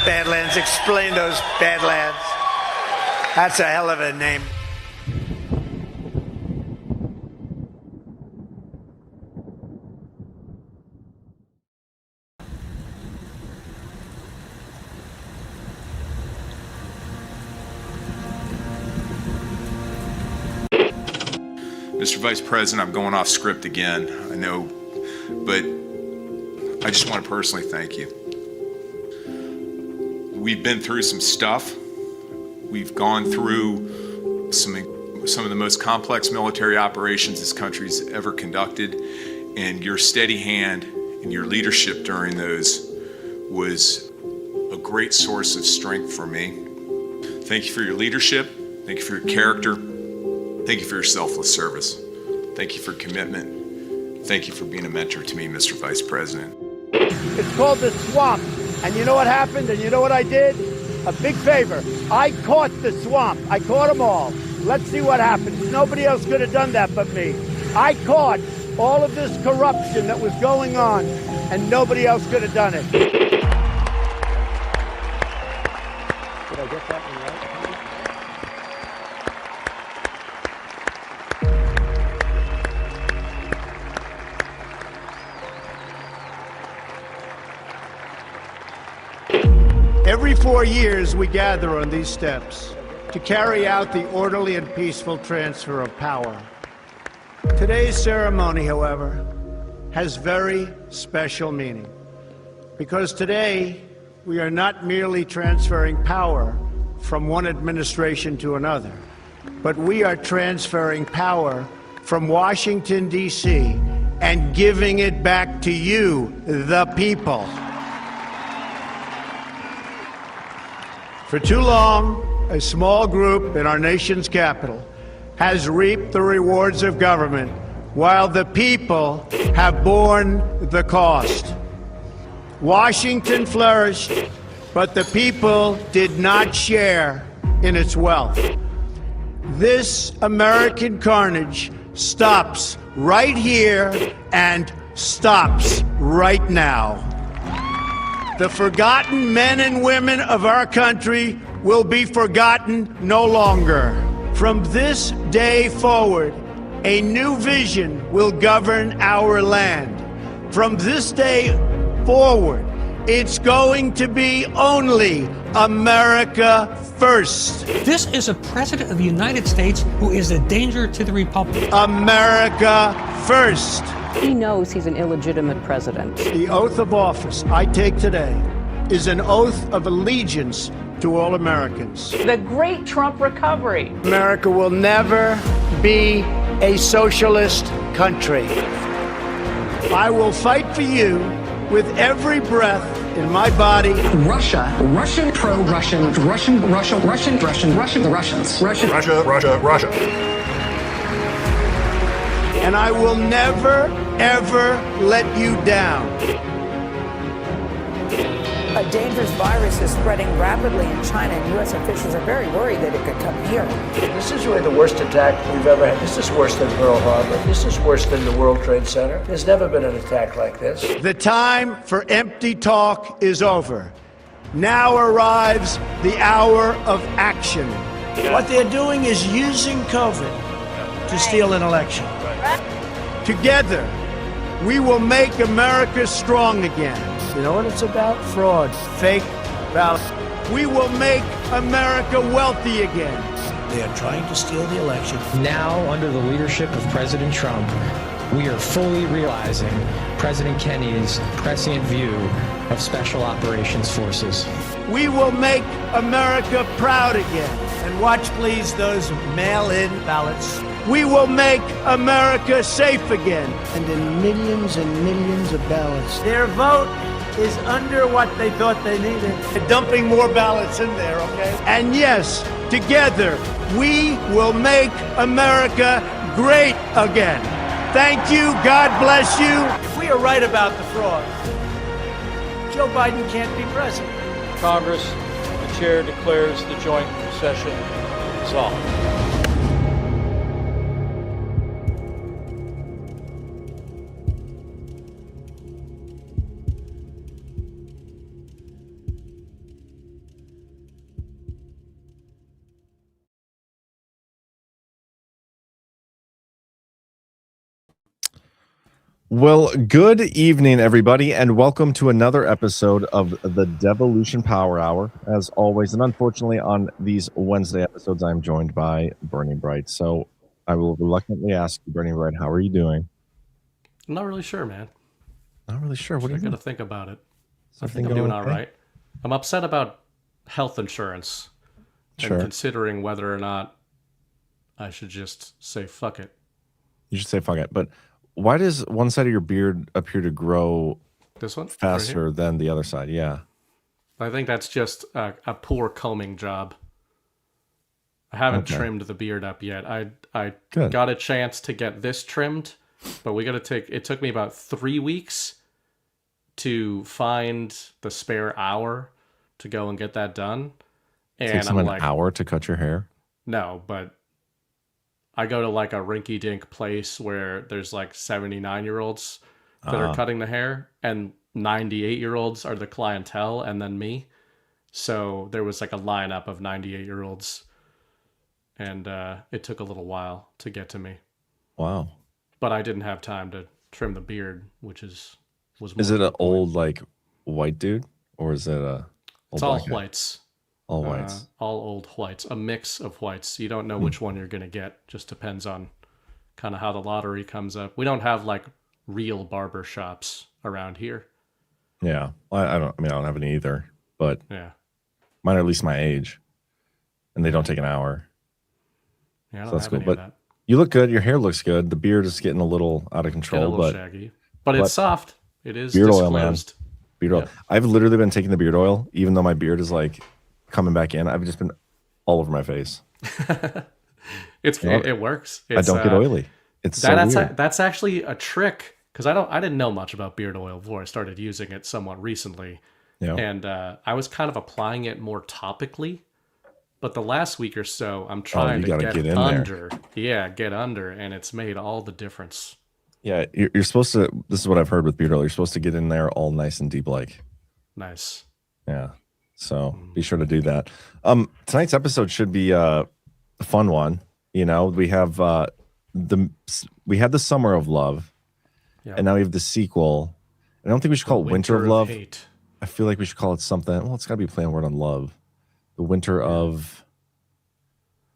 Badlands. Explain those Badlands. That's a hell of a name. Mr. Vice President, I'm going off script again, I know, but I just want to personally thank you. We've been through some stuff. We've gone through some of the most complex military operations this country's ever conducted, and your steady hand and your leadership during those was a great source of strength for me. Thank you for your leadership. Thank you for your character. Thank you for your selfless service. Thank you for commitment. Thank you for being a mentor to me, Mr. Vice President. It's called the swamp. And you know what happened? And you know what I did? A big favor. I caught the swamp. I caught them all. Let's see what happens. Nobody else could have done that but me. I caught all of this corruption that was going on, and nobody else could have done it. Did I get that one right? Every 4 years, we gather on these steps to carry out the orderly and peaceful transfer of power. Today's ceremony, however, has very special meaning, because today we are not merely transferring power from one administration to another, but we are transferring power from Washington, D.C., and giving it back to you, the people. For too long, a small group in our nation's capital has reaped the rewards of government, while the people have borne the cost. Washington flourished, but the people did not share in its wealth. This American carnage stops right here and stops right now. The forgotten men and women of our country will be forgotten no longer. From this day forward, a new vision will govern our land. From this day forward, it's going to be only America first. This is a president of the United States who is a danger to the republic. America first. He knows he's an illegitimate president. The oath of office I take today is an oath of allegiance to all Americans. The great Trump recovery. America will never be a socialist country. I will fight for you with every breath in my body. Russia, Russian, pro-Russian, Russian, the Russians. Russia. And I will never, ever let you down. A dangerous virus is spreading rapidly in China, and U.S. officials are very worried that it could come here. This is really the worst attack we've ever had. This is worse than Pearl Harbor. This is worse than the World Trade Center. There's never been an attack like this. The time for empty talk is over. Now arrives the hour of action. What they're doing is using COVID to steal an election. Together, we will make America strong again. You know what it's about? Fraud, fake ballots. We will make America wealthy again. They are trying to steal the election. Now, under the leadership of President Trump, we are fully realizing President Kennedy's prescient view of Special Operations Forces. We will make America proud again. And watch, please, those mail-in ballots. We will make America safe again. And in millions and millions of ballots. Their vote is under what they thought they needed. They're dumping more ballots in there, okay? And yes, together, we will make America great again. Thank you. God bless you. If we are right about the fraud, Joe Biden can't be president. Congress, the chair declares the joint session dissolved. Well, good evening, everybody, and welcome to another episode of the Devolution Power Hour. As always, and unfortunately, on these Wednesday episodes, I'm joined by Burning Bright. So I will reluctantly ask you, Burning Bright, how are you doing? I'm not really sure, man. Not really sure. What are you I doing? gotta think about it. I Everything think I'm doing going all okay? right. I'm upset about health insurance Sure. and considering whether or not I should just say fuck it. You should say fuck it. But why does one side of your beard appear to grow This one? faster Right than the other side? Yeah. here? I think that's just a poor combing job. I haven't Okay. trimmed the beard up yet. I Good. got a chance to get this trimmed, but it took me about 3 weeks to find the spare hour to go and get that done. And Takes I'm them like, an hour to cut your hair. no, but I go to like a rinky-dink place where there's like 79-year-olds that are cutting the hair, and 98-year-olds are the clientele, and then me. So there was like a lineup of 98-year-olds, and it took a little while to get to me. Wow. But I didn't have time to trim the beard, was Is more it to an the point. old, like, white dude? Or is it a It's old all black guy? whites. All whites. All old whites, a mix of whites. You don't know which one you're going to get. Just depends on kind of how the lottery comes up. We don't have like real barber shops around here. Yeah. Well, I don't have any either, but Yeah. mine are at least my age, and they don't take an hour. Yeah, I So don't that's have cool. any of But that. you look good. Your hair looks good. The beard is getting a little out of Get a control, little but shaggy. But it's soft. It is beard oil, man. disclosed. Beard oil. Yep. I've literally been taking the beard oil, even though my beard is like coming back in. I've just been all over my face. It works. I don't get oily. It's so weird. That's actually a trick, because I didn't know much about beard oil before I started using it somewhat recently. Yeah. And I was kind of applying it more topically. But the last week or so, I'm trying you to gotta get in there. under. Yeah, get under, and it's made all the difference. Yeah, you're supposed to. This is what I've heard with beard oil. You're supposed to get in there all nice and deep, like. Nice. Yeah. So be sure to do that. Tonight's episode should be a fun one. You know, we have we had the Summer of Love, Yeah. and now we have the sequel. I don't think we should call it Winter of Love. Hate. I feel like we should call it something. Well, it's got to be a play on word on love. The Winter of.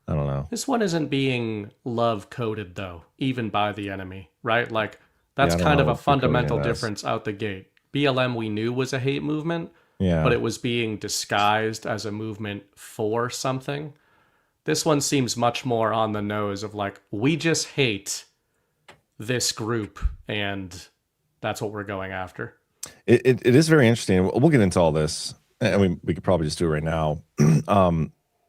I don't know. This one isn't being love coded though, even by the enemy, right? Like that's I don't kind know of a what they're coding fundamental it as. difference out the gate. BLM we knew was a hate movement, Yeah. but it was being disguised as a movement for something. This one seems much more on the nose of like, we just hate this group and that's what we're going after. It is very interesting. We'll get into all this, and we could probably just do it right now.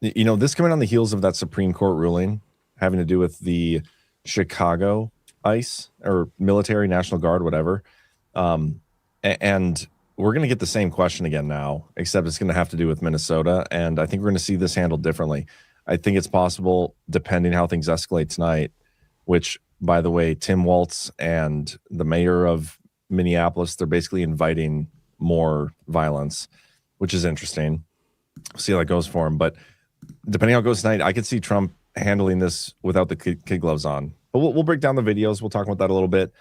You know, this coming on the heels of that Supreme Court ruling having to do with the Chicago ICE or military, National Guard, whatever. And we're going to get the same question again now, except it's going to have to do with Minnesota. And I think we're going to see this handled differently. I think it's possible, depending how things escalate tonight, which, by the way, Tim Walz and the mayor of Minneapolis, they're basically inviting more violence, which is interesting. See how that goes for him. But depending how it goes tonight, I could see Trump handling this without the kid gloves on. But we'll break down the videos. We'll talk about that a little bit.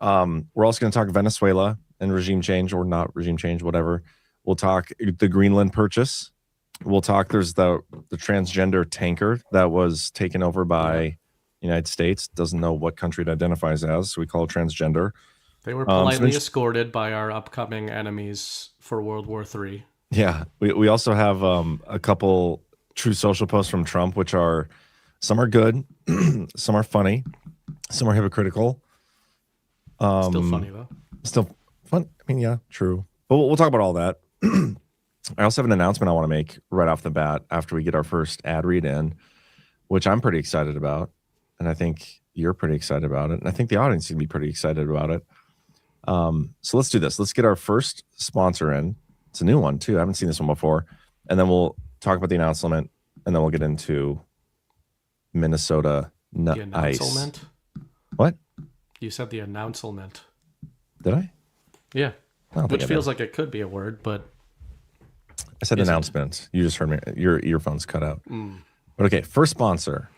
We're also going to talk Venezuela and regime change, or not regime change, whatever. We'll talk the Greenland purchase. We'll talk, there's the transgender tanker that was taken over by the United States. Doesn't know what country it identifies as, so we call it transgender. They were politely escorted by our upcoming enemies for World War III. Yeah, we also have a couple true social posts from Trump, which are, some are good, some are funny, some are hypocritical. Still funny though. Still fun. I mean, yeah, true. But we'll talk about all that. I also have an announcement I want to make right off the bat after we get our first ad read in, which I'm pretty excited about. And I think you're pretty excited about it. And I think the audience can be pretty excited about it. So let's do this. Let's get our first sponsor in. It's a new one too. I haven't seen this one before. And then we'll talk about the announcement, and then we'll get into Minnesota The ice. announcement? What? You said the announcement. Did I? Yeah. I don't think Which I feels did. like it could be a word, but I said Is it? announcement. You just heard me. Your earphones cut out. Mm. But okay, first sponsor.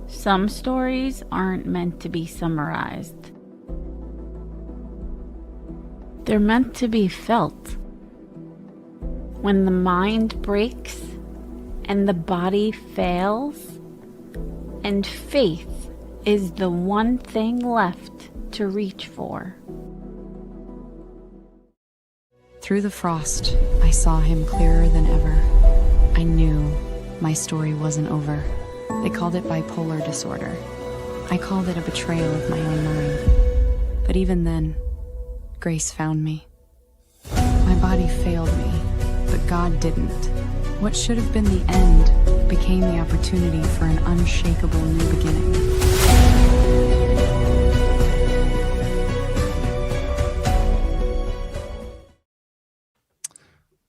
Some stories aren't meant to be summarized. They're meant to be felt. When the mind breaks and the body fails, and faith is the one thing left to reach for. Through the frost, I saw him clearer than ever. I knew my story wasn't over. They called it bipolar disorder. I called it a betrayal of my own mind. But even then, grace found me. My body failed me, but God didn't. What should have been the end became the opportunity for an unshakable new beginning.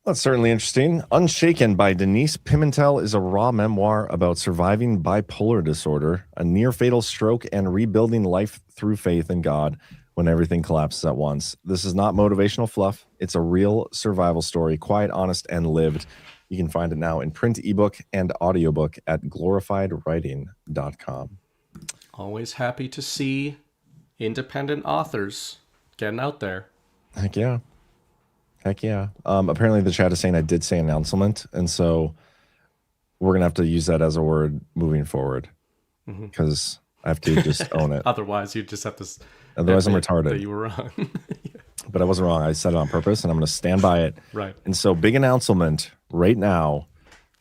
That's certainly interesting. Unshaken by Denise Pimentel is a raw memoir about surviving bipolar disorder, a near-fatal stroke, and rebuilding life through faith in God when everything collapses at once. This is not motivational fluff. It's a real survival story, quiet, honest, and lived. You can find it now in print, ebook, and audiobook at glorifiedwriting.com. Always happy to see independent authors getting out there. Heck yeah. Heck yeah. Apparently the chat is saying I did say announcement, and so we're gonna have to use that as a word moving forward because I have to just own it. Otherwise, you just have to. Otherwise, I'm retarded. That you were wrong. But I wasn't wrong. I said it on purpose, and I'm gonna stand by it. Right. And so, big announcement right now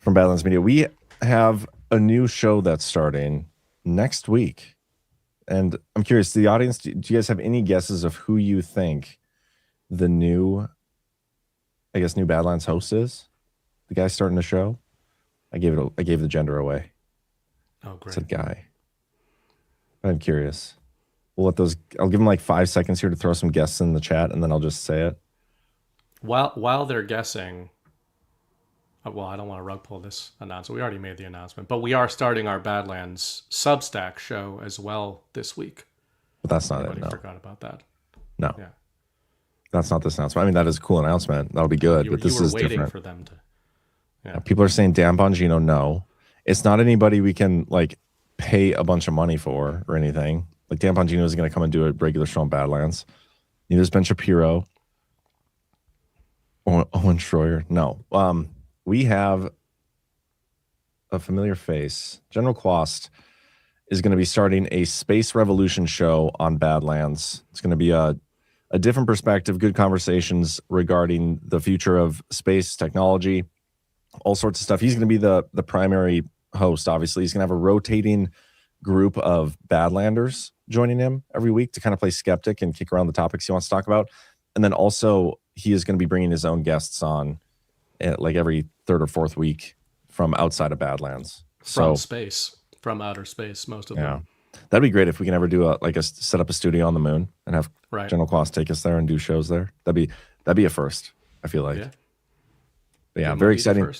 from Badlands Media. We have a new show that's starting next week, and I'm curious. The audience, do you guys have any guesses of who you think the new Badlands host is? The guy starting the show? I gave the gender away. Oh, great. It's a guy. I'm curious. I'll give him like 5 seconds here to throw some guesses in the chat, and then I'll just say it. While they're guessing, well, I don't want to rug pull this announcement. We already made the announcement, but we are starting our Badlands Substack show as well this week. But that's not Everybody it. No. forgot about that. No. Yeah. That's not this announcement. I mean, that is a cool announcement. That'll be good. But this is different. For them to. Yeah. People are saying Dan Bongino, no. It's not anybody we can like pay a bunch of money for or anything. Like Dan Bongino is going to come and do a regular show on Badlands. Neither is Ben Shapiro or Owen Schroyer. No. We have a familiar face. General Quast is going to be starting a Space Revolution show on Badlands. It's going to be a different perspective, good conversations regarding the future of space technology, all sorts of stuff. He's going to be the primary host, obviously. He's going to have a rotating group of Badlanders joining him every week to kind of play skeptic and kick around the topics he wants to talk about. And then also he is going to be bringing his own guests on like every third or fourth week from outside of Badlands. From outer space, most of them. That'd be great if we can ever do set up a studio on the moon and have General Quast take us there and do shows there. That'd be a first, I feel like. Yeah, very exciting.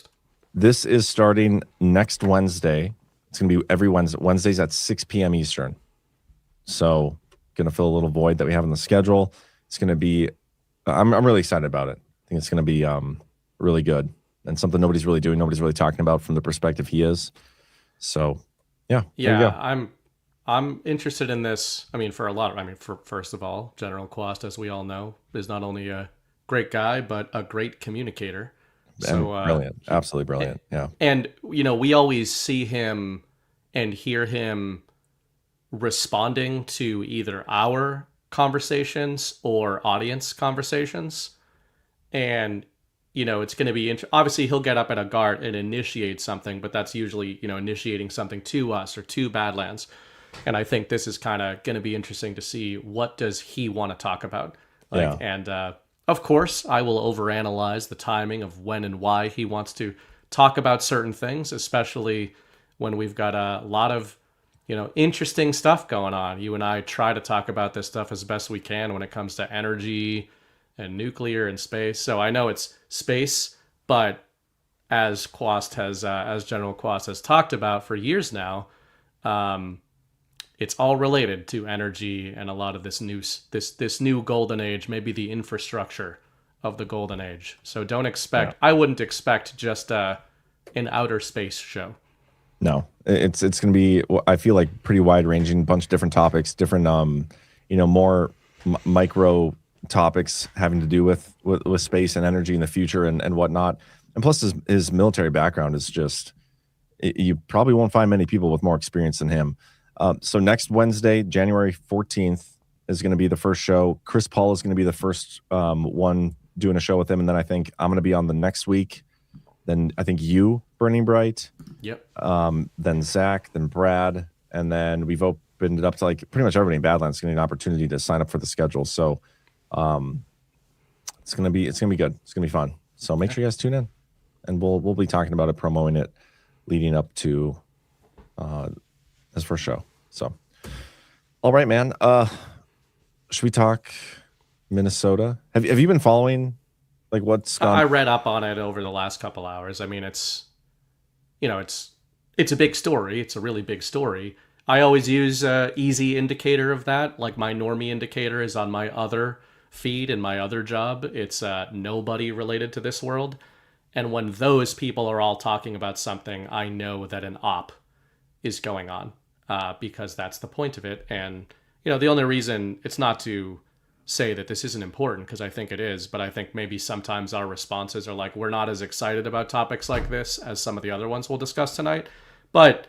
This is starting next Wednesday. It's going to be every Wednesdays at 6 p.m. Eastern. So going to fill a little void that we have in the schedule. It's going to be, I'm really excited about it. I think it's going to be really good and something nobody's really doing. Nobody's really talking about from the perspective he is. So yeah. I'm interested in this. I mean, first of all, General Quast, as we all know, is not only a great guy, but a great communicator. So brilliant. Absolutely brilliant. Yeah. And, we always see him and hear him responding to either our conversations or audience conversations. And, it's going to be, obviously he'll get up at a guard and initiate something, but that's usually, initiating something to us or to Badlands. And I think this is kind of going to be interesting to see what does he want to talk about. And of course, I will overanalyze the timing of when and why he wants to talk about certain things, especially when we've got a lot of, interesting stuff going on. You and I try to talk about this stuff as best we can when it comes to energy and nuclear and space. So I know it's space, but as General Quast has talked about for years now, it's all related to energy and a lot of this new golden age, maybe the infrastructure of the golden age. So I wouldn't expect just an outer space show. No, it's going to be, I feel like, pretty wide ranging, bunch of different topics, different, more micro topics having to do with space and energy in the future and whatnot. And plus his military background is just, you probably won't find many people with more experience than him. So next Wednesday, January 14th is going to be the first show. Chris Paul is going to be the first one doing a show with him. And then I think I'm going to be on the next week. Then I think you, Burning Bright. Yep. Then Zach, then Brad. And then we've opened it up to like pretty much everybody in Badlands getting an opportunity to sign up for the schedule. So it's gonna be good. It's gonna be fun. So make sure you guys tune in, and we'll be talking about it, promoting it, leading up to his first show. So, all right, man. Should we talk Minnesota? Have you been following like what's gone? I read up on it over the last couple hours. I mean, it's a big story. It's a really big story. I always use a easy indicator of that. Like my normie indicator is on my other feed in my other job. It's nobody related to this world. And when those people are all talking about something, I know that an op is going on because that's the point of it. And, the only reason it's not to say that this isn't important, because I think it is, but I think maybe sometimes our responses are like, we're not as excited about topics like this as some of the other ones we'll discuss tonight. But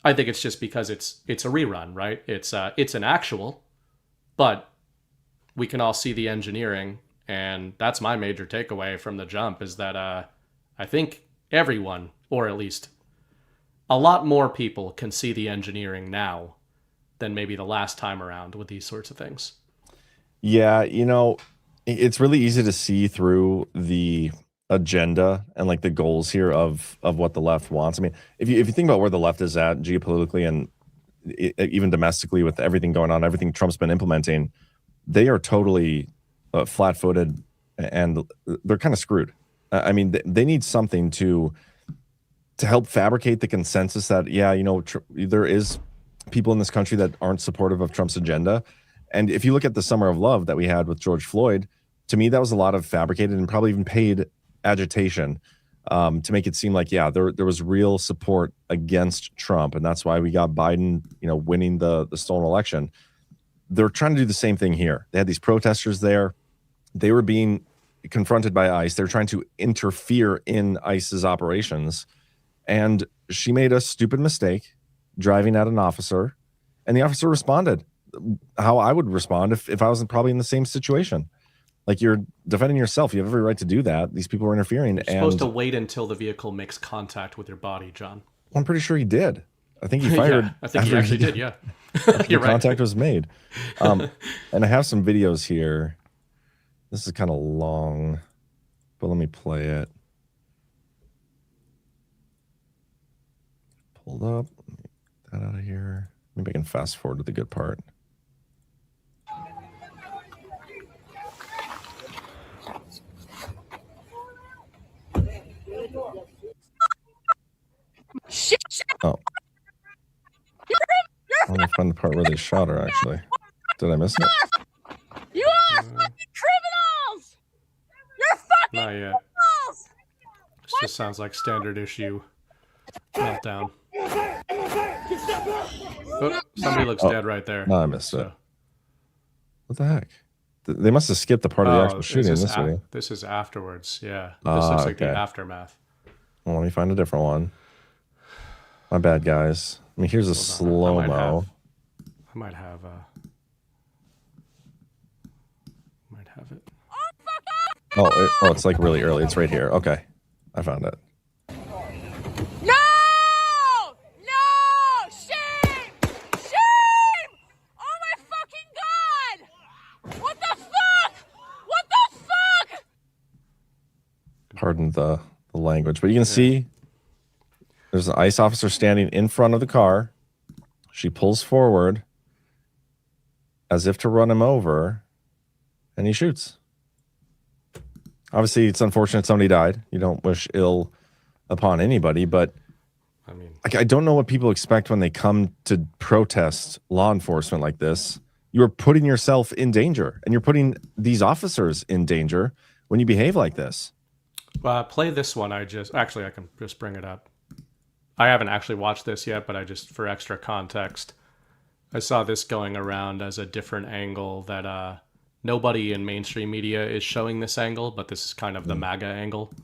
I think it's just because it's a rerun, right? It's an actual, but we can all see the engineering, and that's my major takeaway from the jump is that I think everyone, or at least a lot more people, can see the engineering now than maybe the last time around with these sorts of things. Yeah, it's really easy to see through the agenda and like the goals here of what the left wants. I mean, if you think about where the left is at geopolitically and even domestically with everything going on, everything Trump's been implementing, they are totally flat-footed and they're kind of screwed. I mean, they need something to help fabricate the consensus that, there is people in this country that aren't supportive of Trump's agenda. And if you look at the Summer of Love that we had with George Floyd, to me, that was a lot of fabricated and probably even paid agitation to make it seem like, there was real support against Trump. And that's why we got Biden, winning the stolen election. They're trying to do the same thing here. They had these protesters there. They were being confronted by ICE. They're trying to interfere in ICE's operations. And she made a stupid mistake driving at an officer, and the officer responded how I would respond if I wasn't probably in the same situation. Like, you're defending yourself. You have every right to do that. These people are interfering. You're supposed to wait until the vehicle makes contact with your body, John. I'm pretty sure he did. I think he fired. Yeah, I think he actually did, yeah. You're right. Contact was made. And I have some videos here. This is kind of long, but let me play it. Pulled up. Get that out of here. Maybe I can fast forward to the good part. Oh. Let me find the part where they shot her, actually. Did I miss it? You are fucking criminals! You're fucking Not yet. criminals! This just sounds like standard issue meltdown. Oh, somebody looks dead right there. No, I missed it. What the heck? They must have skipped the part of the actual shooting in this video. This is afterwards, yeah. This looks like the aftermath. Well, let me find a different one. My bad, guys. I mean, here's a slow-mo. I might have it. Oh, it's like really early. It's right here. Okay. I found it. No! No! Shame! Shame! Oh my fucking god! What the fuck? What the fuck? Pardon the language, but you can see there's an ICE officer standing in front of the car. She pulls forward as if to run him over, and he shoots. Obviously, it's unfortunate somebody died. You don't wish ill upon anybody, but I mean, I don't know what people expect when they come to protest law enforcement like this. You're putting yourself in danger, and you're putting these officers in danger when you behave like this. Play this one. I can just bring it up. I haven't actually watched this yet, but for extra context, I saw this going around as a different angle that Nobody in mainstream media is showing this angle, but this is kind of the MAGA angle.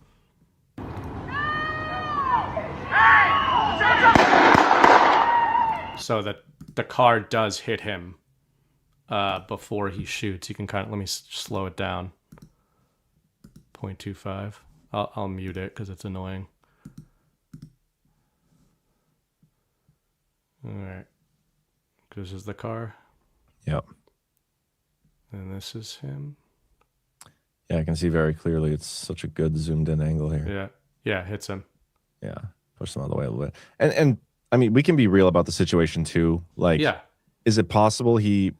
So that the car does hit him before he shoots. You can kind of, let me slow it down. 0.25. I'll mute it because it's annoying. All right. This is the car. Yep. And this is him. Yeah, I can see very clearly. It's such a good zoomed in angle here. Yeah. Yeah, hits him. Yeah. Push him out of the way a little bit. And I mean, we can be real about the situation too. Like, yeah. Is it possible he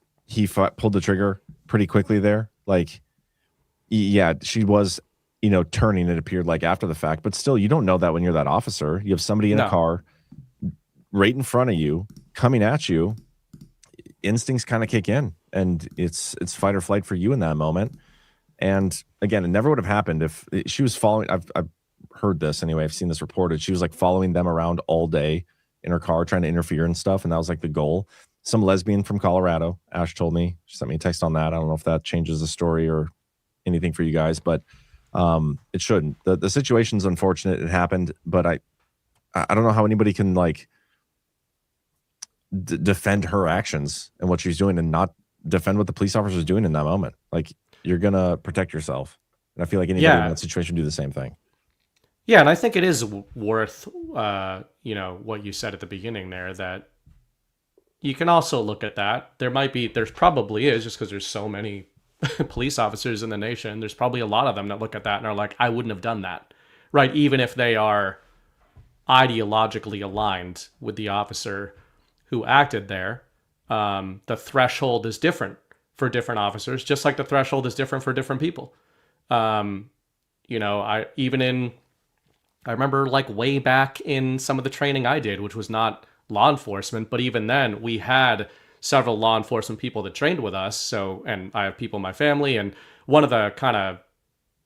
pulled the trigger pretty quickly there? Like, yeah, she was, turning, it appeared like after the fact, but still, you don't know that when you're that officer. You have somebody in a car right in front of you coming at you. Instincts kind of kick in, and it's fight or flight for you in that moment. And again, it never would have happened if she was following. I've heard this anyway. I've seen this reported. She was like following them around all day in her car, trying to interfere and stuff. And that was like the goal. Some lesbian from Colorado, Ash told me, she sent me a text on that. I don't know if that changes the story or anything for you guys, but it shouldn't. The situation's unfortunate. It happened, but I don't know how anybody can like defend her actions and what she's doing and not defend what the police officer is doing in that moment. Like, you're going to protect yourself. And I feel like anybody in that situation do the same thing. Yeah, and I think it is worth, what you said at the beginning there, that you can also look at that. There's probably is, just because there's so many police officers in the nation, there's probably a lot of them that look at that and are like, I wouldn't have done that, right? Even if they are ideologically aligned with the officer who acted there, the threshold is different for different officers, just like the threshold is different for different people. I remember like way back in some of the training I did, which was not law enforcement, but even then we had several law enforcement people that trained with us. So, and I have people in my family, and one of the kind of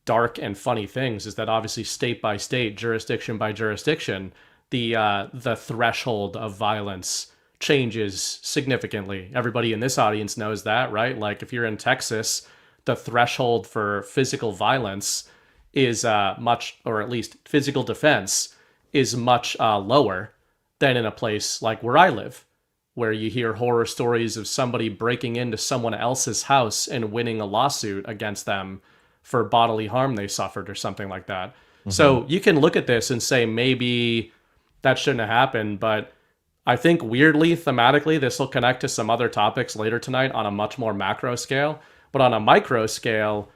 dark and funny things is that obviously state by state, jurisdiction by jurisdiction, the threshold of violence changes significantly. Everybody in this audience knows that, right? Like if you're in Texas, the threshold for physical violence is much, or at least physical defense is much lower than in a place like where I live, where you hear horror stories of somebody breaking into someone else's house and winning a lawsuit against them for bodily harm they suffered or something like that. Mm-hmm. So you can look at this and say, maybe that shouldn't have happened, but I think weirdly, thematically, this will connect to some other topics later tonight on a much more macro scale. But on a micro scale,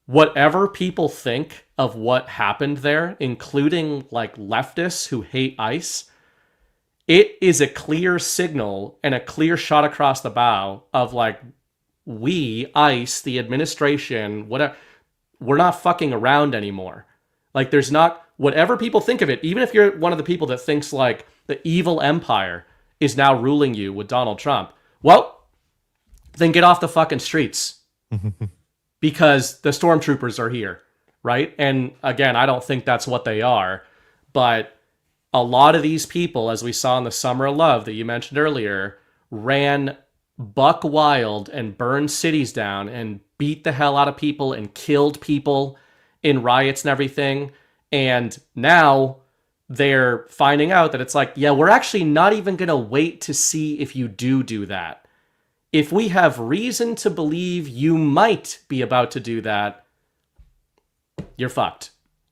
whatever people think of what happened there, including like leftists who hate ICE, it is a clear signal and a clear shot across the bow of like, we, ICE, the administration, whatever, we're not fucking around anymore. Like there's not, whatever people think of it, even if you're one of the people that thinks like the evil empire is now ruling you with Donald Trump, well, then get off the fucking streets because the stormtroopers are here, right? And again, I don't think that's what they are, but a lot of these people, as we saw in the Summer of Love that you mentioned earlier, ran buck wild and burned cities down and beat the hell out of people and killed people in riots and everything. And now they're finding out that it's like, yeah, we're actually not even going to wait to see if you do that. If we have reason to believe you might be about to do that, you're fucked.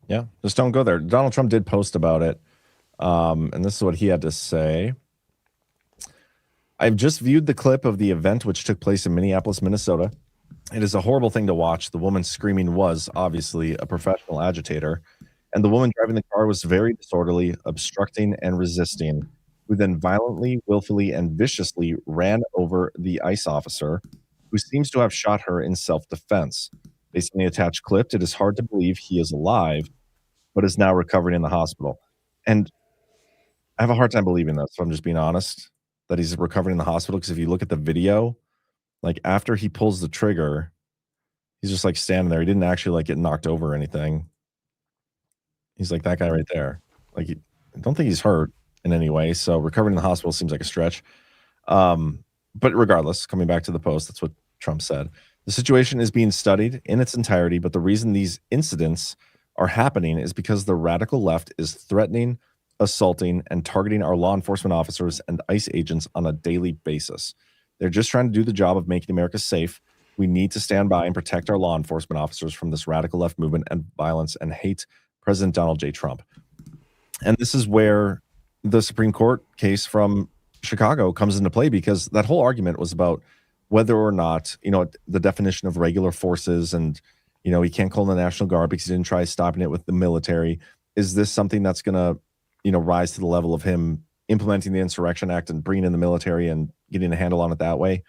Yeah, just don't go there. Donald Trump did post about it. And this is what he had to say. I've just viewed the clip of the event which took place in Minneapolis, Minnesota. It is a horrible thing to watch. The woman screaming was obviously a professional agitator, and the woman driving the car was very disorderly, obstructing and resisting, who then violently, willfully, and viciously ran over the ICE officer, who seems to have shot her in self-defense. Based on the attached clip, it is hard to believe he is alive, but is now recovering in the hospital. And I have a hard time believing that, so I'm just being honest, that he's recovering in the hospital, because if you look at the video, like after he pulls the trigger, he's just like standing there. He didn't actually like get knocked over or anything. He's like that guy right there. Like, I don't think he's hurt in any way. So recovering in the hospital seems like a stretch. But regardless, coming back to the post, that's what Trump said. The situation is being studied in its entirety, but the reason these incidents are happening is because the radical left is threatening, assaulting, and targeting our law enforcement officers and ICE agents on a daily basis. They're just trying to do the job of making America safe. We need to stand by and protect our law enforcement officers from this radical left movement and violence and hate President Donald J. Trump. And this is where the Supreme Court case from Chicago comes into play, because that whole argument was about whether or not, the definition of regular forces, and, he can't call in the National Guard because he didn't try stopping it with the military. Is this something that's going to, rise to the level of him implementing the Insurrection Act and bringing in the military and getting a handle on it that way?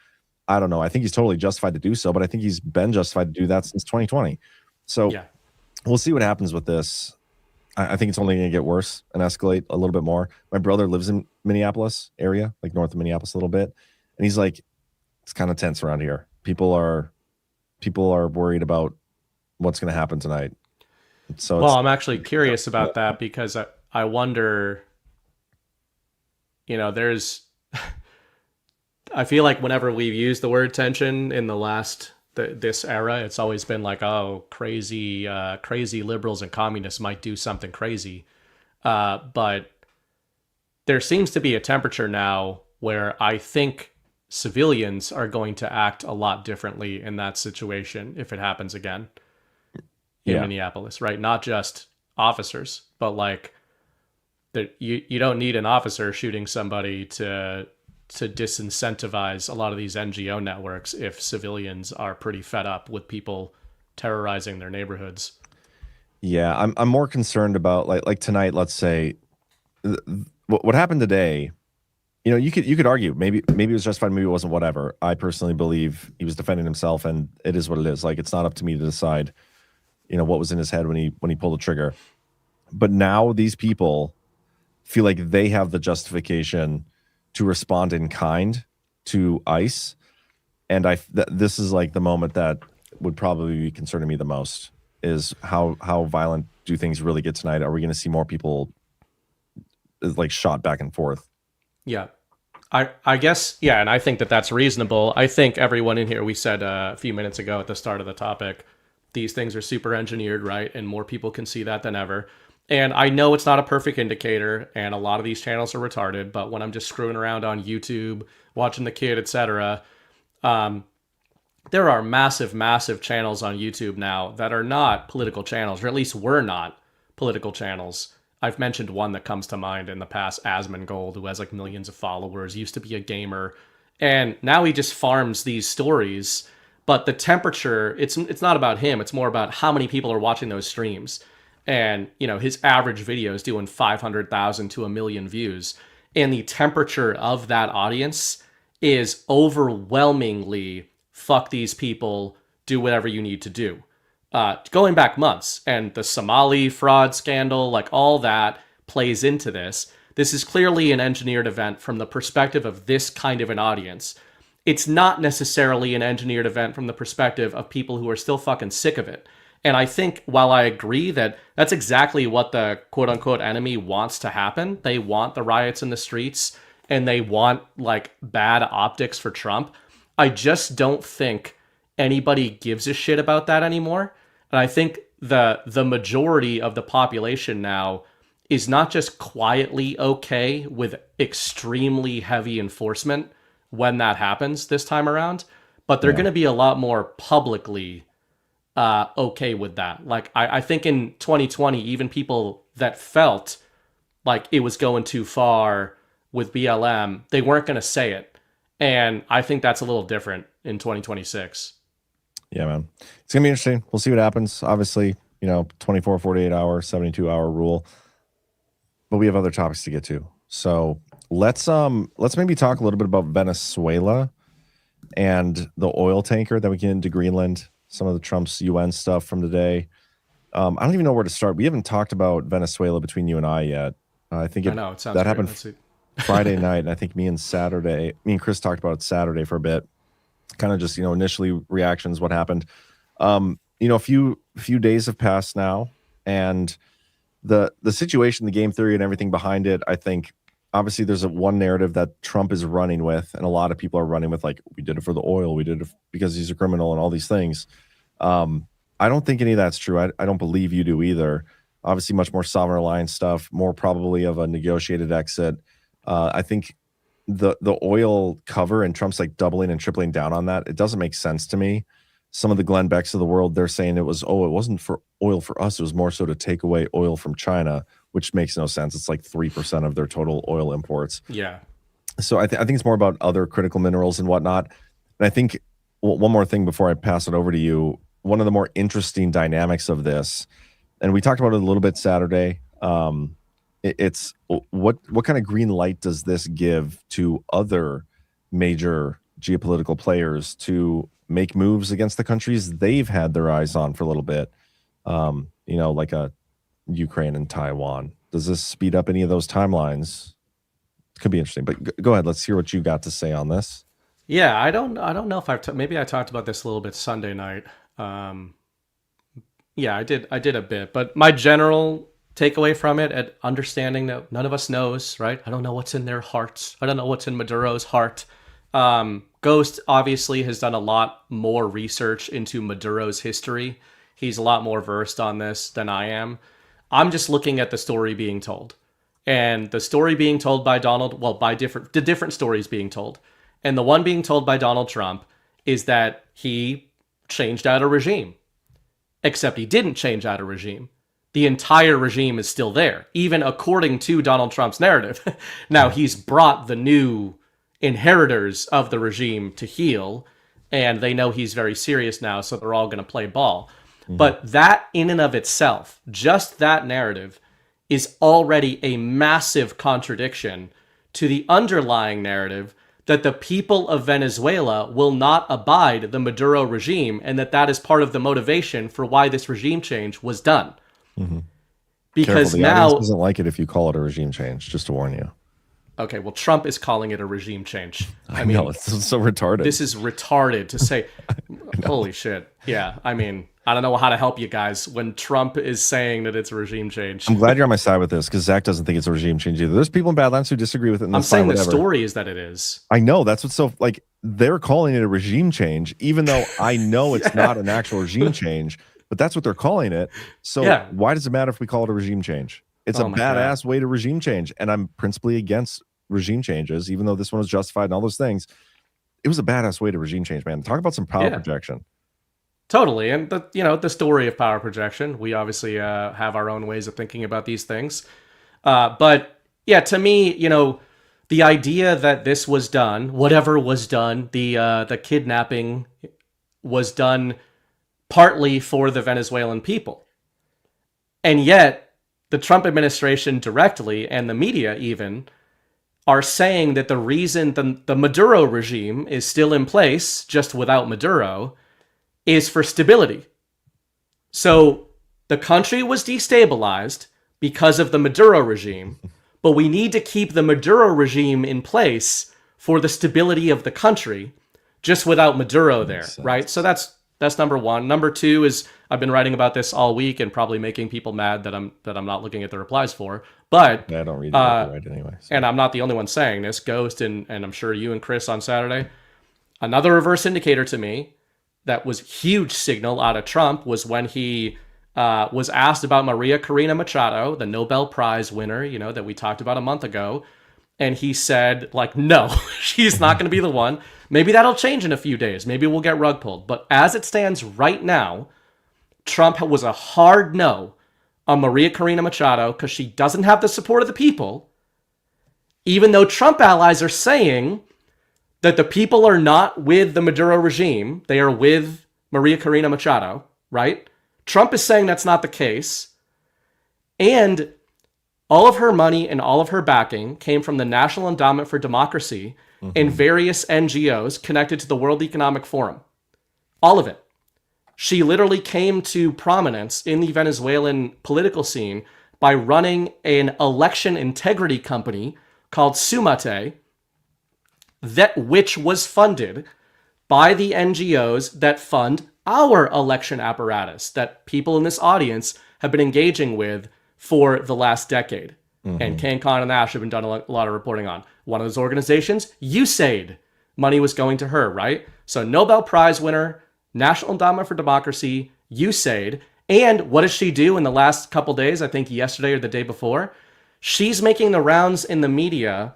I don't know. I think he's totally justified to do so, but I think he's been justified to do that since 2020. So we'll see what happens with this. I think it's only going to get worse and escalate a little bit more. My brother lives in Minneapolis area, like north of Minneapolis a little bit. And he's like, it's kind of tense around here. People are worried about what's going to happen tonight. So I'm actually curious about that, because I wonder, there's, I feel like whenever we've used the word tension in this era, it's always been like, oh, crazy liberals and communists might do something crazy. But there seems to be a temperature now where I think civilians are going to act a lot differently in that situation if it happens again in Minneapolis, right? Not just officers, but like that you don't need an officer shooting somebody to disincentivize a lot of these NGO networks if civilians are pretty fed up with people terrorizing their neighborhoods. Yeah, I'm more concerned about like tonight. Let's say what happened today. You could argue maybe it was justified, maybe it wasn't. Whatever. I personally believe he was defending himself, and it is what it is. Like, it's not up to me to decide, what was in his head when he pulled the trigger. But now these people feel like they have the justification to respond in kind to ICE, and this is like the moment that would probably be concerning me the most, is how violent do things really get tonight? Are we going to see more people like shot back and forth? Yeah, I guess, and I think that's reasonable. I think everyone in here, we said a few minutes ago at the start of the topic, these things are super engineered, right? And more people can see that than ever. And I know it's not a perfect indicator, and a lot of these channels are retarded, but when I'm just screwing around on YouTube, watching The Kid, etc., there are massive channels on YouTube now that are not political channels, or at least were not political channels. I've mentioned one that comes to mind in the past, Asmongold, who has like millions of followers, used to be a gamer, and now he just farms these stories. But the temperature, it's not about him, it's more about how many people are watching those streams. And, his average video is doing 500,000 to 1 million views. And the temperature of that audience is overwhelmingly, fuck these people, do whatever you need to do. Going back months, and the Somali fraud scandal, like all that plays into this. This is clearly an engineered event from the perspective of this kind of an audience. It's not necessarily an engineered event from the perspective of people who are still fucking sick of it. And I think while I agree that that's exactly what the quote unquote enemy wants to happen, they want the riots in the streets and they want like bad optics for Trump. I just don't think anybody gives a shit about that anymore. And I think the majority of the population now is not just quietly okay with extremely heavy enforcement when that happens this time around, but they're going to be a lot more publicly okay with that. Like, I think in 2020, even people that felt like it was going too far with BLM, they weren't going to say it. And I think that's a little different in 2026. Yeah, man. It's going to be interesting. We'll see what happens. Obviously, 24, 48 hour, 72 hour rule. But we have other topics to get to. So let's maybe talk a little bit about Venezuela and the oil tanker. Then we get into Greenland, some of the Trump's UN stuff from today. I don't even know where to start. We haven't talked about Venezuela between you and I yet. I think it sounds that great. happened Friday night, and I think me and Chris talked about it Saturday for a bit. Kind of just, initially reactions, what happened. A few days have passed now, and the situation, the game theory and everything behind it, I think obviously there's one narrative that Trump is running with, and a lot of people are running with, like, we did it for the oil, we did it because he's a criminal and all these things. I don't think any of that's true. I don't believe you do either. Obviously, much more sovereign alliance stuff, more probably of a negotiated exit. I think the oil cover and Trump's like doubling and tripling down on that. It doesn't make sense to me. Some of the Glenn Becks of the world, they're saying it wasn't for oil for us. It was more so to take away oil from China, which makes no sense. It's like 3% of their total oil imports. Yeah. So I think it's more about other critical minerals and whatnot. And I think one more thing before I pass it over to you, one of the more interesting dynamics of this, and we talked about it a little bit Saturday, it's what kind of green light does this give to other major geopolitical players to make moves against the countries they've had their eyes on for a little bit, like a Ukraine and Taiwan? Does this speed up any of those timelines? It could be interesting, but go ahead. Let's hear what you got to say on this. Yeah, I don't know if maybe I talked about this a little bit Sunday night. Yeah, I did a bit, but my general takeaway from it, at understanding that none of us knows, right? I don't know what's in their hearts. I don't know what's in Maduro's heart. Ghost obviously has done a lot more research into Maduro's history. He's a lot more versed on this than I am. I'm just looking at the story being told, and the story being told by the different stories being told. And the one being told by Donald Trump is that he changed out a regime. Except he didn't change out a regime. The entire regime is still there, even according to Donald Trump's narrative. Now, he's brought the new inheritors of the regime to heel, and they know he's very serious now, so they're all going to play ball. Mm-hmm. But that in and of itself, just that narrative, is already a massive contradiction to the underlying narrative that the people of Venezuela will not abide the Maduro regime, and that is part of the motivation for why this regime change was done. Mm-hmm. Because the now audience doesn't like it if you call it a regime change, just to warn you. Okay, well, Trump is calling it a regime change. I mean, it's so retarded. This is retarded to say. Holy shit. Yeah, I mean, I don't know how to help you guys when Trump is saying that it's a regime change. I'm glad you're on my side with this, because Zach doesn't think it's a regime change either. There's people in Badlands who disagree with it. And I'm saying the story is that it is. I know. That's what's so, like, they're calling it a regime change, even though I know it's not an actual regime change, but that's what they're calling it. So why does it matter if we call it a regime change? It's a badass way to regime change. And I'm principally against regime changes, even though this one was justified and all those things. It was a badass way to regime change, man. Talk about some power projection. Totally. And the story of power projection, we obviously have our own ways of thinking about these things. But yeah, to me, the idea that this was done, whatever was done, the kidnapping was done partly for the Venezuelan people. And yet the Trump administration directly, and the media even, are saying that the reason the Maduro regime is still in place, just without Maduro, is for stability. So the country was destabilized because of the Maduro regime, but we need to keep the Maduro regime in place for the stability of the country, just without Maduro there, right? So that's number one. Number two is, I've been writing about this all week and probably making people mad that I'm not looking at the replies for, but I don't read it right anyway. So. And I'm not the only one saying this. Ghost and I'm sure you and Chris on Saturday. Another reverse indicator to me that was huge signal out of Trump was when he was asked about Maria Corina Machado, the Nobel Prize winner, that we talked about a month ago. And he said, no, she's not going to be the one. Maybe that'll change in a few days. Maybe we'll get rug pulled. But as it stands right now, Trump was a hard no on Maria Corina Machado because she doesn't have the support of the people, even though Trump allies are saying that the people are not with the Maduro regime. They are with Maria Corina Machado, right? Trump is saying that's not the case. And all of her money and all of her backing came from the National Endowment for Democracy and various NGOs connected to the World Economic Forum. All of it. She literally came to prominence in the Venezuelan political scene by running an election integrity company called Sumate, which was funded by the NGOs that fund our election apparatus that people in this audience have been engaging with for the last decade. and Kane Khan and Ash have been done a lot of reporting on. One of those organizations, USAID, money was going to her, right? So Nobel Prize winner, National Endowment for Democracy, USAID. And what does she do in the last couple days? I think yesterday or the day before. She's making the rounds in the media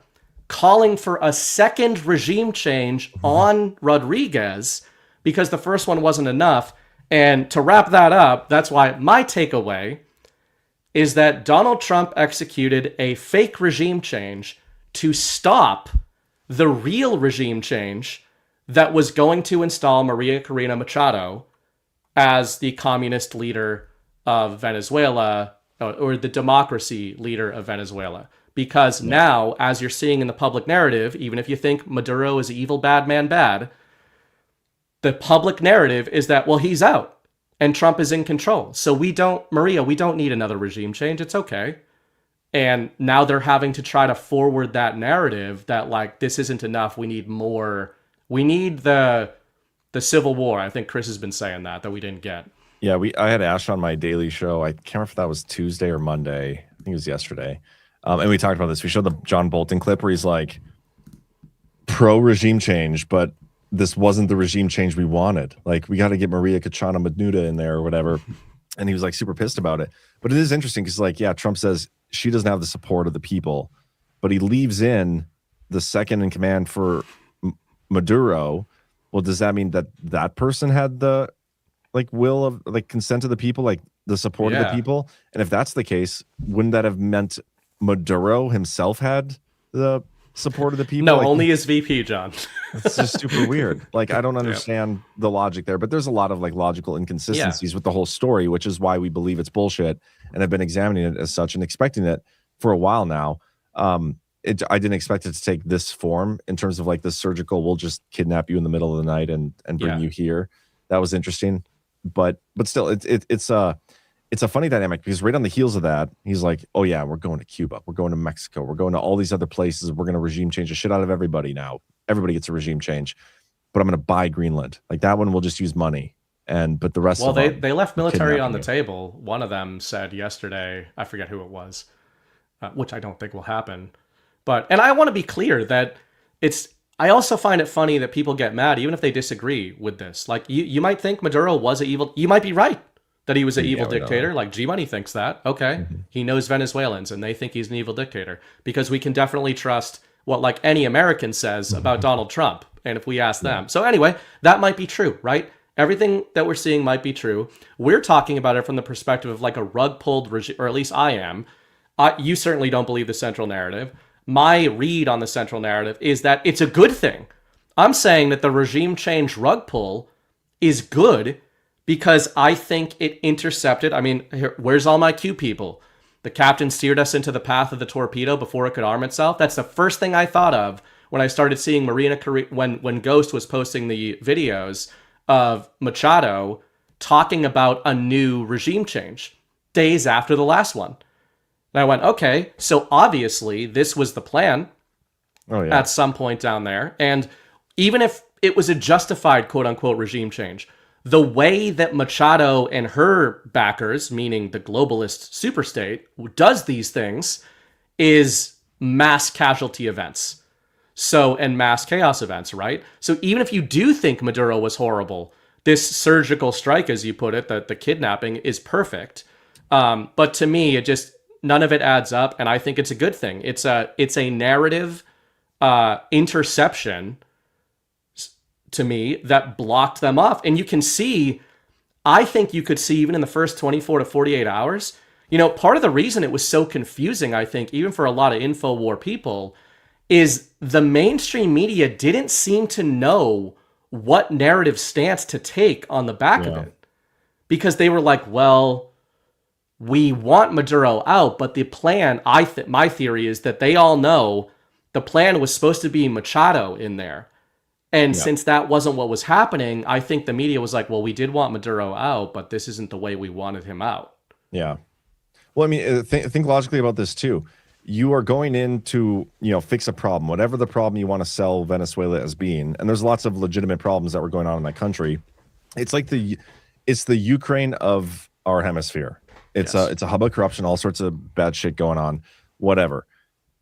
calling for a second regime change on Rodriguez because the first one wasn't enough. And to wrap that up, that's why my takeaway is that Donald Trump executed a fake regime change to stop the real regime change that was going to install Maria Corina Machado as the communist leader of Venezuela, or the democracy leader of Venezuela. Because now, as you're seeing in the public narrative, even if you think Maduro is evil, bad man, bad, the public narrative is that, well, he's out and Trump is in control. So we don't need another regime change. It's okay. And now they're having to try to forward that narrative that, like, this isn't enough. We need more. We need the Civil War. I think Chris has been saying that we didn't get. Yeah, I had Ash on my daily show. I can't remember if that was Tuesday or Monday. I think it was yesterday. And we talked about this. We showed the John Bolton clip where he's like, pro regime change, but this wasn't the regime change we wanted. Like, we got to get Maria Corina Machado in there or whatever. And he was like super pissed about it. But it is interesting because, like, yeah, Trump says she doesn't have the support of the people, but he leaves in the second in command for Maduro. Well, does that mean that that person had the will of consent of the people, like the support of the people? And if that's the case, wouldn't that have meant Maduro himself had the support of the people? No, only as VP, John. It's just super weird. Like, I don't understand the logic there, but there's a lot of logical inconsistencies with the whole story, which is why we believe it's bullshit and have been examining it as such and expecting it for a while now. I didn't expect it to take this form in terms of this surgical, we'll just kidnap you in the middle of the night and bring you here. That was interesting. But still, it's a funny dynamic because right on the heels of that, he's like, oh yeah, we're going to Cuba, we're going to Mexico, we're going to all these other places, we're going to regime change the shit out of everybody now. Everybody gets a regime change, but I'm going to buy Greenland. Like, that one, we'll just use money. But the rest of them, they left military on the table. One of them said yesterday, I forget who it was, which I don't think will happen. And I want to be clear that I also find it funny that people get mad, even if they disagree with this. Like, you might think Maduro was you might be right that he was an evil dictator. Like, G-Money thinks that. Okay. He knows Venezuelans and they think he's an evil dictator, because we can definitely trust what any American says about Donald Trump. And if we ask them. So anyway, that might be true, right? Everything that we're seeing might be true. We're talking about it from the perspective of a rug pulled regime, or at least I am. You certainly don't believe the central narrative. My read on the central narrative is that it's a good thing. I'm saying that the regime change rug pull is good because I think it intercepted. I mean, where's all my Q people? The captain steered us into the path of the torpedo before it could arm itself. That's the first thing I thought of when I started seeing when Ghost was posting the videos of Machado talking about a new regime change days after the last one. And I went, okay, so obviously this was the plan at some point down there. And even if it was a justified quote-unquote regime change, the way that Machado and her backers, meaning the globalist superstate, does these things is mass casualty events. And mass chaos events, right? So even if you do think Maduro was horrible, this surgical strike, as you put it, the kidnapping is perfect. But to me, none of it adds up, and I think it's a good thing. It's a narrative interception to me that blocked them off. And you can see, I think you could see even in the first 24 to 48 hours, part of the reason it was so confusing, I think, even for a lot of InfoWar people, is the mainstream media didn't seem to know what narrative stance to take on the back of it. Because they were like, well, we want Maduro out, but the plan, my theory is that they all know the plan was supposed to be Machado in there. And since that wasn't what was happening, I think the media was like, well, we did want Maduro out, but this isn't the way we wanted him out. Yeah. Well, I mean, think logically about this too. You are going in to, fix a problem, whatever the problem you want to sell Venezuela as being. And there's lots of legitimate problems that were going on in that country. It's like it's the Ukraine of our hemisphere. It's a hub of corruption, all sorts of bad shit going on. whatever.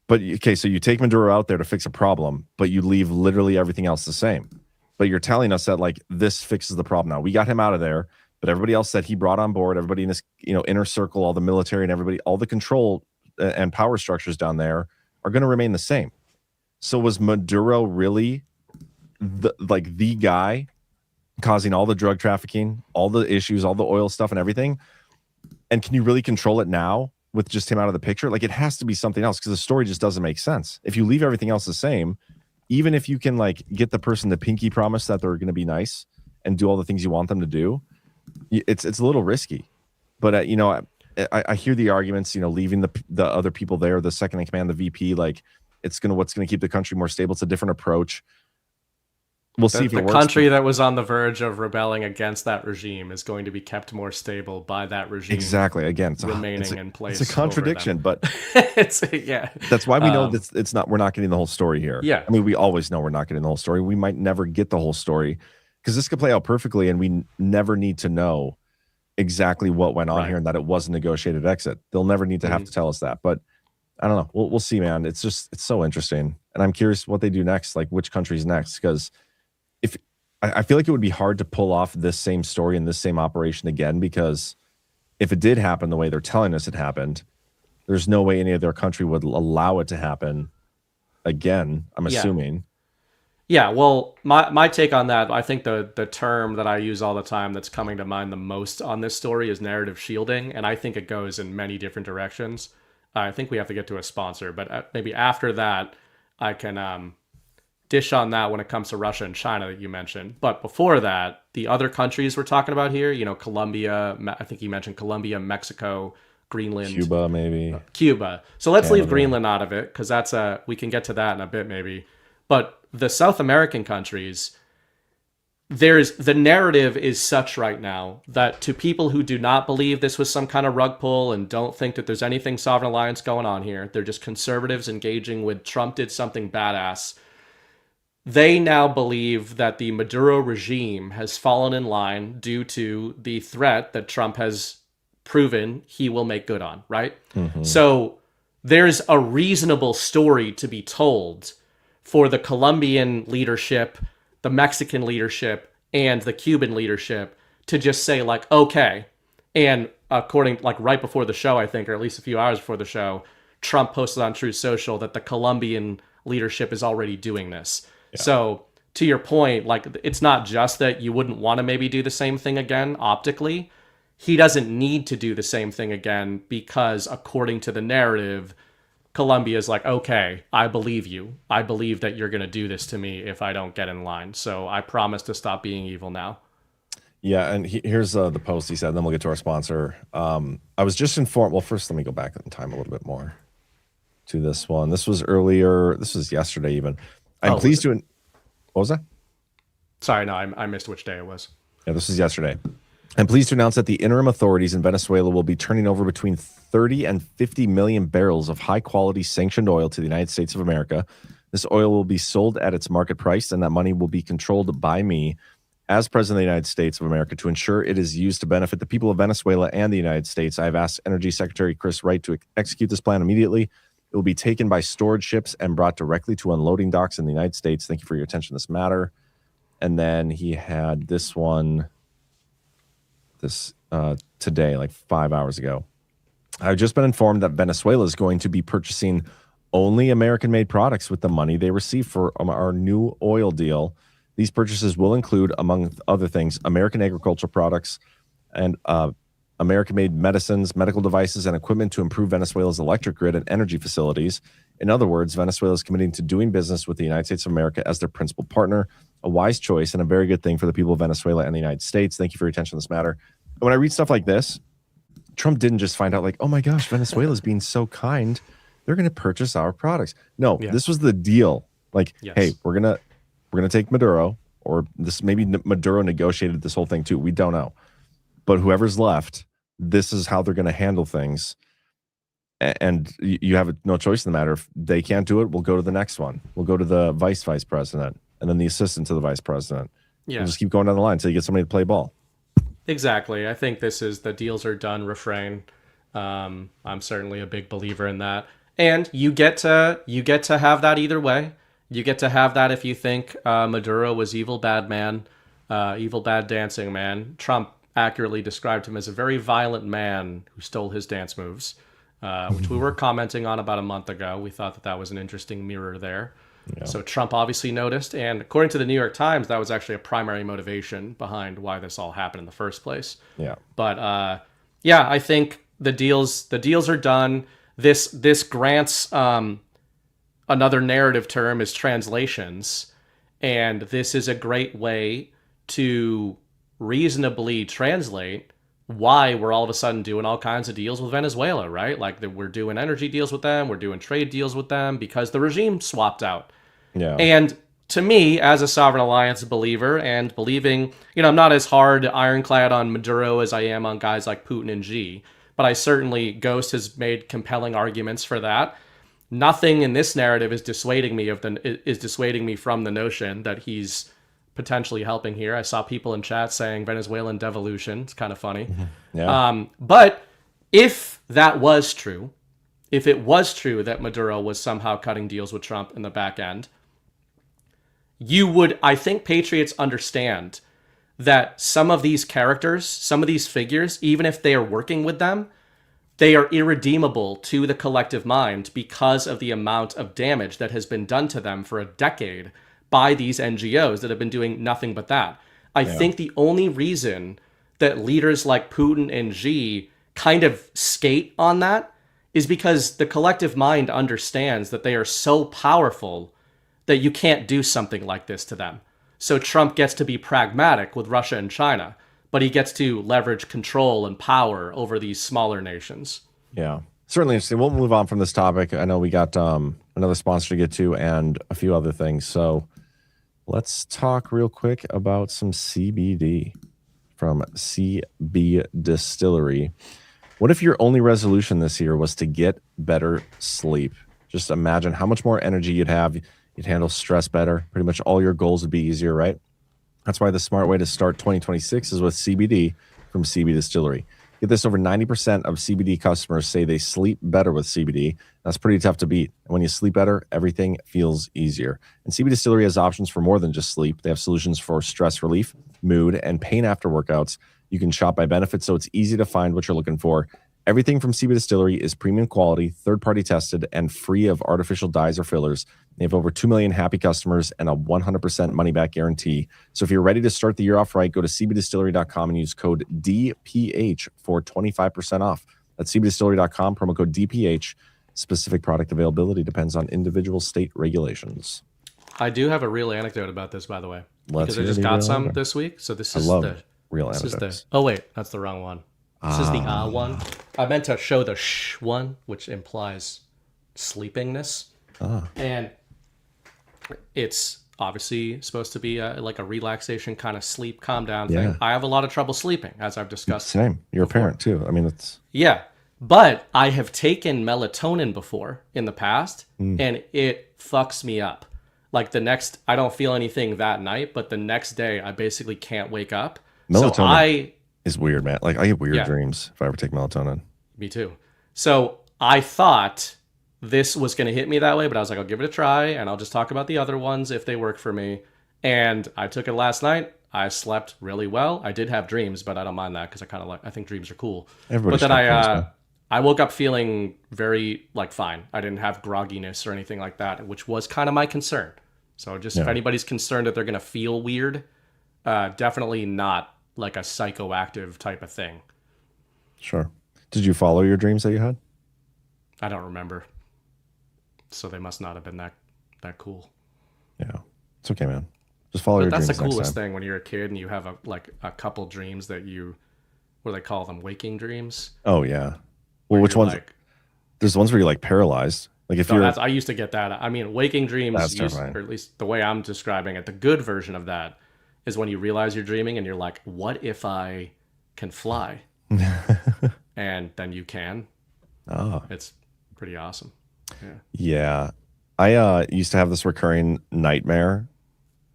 But okay, so you take Maduro out there to fix a problem, but you leave literally everything else the same. But you're telling us that like this fixes the problem now. We got him out of there, but everybody else that he brought on board, everybody in this inner circle, all the military and everybody, all the control and power structures down there are going to remain the same. So was Maduro really the guy causing all the drug trafficking, all the issues, all the oil stuff and everything? And can you really control it now with just him out of the picture? Like, it has to be something else because the story just doesn't make sense. If you leave everything else the same, even if you can like get the person to pinky promise that they're going to be nice and do all the things you want them to do, it's a little risky. But I hear the arguments, leaving the other people there, the second in command, the VP, like what's going to keep the country more stable. It's a different approach. We'll see if it works. The country that was on the verge of rebelling against that regime is going to be kept more stable by that regime. Exactly. Again, remaining in place. It's a contradiction, but yeah. That's why we know that we're not getting the whole story here. Yeah. I mean, we always know we're not getting the whole story. We might never get the whole story because this could play out perfectly, and we never need to know exactly what went on here and that it was a negotiated exit. They'll never need to have to tell us that. But I don't know. We'll see, man. It's so interesting, and I'm curious what they do next. Like which country's next? Because I feel like it would be hard to pull off this same story and this same operation again, because if it did happen the way they're telling us it happened, there's no way any other country would allow it to happen again, I'm assuming. Yeah, well, my take on that, I think the term that I use all the time that's coming to mind the most on this story is narrative shielding, and I think it goes in many different directions. I think we have to get to a sponsor, but maybe after that, I can dish on that when it comes to Russia and China that you mentioned. But before that, the other countries we're talking about here, Colombia, I think you mentioned Colombia, Mexico, Greenland. Cuba, maybe. Cuba. So let's leave Greenland out of it, because we can get to that in a bit maybe. But the South American countries, the narrative is such right now that to people who do not believe this was some kind of rug pull and don't think that there's anything sovereign alliance going on here, they're just conservatives engaging with Trump did something badass. They now believe that the Maduro regime has fallen in line due to the threat that Trump has proven he will make good on, right? Mm-hmm. So there's a reasonable story to be told for the Colombian leadership, the Mexican leadership, and the Cuban leadership to just say like, okay. And according, like right before the show, I think, or at least a few hours before the show, Trump posted on Truth Social that the Colombian leadership is already doing this. Yeah. So to your point, like it's not just that you wouldn't want to maybe do the same thing again optically. He doesn't need to do the same thing again because according to the narrative, Colombia is like, okay, I believe you. I believe that you're going to do this to me if I don't get in line. So I promise to stop being evil now. Yeah, and here's the post he said, and then we'll get to our sponsor. I was just informed. Well, first, let me go back in time a little bit more to this one. This was earlier. This was yesterday even. I'm pleased to... What was that? Sorry, no, I missed which day it was. Yeah, this was yesterday. I'm pleased to announce that the interim authorities in Venezuela will be turning over between 30 and 50 million barrels of high-quality sanctioned oil to the United States of America. This oil will be sold at its market price, and that money will be controlled by me as President of the United States of America to ensure it is used to benefit the people of Venezuela and the United States. I've asked Energy Secretary Chris Wright to execute this plan immediately. It will be taken by storage ships and brought directly to unloading docks in the United States. Thank you for your attention to this matter. And then he had this one today, like 5 hours ago. I've just been informed that Venezuela is going to be purchasing only American-made products with the money they receive for our new oil deal. These purchases will include, among other things, American agricultural products and American-made medicines, medical devices, and equipment to improve Venezuela's electric grid and energy facilities. In other words, Venezuela is committing to doing business with the United States of America as their principal partner, a wise choice and a very good thing for the people of Venezuela and the United States. Thank you for your attention to this matter. When I read stuff like this, Trump didn't just find out like, oh my gosh, Venezuela is being so kind. They're going to purchase our products. No, This was the deal. Like, hey, we're going to take Maduro, or this maybe Maduro negotiated this whole thing too. We don't know. But whoever's left, this is how they're going to handle things. And you have no choice in the matter. If they can't do it, we'll go to the next one. We'll go to the vice president and then the assistant to the vice president. Yeah. We'll just keep going down the line until you get somebody to play ball. Exactly. I think this is the deals are done refrain. I'm certainly a big believer in that. And you get to have that either way. You get to have that if you think Maduro was evil bad man, evil bad dancing man. Trump accurately described him as a very violent man who stole his dance moves, which we were commenting on about a month ago. We thought that was an interesting mirror there. Yeah. So Trump obviously noticed, and according to the New York Times, that was actually a primary motivation behind why this all happened in the first place. Yeah. But I think the deals are done. This grants another narrative term is translations, and this is a great way to reasonably translate why we're all of a sudden doing all kinds of deals with Venezuela, right? Like we're doing energy deals with them, we're doing trade deals with them because the regime swapped out. Yeah. And to me, as a Sovereign Alliance believer and believing, I'm not as hard ironclad on Maduro as I am on guys like Putin and Xi, but I certainly, Ghost has made compelling arguments for that. Nothing in this narrative is dissuading me from the notion that he's potentially helping here. I saw people in chat saying Venezuelan devolution. It's kind of funny. Yeah. But if that was true, if it was true that Maduro was somehow cutting deals with Trump in the back end, I think patriots understand that some of these characters, some of these figures, even if they are working with them, they are irredeemable to the collective mind because of the amount of damage that has been done to them for a decade by these NGOs that have been doing nothing but that. I think the only reason that leaders like Putin and Xi kind of skate on that is because the collective mind understands that they are so powerful that you can't do something like this to them. So Trump gets to be pragmatic with Russia and China, but he gets to leverage control and power over these smaller nations. Yeah, certainly interesting. We'll move on from this topic. I know we got another sponsor to get to and a few other things. So let's talk real quick about some CBD from CB Distillery. What if your only resolution this year was to get better sleep? Just imagine how much more energy you'd have. You'd handle stress better. Pretty much all your goals would be easier, right? That's why the smart way to start 2026 is with CBD from CB Distillery. Get this, over 90% of CBD customers say they sleep better with CBD. That's pretty tough to beat. And when you sleep better, everything feels easier. And CB Distillery has options for more than just sleep. They have solutions for stress relief, mood, and pain after workouts. You can shop by benefits, so it's easy to find what you're looking for. Everything from CB Distillery is premium quality, third-party tested, and free of artificial dyes or fillers. They have over 2 million happy customers and a 100% money-back guarantee. So if you're ready to start the year off right, go to cbdistillery.com and use code DPH for 25% off. That's cbdistillery.com, promo code DPH. Specific product availability depends on individual state regulations. I do have a real anecdote about this, by the way. Let's because I just got some this week. So this is the real anecdotes. Oh, wait, that's the wrong one. This is the one. I meant to show the sh one, which implies sleepingness. And it's obviously supposed to be like a relaxation kind of sleep, calm down thing. I have a lot of trouble sleeping, as I've discussed. Same. You're before. A parent, too. I mean, it's... Yeah. But I have taken melatonin before in the past, and it fucks me up. Like I don't feel anything that night, but the next day, I basically can't wake up. Melatonin is weird, man. Like, I get weird dreams if I ever take melatonin. Me too. So I thought this was going to hit me that way, but I was like, I'll give it a try, and I'll just talk about the other ones if they work for me. And I took it last night. I slept really well. I did have dreams, but I don't mind that because I think dreams are cool. But then I woke up feeling very fine. I didn't have grogginess or anything like that, which was kind of my concern. So just if anybody's concerned that they're going to feel weird, definitely not like a psychoactive type of thing. Sure. Did you follow your dreams that you had? I don't remember. So they must not have been that cool. Yeah. It's okay, man. Just follow your dreams. That's the coolest thing when you're a kid and you have a couple dreams that what do they call them? Waking dreams? Oh, yeah. Well, which ones? There's the ones where you're paralyzed. Like if I used to get that. I mean, waking dreams, or at least the way I'm describing it, the good version of that is when you realize you're dreaming and you're like, what if I can fly? And then you can. Oh. It's pretty awesome. Yeah. I used to have this recurring nightmare.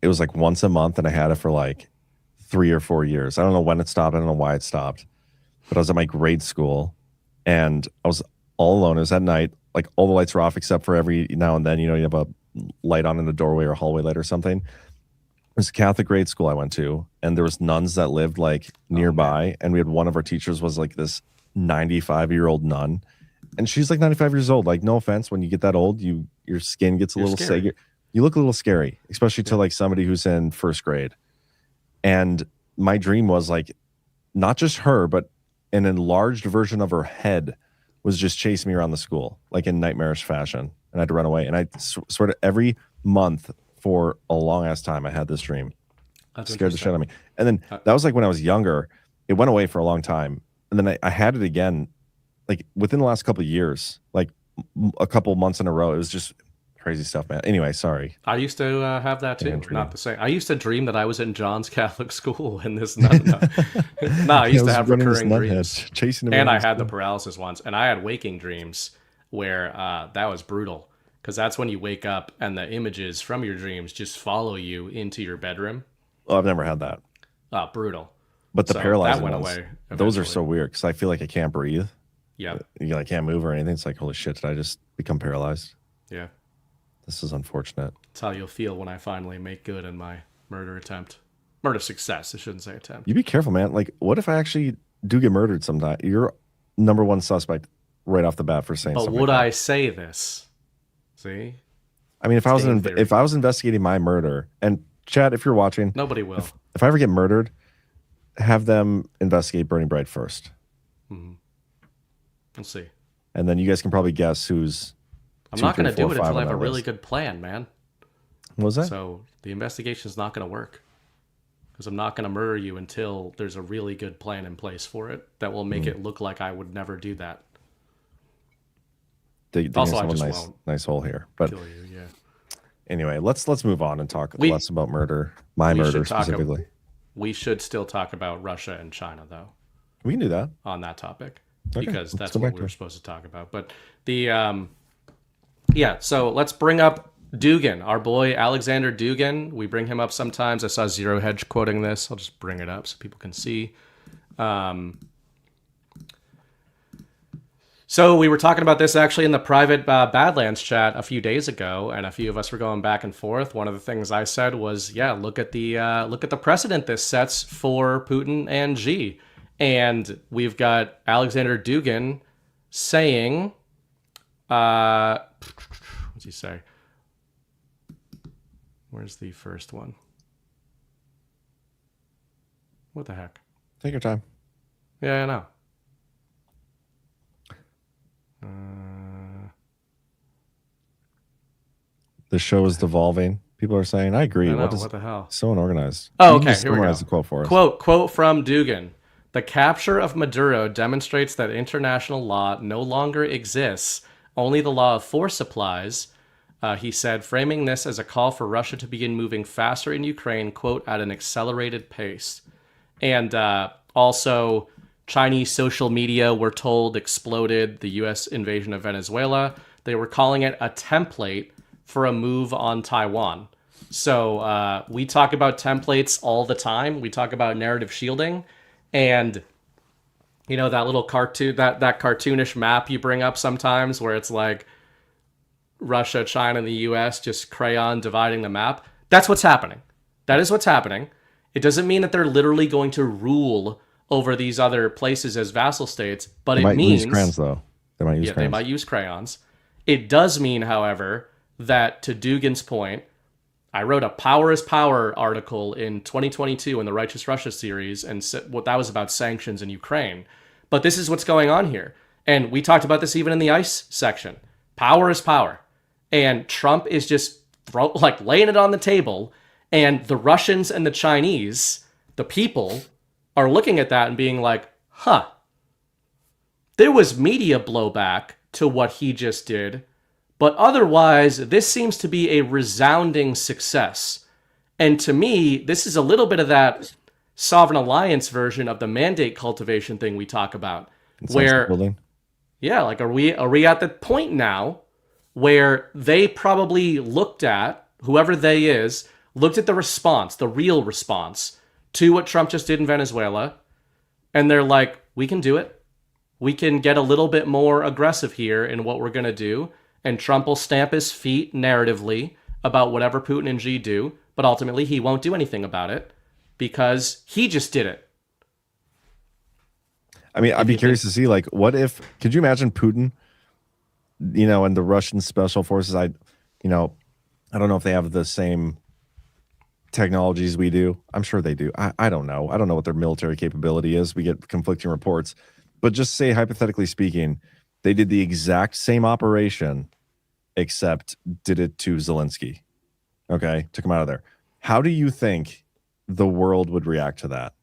It was once a month, and I had it for 3 or 4 years. I don't know when it stopped. I don't know why it stopped. But I was at my grade school, and I was all alone. It was at night, like all the lights are off except for every now and then, you have a light on in the doorway or hallway light or something. There's a Catholic grade school I went to, and there was nuns that lived like nearby, and we had one of our teachers was like this 95-year-old nun, and she's like 95 years old. Like, no offense, when you get that old, your skin gets a little scary. You look a little scary, especially to like somebody who's in first grade. And my dream was like not just her, but an enlarged version of her head was just chasing me around the school, like in nightmarish fashion, and I had to run away. And I sort of every month for a long ass time, I had this dream. That's scared the shit out of me. And then that was like when I was younger. It went away for a long time, and then I had it again, like within the last couple of years, like a couple months in a row. It was just crazy stuff, man. Anyway, sorry. I used to have that too. Not the same. I used to dream that I was in John's Catholic school, and this no, I used to have recurring dreams. Chasing him, and I had the paralysis once, and I had waking dreams where that was brutal. Because that's when you wake up and the images from your dreams just follow you into your bedroom. Oh, I've never had that. Brutal. But the paralyzing that went ones, away. Those are so weird because I feel like I can't breathe. Yeah. I can't move or anything. It's like, holy shit, did I just become paralyzed? Yeah. This is unfortunate. That's how you'll feel when I finally make good in my murder attempt. Murder success, I shouldn't say attempt. You be careful, man. Like, what if I actually do get murdered sometime? You're number one suspect right off the bat for saying something. But would like I say this? See? I mean, if I was investigating my murder, and Chad, if you're watching, nobody will. If I ever get murdered, have them investigate Burning Bright first. Mm-hmm. We'll see. And then you guys can probably guess who's. I'm not going to do it until I have a really good plan, man. What was that? So the investigation is not going to work because I'm not going to murder you until there's a really good plan in place for it that will make it look like I would never do that. Also, I just nice hole here, but kill you, yeah. Anyway, let's move on and talk less about murder. My murder specifically. We should still talk about Russia and China, though. We can do that on that topic okay, because that's what we were supposed to talk about. But the so let's bring up Dugin, our boy Alexander Dugin. We bring him up sometimes. I saw Zero Hedge quoting this. I'll just bring it up so people can see. So we were talking about this actually in the private Badlands chat a few days ago, and a few of us were going back and forth. One of the things I said was, look at the precedent this sets for Putin and Xi. And we've got Alexander Dugin saying, what's he say? Where's the first one? What the heck? Take your time. Yeah, I know. The show is devolving. People are saying, I agree. What the hell? So unorganized. Oh, okay. Here we go. The quote for us. Quote from Dugin. The capture of Maduro demonstrates that international law no longer exists. Only the law of force applies. He said, framing this as a call for Russia to begin moving faster in Ukraine, quote, at an accelerated pace. And also, Chinese social media, we're told, exploded the U.S. invasion of Venezuela. They were calling it a template for a move on Taiwan. So we talk about templates all the time. We talk about narrative shielding. And, that little cartoon, that cartoonish map you bring up sometimes where it's like Russia, China, and the U.S. just crayon dividing the map. That's what's happening. That is what's happening. It doesn't mean that they're literally going to rule over these other places as vassal states, but it means... Use crayons, though. They might use crayons. They might use crayons. It does mean, however, that to Dugin's point, I wrote a Power is Power article in 2022 in the Righteous Russia series, and that was about sanctions in Ukraine. But this is what's going on here. And we talked about this even in the ICE section. Power is power. And Trump is just laying it on the table, and the Russians and the Chinese, the people, are looking at that and being like, there was media blowback to what he just did, but otherwise, this seems to be a resounding success. And to me, this is a little bit of that sovereign alliance version of the mandate cultivation thing we talk about. Where, are we at the point now where they probably looked at, whoever they is, looked at the response, the real response to what Trump just did in Venezuela, and they're like, we can do it. we can get a little bit more aggressive here in what we're going to do, and Trump will stamp his feet narratively about whatever Putin and Xi do, but ultimately he won't do anything about it because he just did it. I mean, I'd be curious to see, like, what if, could you imagine Putin, you know, and the Russian special forces? I don't know if they have the same technologies we do. I'm sure they do. I don't know. I don't know what their military capability is. We get conflicting reports. But just say, hypothetically speaking, they did the exact same operation, except did it to Zelensky. Okay? Took him out of there. How do you think the world would react to that?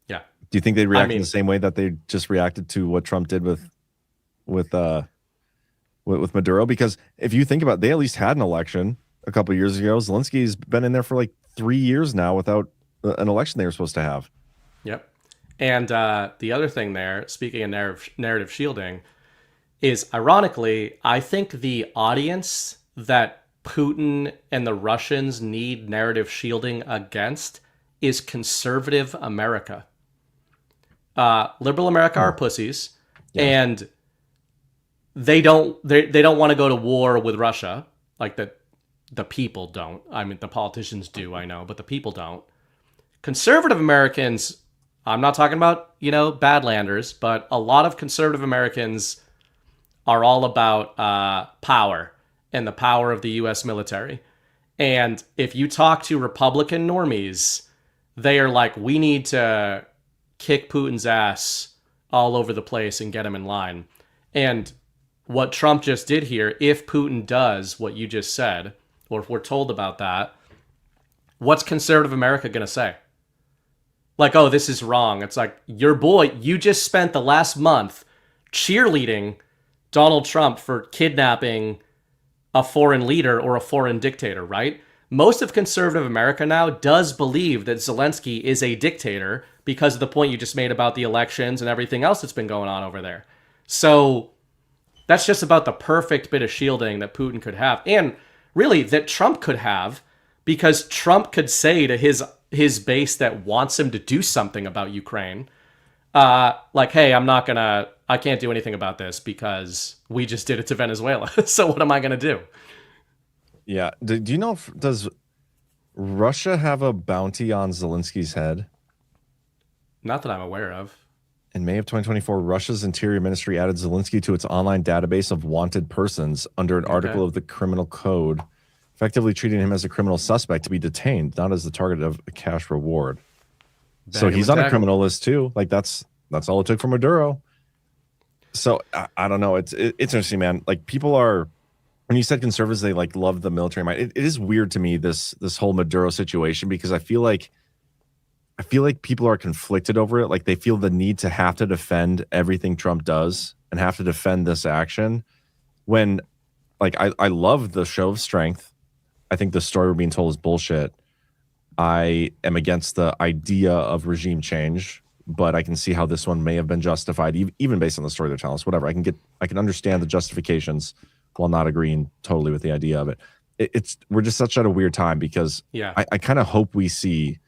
Yeah. Do you think they'd react in the same way that they just reacted to what Trump did with Maduro? Because if you think about it, they at least had an election a couple of years ago. Zelensky's been in there for like 3 years now without an election they were supposed to have. Yep. And the other thing there, speaking of narrative shielding, is ironically, I think the audience that Putin and the Russians need narrative shielding against is conservative America. Liberal America are pussies, and they don't want to go to war with Russia. Like the people don't. I mean, the politicians do, I know, but the people don't. Conservative Americans, I'm not talking about, Badlanders, but a lot of conservative Americans are all about power and the power of the U.S. military. And if you talk to Republican normies, they are like, we need to kick Putin's ass all over the place and get him in line. And what Trump just did here, if Putin does what you just said, or if we're told about that, what's conservative America going to say? Like, oh, this is wrong. It's like, your boy, you just spent the last month cheerleading Donald Trump for kidnapping a foreign leader or a foreign dictator, right? Most of conservative America now does believe that Zelensky is a dictator because of the point you just made about the elections and everything else that's been going on over there. So that's just about the perfect bit of shielding that Putin could have. And really, that Trump could have, because Trump could say to his base that wants him to do something about Ukraine, like, hey, I can't do anything about this because we just did it to Venezuela. So what am I going to do? Yeah. Do you know, does Russia have a bounty on Zelensky's head? Not that I'm aware of. In May of 2024, Russia's Interior Ministry added Zelensky to its online database of wanted persons under an article of the criminal code, effectively treating him as a criminal suspect to be detained, not as the target of a cash reward. So he's on a criminal list too. Like that's all it took for Maduro. So I don't know. It's interesting, man. Like, people are, when you said conservatives, they like love the military might. It is weird to me, this whole Maduro situation, because I feel like people are conflicted over it. Like, they feel the need to have to defend everything Trump does and have to defend this action. When, like, I love the show of strength. I think the story we're being told is bullshit. I am against the idea of regime change, but I can see how this one may have been justified, even based on the story they're telling us. Whatever, I can understand the justifications while not agreeing totally with the idea of it. We're just such at a weird time, because I kind of hope we see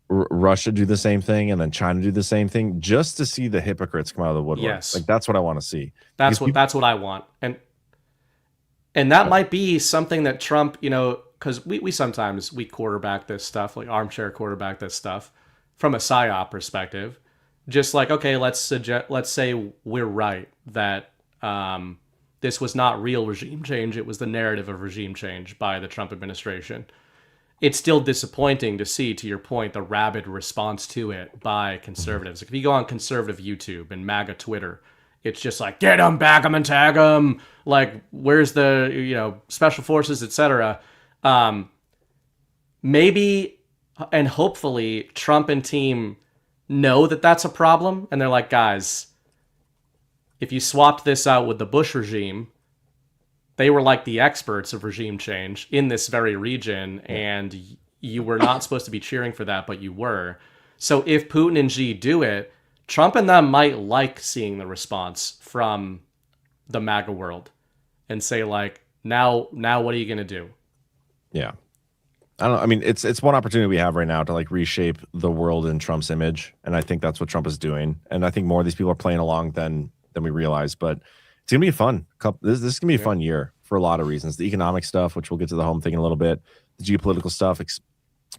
Russia do the same thing and then China do the same thing, just to see the hypocrites come out of the woodwork. Yes. Like, that's what I want to see. That's what I want. And that might be something that Trump, because we sometimes quarterback this stuff, like armchair quarterback this stuff from a PSYOP perspective. Just like, okay, let's say we're right that this was not real regime change. It was the narrative of regime change by the Trump administration. It's still disappointing to see, to your point, the rabid response to it by conservatives. Like, if you go on conservative YouTube and MAGA Twitter, it's just like, get them, bag them, and tag them. Like, where's the, special forces, etc. Maybe, and hopefully, Trump and team know that that's a problem. And they're like, guys, if you swapped this out with the Bush regime, they were like the experts of regime change in this very region, and you were not supposed to be cheering for that, but you were. So if Putin and Xi do it, Trump and them might like seeing the response from the MAGA world and say, like, now what are you going to do? Yeah. I don't know. I mean, it's one opportunity we have right now to like reshape the world in Trump's image, and I think that's what Trump is doing. And I think more of these people are playing along than we realize. But it's gonna be fun. This is gonna be a fun year for a lot of reasons. The economic stuff, which we'll get to the home thing in a little bit. The geopolitical stuff.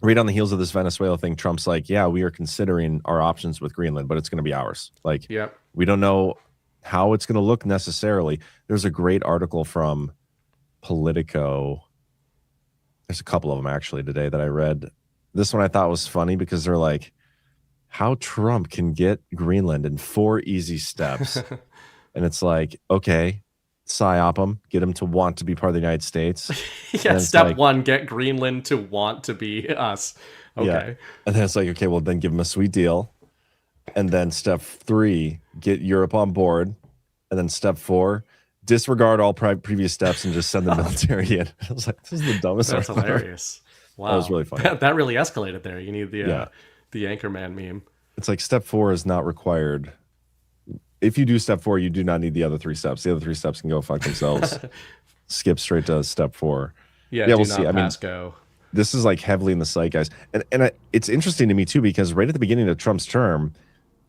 Right on the heels of this Venezuela thing, Trump's like, yeah, we are considering our options with Greenland, but it's going to be ours. Like, we don't know how it's going to look necessarily. There's a great article from Politico. There's a couple of them actually today that I read. This one I thought was funny because they're like, how Trump can get Greenland in 4 easy steps. And it's like, okay, psyop him, get him to want to be part of the United States. Step 1, get Greenland to want to be us. Okay. Yeah. And then it's like, okay, well, then give him a sweet deal. And then step 3, get Europe on board. And then step 4, disregard all previous steps and just send the military in. I was like, this is the dumbest. That's hilarious. Wow. That was really funny. That really escalated there. You need the Anchorman meme. It's like step 4 is not required. If you do step 4, you do not need the other 3 steps. The other 3 steps can go fuck themselves. Skip straight to step 4. Yeah, we'll see. I mean, go. This is like heavily in the zeitgeist. And it's interesting to me too, because right at the beginning of Trump's term,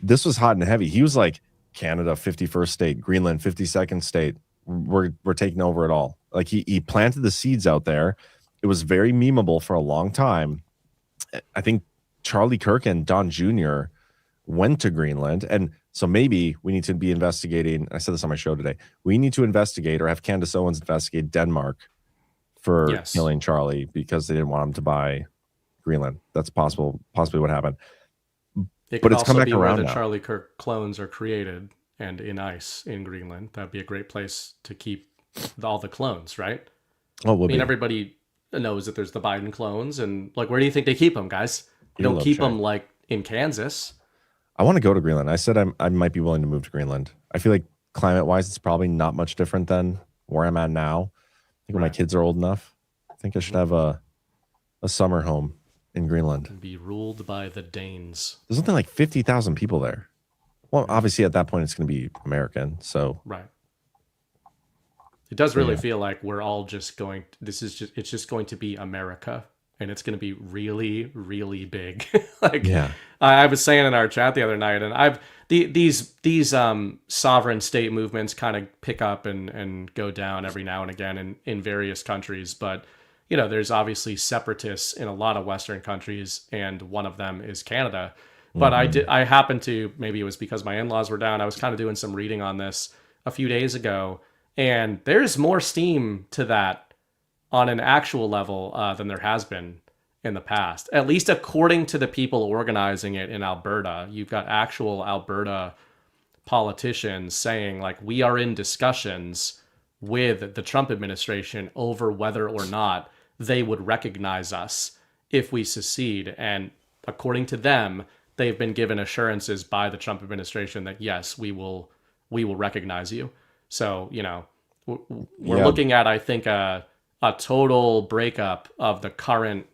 this was hot and heavy. He was like, Canada, 51st state, Greenland, 52nd state. We're taking over it all. Like he planted the seeds out there. It was very memeable for a long time. I think Charlie Kirk and Don Jr. went to Greenland. And so maybe we need to be investigating. I said this on my show today. We need to investigate or have Candace Owens investigate Denmark for killing Charlie because they didn't want him to buy Greenland. That's possibly what happened. But it's come back around. The Charlie Kirk clones are created and in ice in Greenland. That'd be a great place to keep all the clones, right? Oh, I mean, everybody knows that there's the Biden clones, and like, where do you think they keep them, guys? They don't keep them like in Kansas. I want to go to Greenland. I said I might be willing to move to Greenland. I feel like climate-wise, it's probably not much different than where I'm at now. I think when my kids are old enough, I think I should have a summer home in Greenland. And be ruled by the Danes. There's something like 50,000 people there. Well, obviously at that point it's going to be American. So right. It does really feel like we're all just going. It's just going to be America, and it's going to be really, really big. I was saying in our chat the other night, and these sovereign state movements kind of pick up and go down every now and again in various countries, but there's obviously separatists in a lot of Western countries, and one of them is Canada. But I happened to, maybe it was because my in-laws were down, I was kind of doing some reading on this a few days ago, and there's more steam to that on an actual level than there has been in the past. At least according to the people organizing it in Alberta. You've got actual Alberta politicians saying, like, we are in discussions with the Trump administration over whether or not they would recognize us if we secede. And according to them, they've been given assurances by the Trump administration that, yes, we will recognize you. So, we're looking at, I think, a total breakup of the current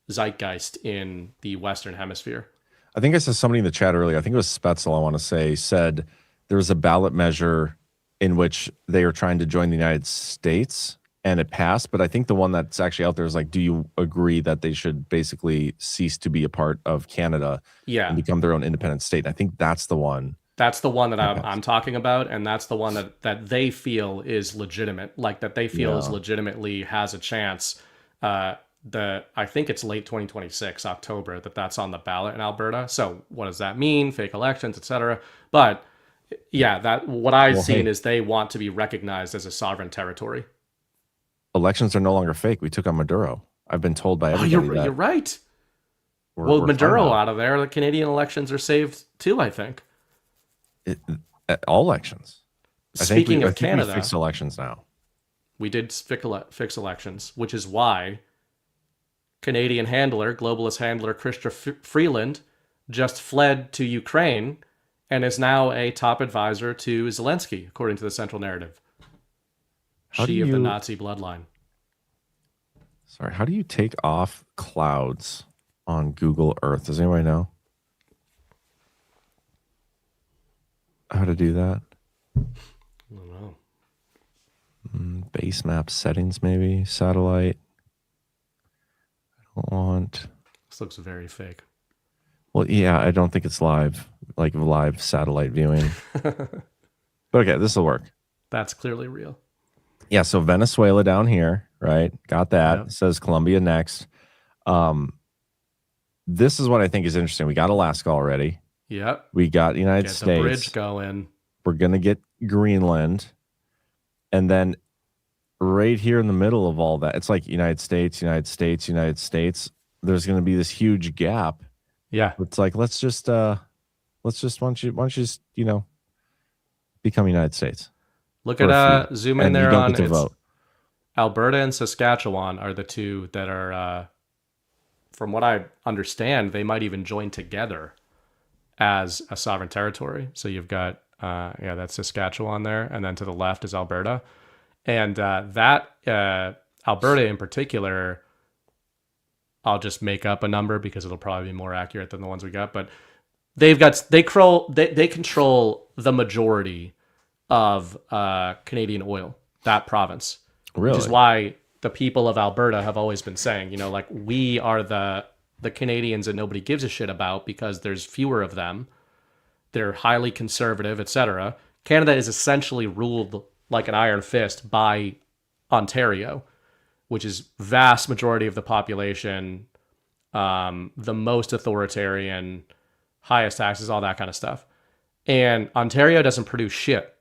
zeitgeist in the Western Hemisphere. I think I saw somebody in the chat earlier, I think it was Spetzel, I want to say, said there was a ballot measure in which they are trying to join the United States and it passed. But I think the one that's actually out there is like, do you agree that they should basically cease to be a part of Canada and become their own independent state? I think that's the one. That's the one that I'm talking about, and that's the one that they feel is legitimate, like that they feel is legitimately has a chance. I think it's late 2026, October, that's on the ballot in Alberta. So what does that mean? Fake elections, etc. But that what I've seen is they want to be recognized as a sovereign territory. Elections are no longer fake. We took on Maduro. I've been told by everybody. You're right. Well, Maduro out of there, the Canadian elections are saved too, I think. All elections. Speaking of I think Canada, we fixed elections now. We did fix elections, which is why Canadian globalist handler Chrystia Freeland just fled to Ukraine and is now a top advisor to Zelensky, according to the Central Narrative. She of the Nazi bloodline. Sorry, how do you take off clouds on Google Earth? Does anybody know how to do that? I don't know. Base map settings, maybe satellite. I want. This looks very fake. Well, yeah, I don't think it's live, like live satellite viewing. But okay, this will work. That's clearly real. Yeah, so Venezuela down here, right? Got that. Yep. It says Colombia next. This is what I think is interesting. We got Alaska already. Yep. We got the United Get States. the bridge going. We're going to get Greenland. And then right here in the middle of all that, it's like United States, United States, United States. There's going to be this huge gap. Yeah. It's like, let's just why don't you just, become United States. Look at zoom in there on vote. Alberta and Saskatchewan are the two that are from what I understand, they might even join together as a sovereign territory. So you've got that's Saskatchewan there, and then to the left is Alberta. And that Alberta in particular, I'll just make up a number because it'll probably be more accurate than the ones we got, but they control the majority of Canadian oil, that province. Really? Which is why the people of Alberta have always been saying, like, we are the Canadians that nobody gives a shit about because there's fewer of them. They're highly conservative, etc. Canada is essentially ruled like an iron fist by Ontario, which is vast majority of the population, the most authoritarian, highest taxes, all that kind of stuff. And Ontario doesn't produce shit.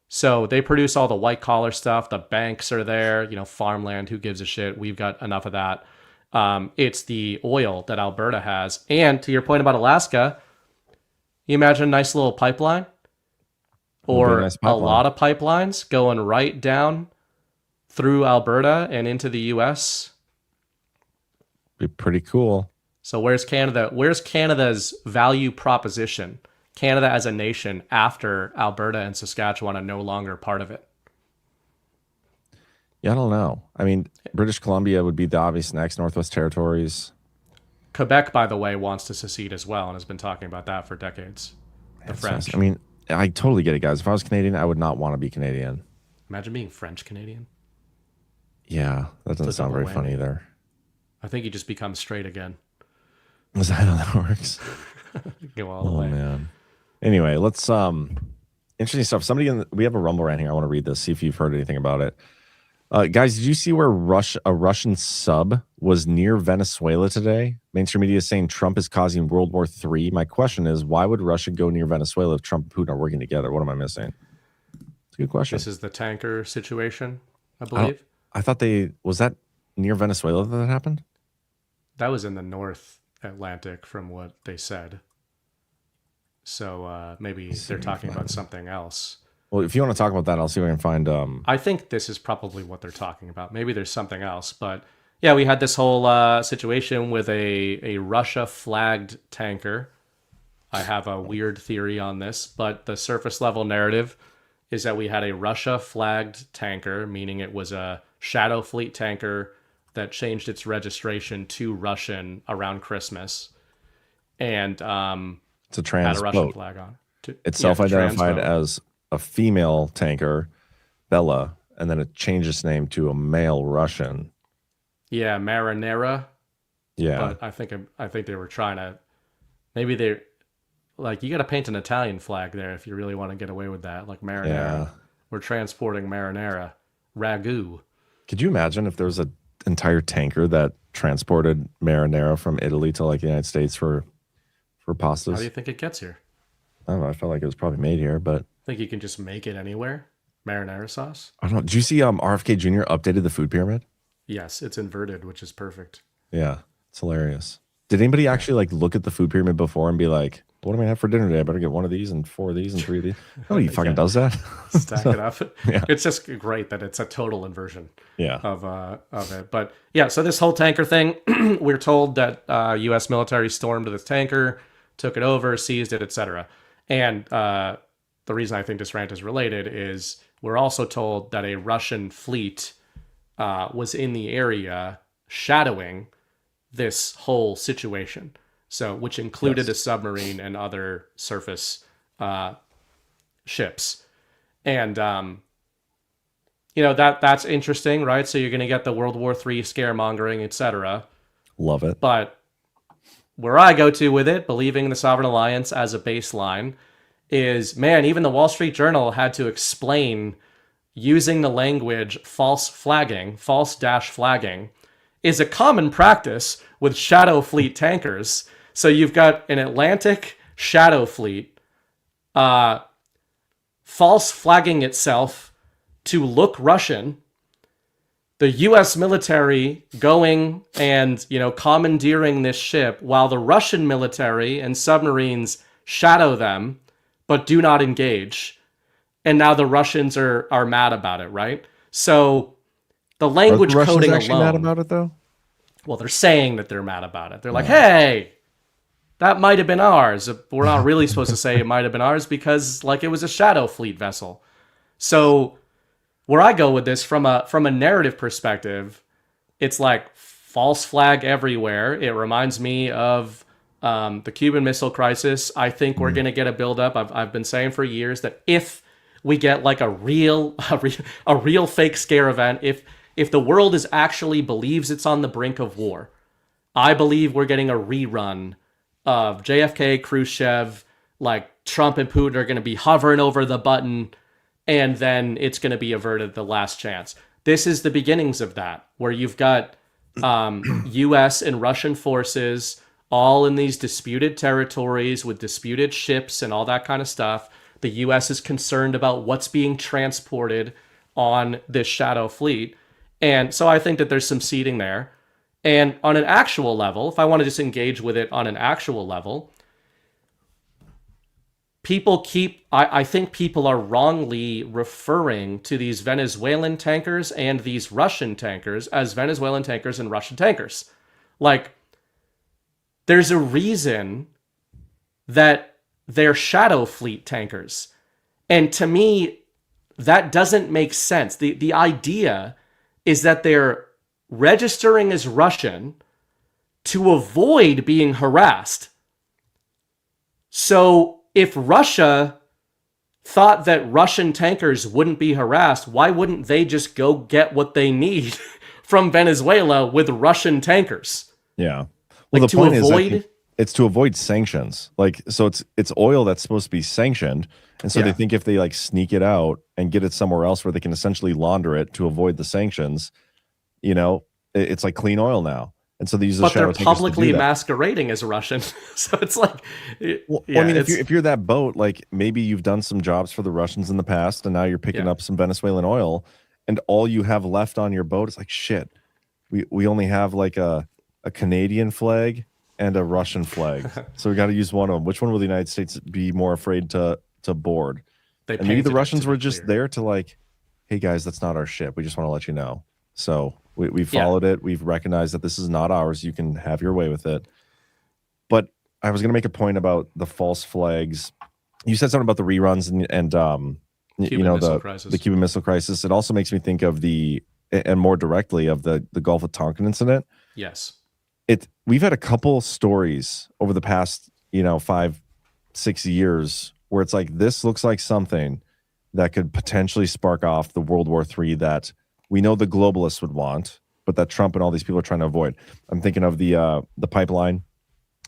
So they produce all the white collar stuff. The banks are there, farmland, who gives a shit? We've got enough of that. It's the oil that Alberta has. And to your point about Alaska, you imagine a nice little pipeline or a lot of pipelines going right down through Alberta and into the US. Be pretty cool. So where's Canada? Where's Canada's value proposition? Canada as a nation after Alberta and Saskatchewan are no longer part of it. Yeah, I don't know. I mean, British Columbia would be the obvious next. Northwest Territories. Quebec, by the way, wants to secede as well and has been talking about that for decades. The French. I mean, I totally get it, guys. If I was Canadian, I would not want to be Canadian. Imagine being French Canadian. Yeah, that doesn't sound very fun either. I think you just become straight again. Is that how that works? Go all the way. Man. Anyway, let's interesting stuff. We have a Rumble rant here. I want to read this, see if you've heard anything about it. Guys, did you see where a Russian sub was near Venezuela today? Mainstream media is saying Trump is causing World War III. My question is, why would Russia go near Venezuela if Trump and Putin are working together? What am I missing? It's a good question. This is the tanker situation, I believe. I thought was that near Venezuela that happened? That was in the North Atlantic from what they said. So maybe they're talking about something else. Well, if you want to talk about that, I'll see if I can find... I think this is probably what they're talking about. Maybe there's something else. But yeah, we had this whole situation with a Russia-flagged tanker. I have a weird theory on this, but the surface level narrative is that we had a Russia-flagged tanker, meaning it was a shadow fleet tanker that changed its registration to Russian around Christmas. And it's a trans had a Russian boat. flag on. It's self-identified as a female tanker, Bella, and then it changed its name to a male Russian. Yeah, Marinera. Yeah. But I think they were trying to, maybe they, like, you got to paint an Italian flag there if you really want to get away with that. Like Marinera. Yeah. We're transporting Marinera. Ragu. Could you imagine if there was an entire tanker that transported Marinara from Italy to like the United States for pastas? How do you think it gets here? I don't know. I felt like it was probably made here, but Think you can just make it anywhere? Marinara sauce? I don't know. Did you see RFK Jr. updated the food pyramid? Yes, it's inverted, which is perfect. Yeah, it's hilarious. Did anybody actually like look at the food pyramid before and be like, what am I gonna have for dinner today? I better get one of these and 4 of these and 3 of these. Nobody fucking does that. Stack it up. Yeah. It's just great that it's a total inversion Yeah. of it. But yeah, so this whole tanker thing, we're told that U.S. military stormed this tanker, took it over, seized it, etc. And the reason I think this rant is related is we're also told that a Russian fleet was in the area shadowing this whole situation. So, which included a submarine and other surface ships. And, that's interesting, right? So you're going to get the World War III scaremongering, etc. Love it. But where I go to with it, believing the Sovereign Alliance as a baseline, is, man, even the Wall Street Journal had to explain using the language false flagging is a common practice with Shadow Fleet tankers. So you've got an Atlantic Shadow Fleet false flagging itself to look Russian, the US military going and, commandeering this ship while the Russian military and submarines shadow them but do not engage. And now the Russians are mad about it, right? So the language Are the Russians coding actually alone. mad about it though? Well, they're saying that they're mad about it. They're like, hey, that might have been ours. We're not really supposed to say it might have been ours because it was a Shadow Fleet vessel. So where I go with this from a narrative perspective, it's like false flag everywhere. It reminds me of the Cuban Missile Crisis. I think we're going to get a buildup. I've been saying for years that if we get a real fake scare event, if the world actually believes it's on the brink of war, I believe we're getting a rerun of JFK, Khrushchev, Trump and Putin are going to be hovering over the button, and then it's going to be averted the last chance. This is the beginnings of that, where you've got U.S. and Russian forces all in these disputed territories with disputed ships and all that kind of stuff. The U.S. is concerned about what's being transported on this Shadow Fleet. And so I think that there's some seeding there. And on an actual level, if I want to just engage with it on an actual level, I think people are wrongly referring to these Venezuelan tankers and these Russian tankers as Venezuelan tankers and Russian tankers. There's a reason that they're Shadow Fleet tankers. And to me, that doesn't make sense. The idea is that they're registering as Russian to avoid being harassed. So if Russia thought that Russian tankers wouldn't be harassed, why wouldn't they just go get what they need from Venezuela with Russian tankers? Yeah. Well, the point is it's to avoid sanctions. So it's oil that's supposed to be sanctioned. And so they think if they sneak it out and get it somewhere else where they can essentially launder it to avoid the sanctions, it's like clean oil now. And so they use the shadow tankers to do that. But they're publicly masquerading as Russian. So it's if you're that boat, maybe you've done some jobs for the Russians in the past and now you're picking up some Venezuelan oil and all you have left on your boat is shit. We only have a Canadian flag and a Russian flag. So we got to use one of them. Which one will the United States be more afraid to board? And maybe the Russians were just there to hey guys, that's not our ship. We just want to let you know. So we followed it. We've recognized that this is not ours. You can have your way with it. But I was going to make a point about the false flags. You said something about the reruns and the Cuban Missile Crisis. It also makes me think of and more directly of the Gulf of Tonkin incident. Yes. We've had a couple stories over the past 5-6 years where it's this looks like something that could potentially spark off the World War III that we know the globalists would want, but that Trump and all these people are trying to avoid. I'm thinking of the pipeline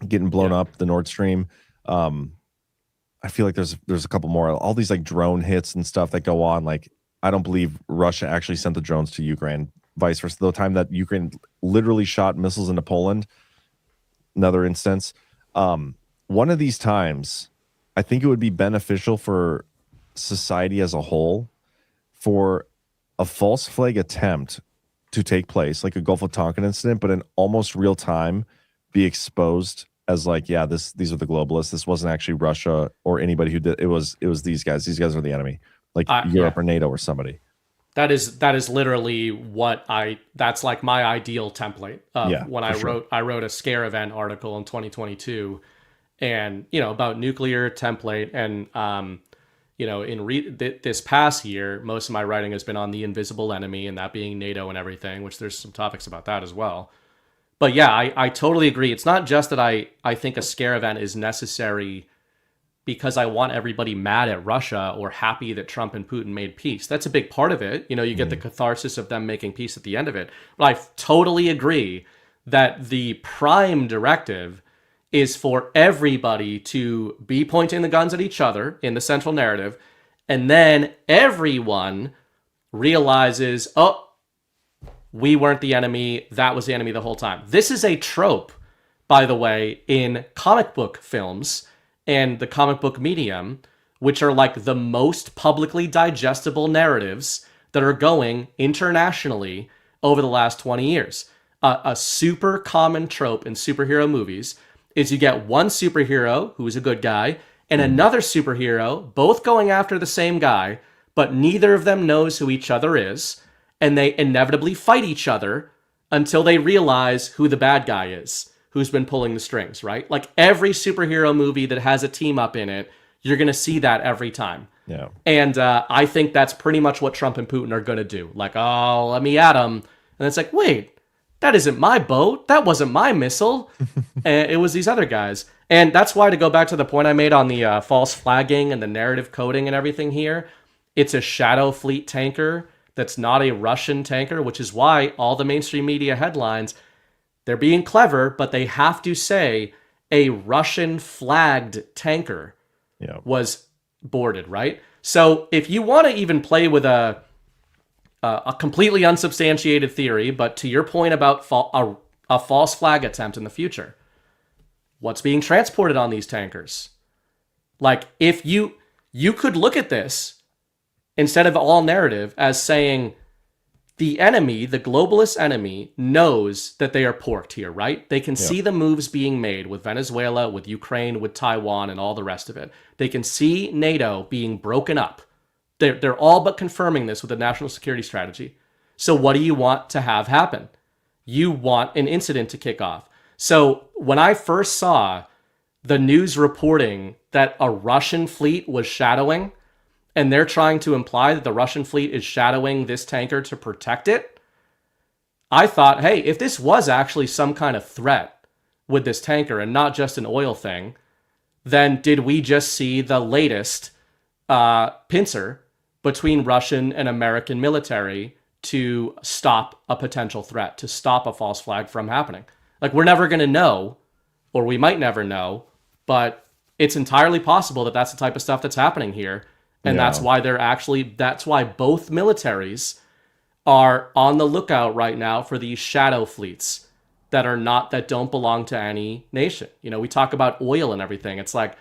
getting blown up, the Nord Stream. I feel like there's a couple more. All these drone hits and stuff that go on. I don't believe Russia actually sent the drones to Ukraine. Vice versa. The time that Ukraine literally shot missiles into Poland, another instance. One of these times, I think it would be beneficial for society as a whole for a false flag attempt to take place, like a Gulf of Tonkin incident, but in almost real time be exposed as these are the globalists. This wasn't actually Russia or anybody who did it. Was these guys. These guys are the enemy, Europe or NATO or somebody. That is literally that's my ideal template. When I wrote a scare event article in 2022 and, about nuclear template. And, this past year, most of my writing has been on the invisible enemy and that being NATO and everything, which there's some topics about that as well. But yeah, I totally agree. It's not just that I think a scare event is necessary because I want everybody mad at Russia or happy that Trump and Putin made peace. That's a big part of it. You get the catharsis of them making peace at the end of it. But I totally agree that the prime directive is for everybody to be pointing the guns at each other in the central narrative, and then everyone realizes, oh, we weren't the enemy, that was the enemy the whole time. This is a trope, by the way, in comic book films and the comic book medium, which are like the most publicly digestible narratives that are going internationally over the last 20 years. A super common trope in superhero movies is you get one superhero who's a good guy and another superhero, both going after the same guy, but neither of them knows who each other is, and they inevitably fight each other until they realize who the bad guy is, who's been pulling the strings, right? Like every superhero movie that has a team up in it, you're going to see that every time. Yeah. And I think that's pretty much what Trump and Putin are going to do. Like, oh, let me at him. And it's like, wait, that isn't my boat. That wasn't my missile. And it was these other guys. And that's why, to go back to the point I made on the false flagging and the narrative coding and everything here, it's a Shadow Fleet tanker that's not a Russian tanker, which is why all the mainstream media headlines, they're being clever, but they have to say a Russian flagged tanker was boarded, right? So if you want to even play with a completely unsubstantiated theory, but to your point about a false flag attempt in the future, what's being transported on these tankers? Like, if you could look at this instead of all narrative as saying the enemy, the globalist enemy, knows that they are porked here, right? They can see the moves being made with Venezuela, with Ukraine, with Taiwan, and all the rest of it. They can see NATO being broken up. They're all but confirming this with a national security strategy. So what do you want to have happen? You want an incident to kick off. So when I first saw the news reporting that a Russian fleet was shadowing, and they're trying to imply that the Russian fleet is shadowing this tanker to protect it, I thought, hey, if this was actually some kind of threat with this tanker and not just an oil thing, then did we just see the latest pincer between Russian and American military to stop a potential threat, to stop a false flag from happening? Like, we're never going to know, or we might never know, but it's entirely possible that that's the type of stuff that's happening here. And that's why that's why both militaries are on the lookout right now for these shadow fleets that don't belong to any nation. You know, we talk about oil and everything. It's like,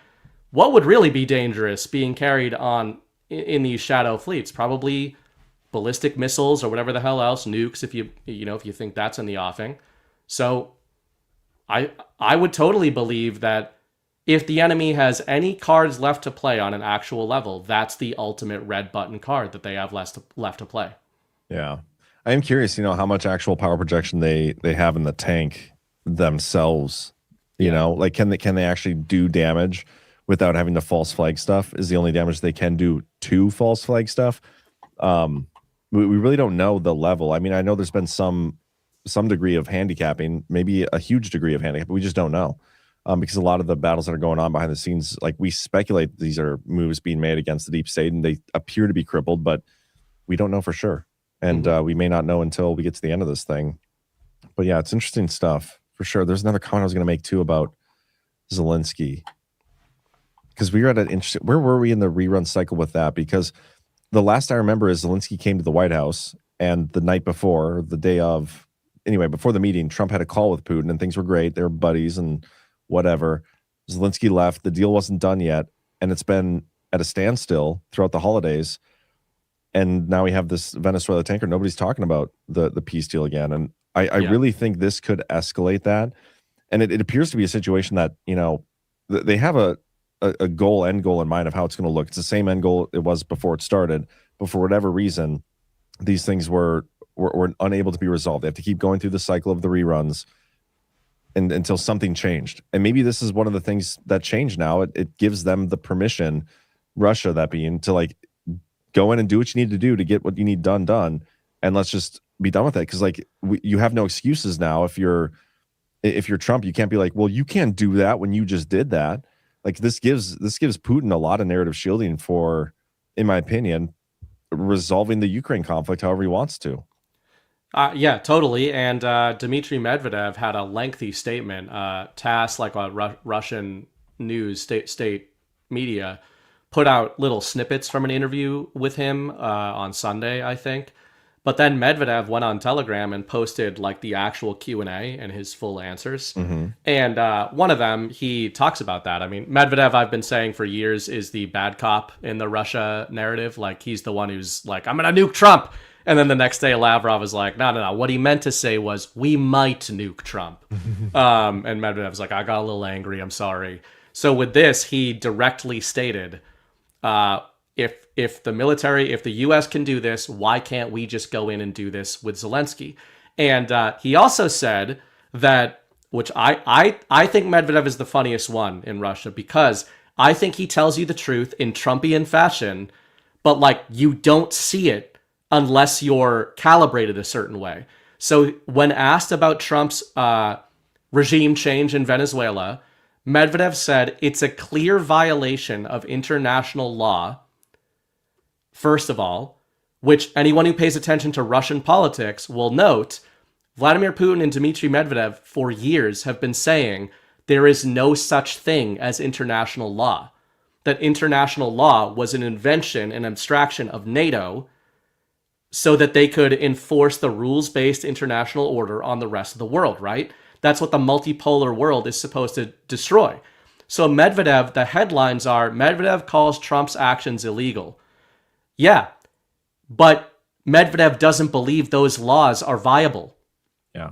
what would really be dangerous being carried on in these shadow fleets? Probably ballistic missiles or whatever the hell else, nukes, if you think that's in the offing. So I would totally believe that if the enemy has any cards left to play on an actual level, that's the ultimate red button card that they have left to play. Yeah. I am curious, how much actual power projection they have in the tank themselves. You know, like can they actually do damage without having to false flag stuff? Is the only damage they can do to false flag stuff. We really don't know the level. I mean, I know there's been some degree of handicapping, maybe a huge degree of handicap, but we just don't know. Because a lot of the battles that are going on behind the scenes, like, we speculate these are moves being made against the deep state and they appear to be crippled, but we don't know for sure. And we may not know until we get to the end of this thing. But yeah, it's interesting stuff for sure. There's another comment I was going to make too about Zelensky. Because we were at an interesting, where were we in the rerun cycle with that? Because the last I remember is Zelensky came to the White House, and the night before, the day of, anyway, before the meeting, Trump had a call with Putin and things were great. They were buddies and whatever. Zelensky left. The deal wasn't done yet, and it's been at a standstill throughout the holidays. And now we have this Venezuela tanker. Nobody's talking about the peace deal again. And I really think this could escalate that. And it appears to be a situation that, they have a end goal in mind of how it's going to look. It's the same end goal it was before it started, but for whatever reason, these things were unable to be resolved. They have to keep going through the cycle of the reruns until something changed. And maybe this is one of the things that changed now. It gives them the permission, Russia that being, to like go in and do what you need to do to get what you need done, and let's just be done with it. Because you have no excuses now. If you're Trump, you can't be like, well, you can't do that when you just did that. Like, this gives Putin a lot of narrative shielding for, in my opinion, resolving the Ukraine conflict however he wants to. Yeah, totally. And Dmitry Medvedev had a lengthy statement. TASS, like Russian news, state media, put out little snippets from an interview with him on Sunday, I think. But then Medvedev went on Telegram and posted like the actual Q&A and his full answers. And one of them, he talks about that. I mean, Medvedev, I've been saying for years, is the bad cop in the Russia narrative. Like, he's the one who's like, I'm going to nuke Trump. And then the next day, Lavrov is like, no. What he meant to say was, we might nuke Trump. And Medvedev's like, I got a little angry. I'm sorry. So with this, he directly stated, if the U.S. can do this, why can't we just go in and do this with Zelensky? And he also said that, which I think Medvedev is the funniest one in Russia, because I think he tells you the truth in Trumpian fashion, but like you don't see it unless you're calibrated a certain way. So when asked about Trump's regime change in Venezuela, Medvedev said it's a clear violation of international law, first of all, which anyone who pays attention to Russian politics will note. Vladimir Putin and Dmitry Medvedev for years have been saying there is no such thing as international law, that international law was an invention, an abstraction of NATO, so that they could enforce the rules-based international order on the rest of the world, right? That's what the multipolar world is supposed to destroy. So Medvedev, the headlines are, Medvedev calls Trump's actions illegal. Yeah, but Medvedev doesn't believe those laws are viable. Yeah.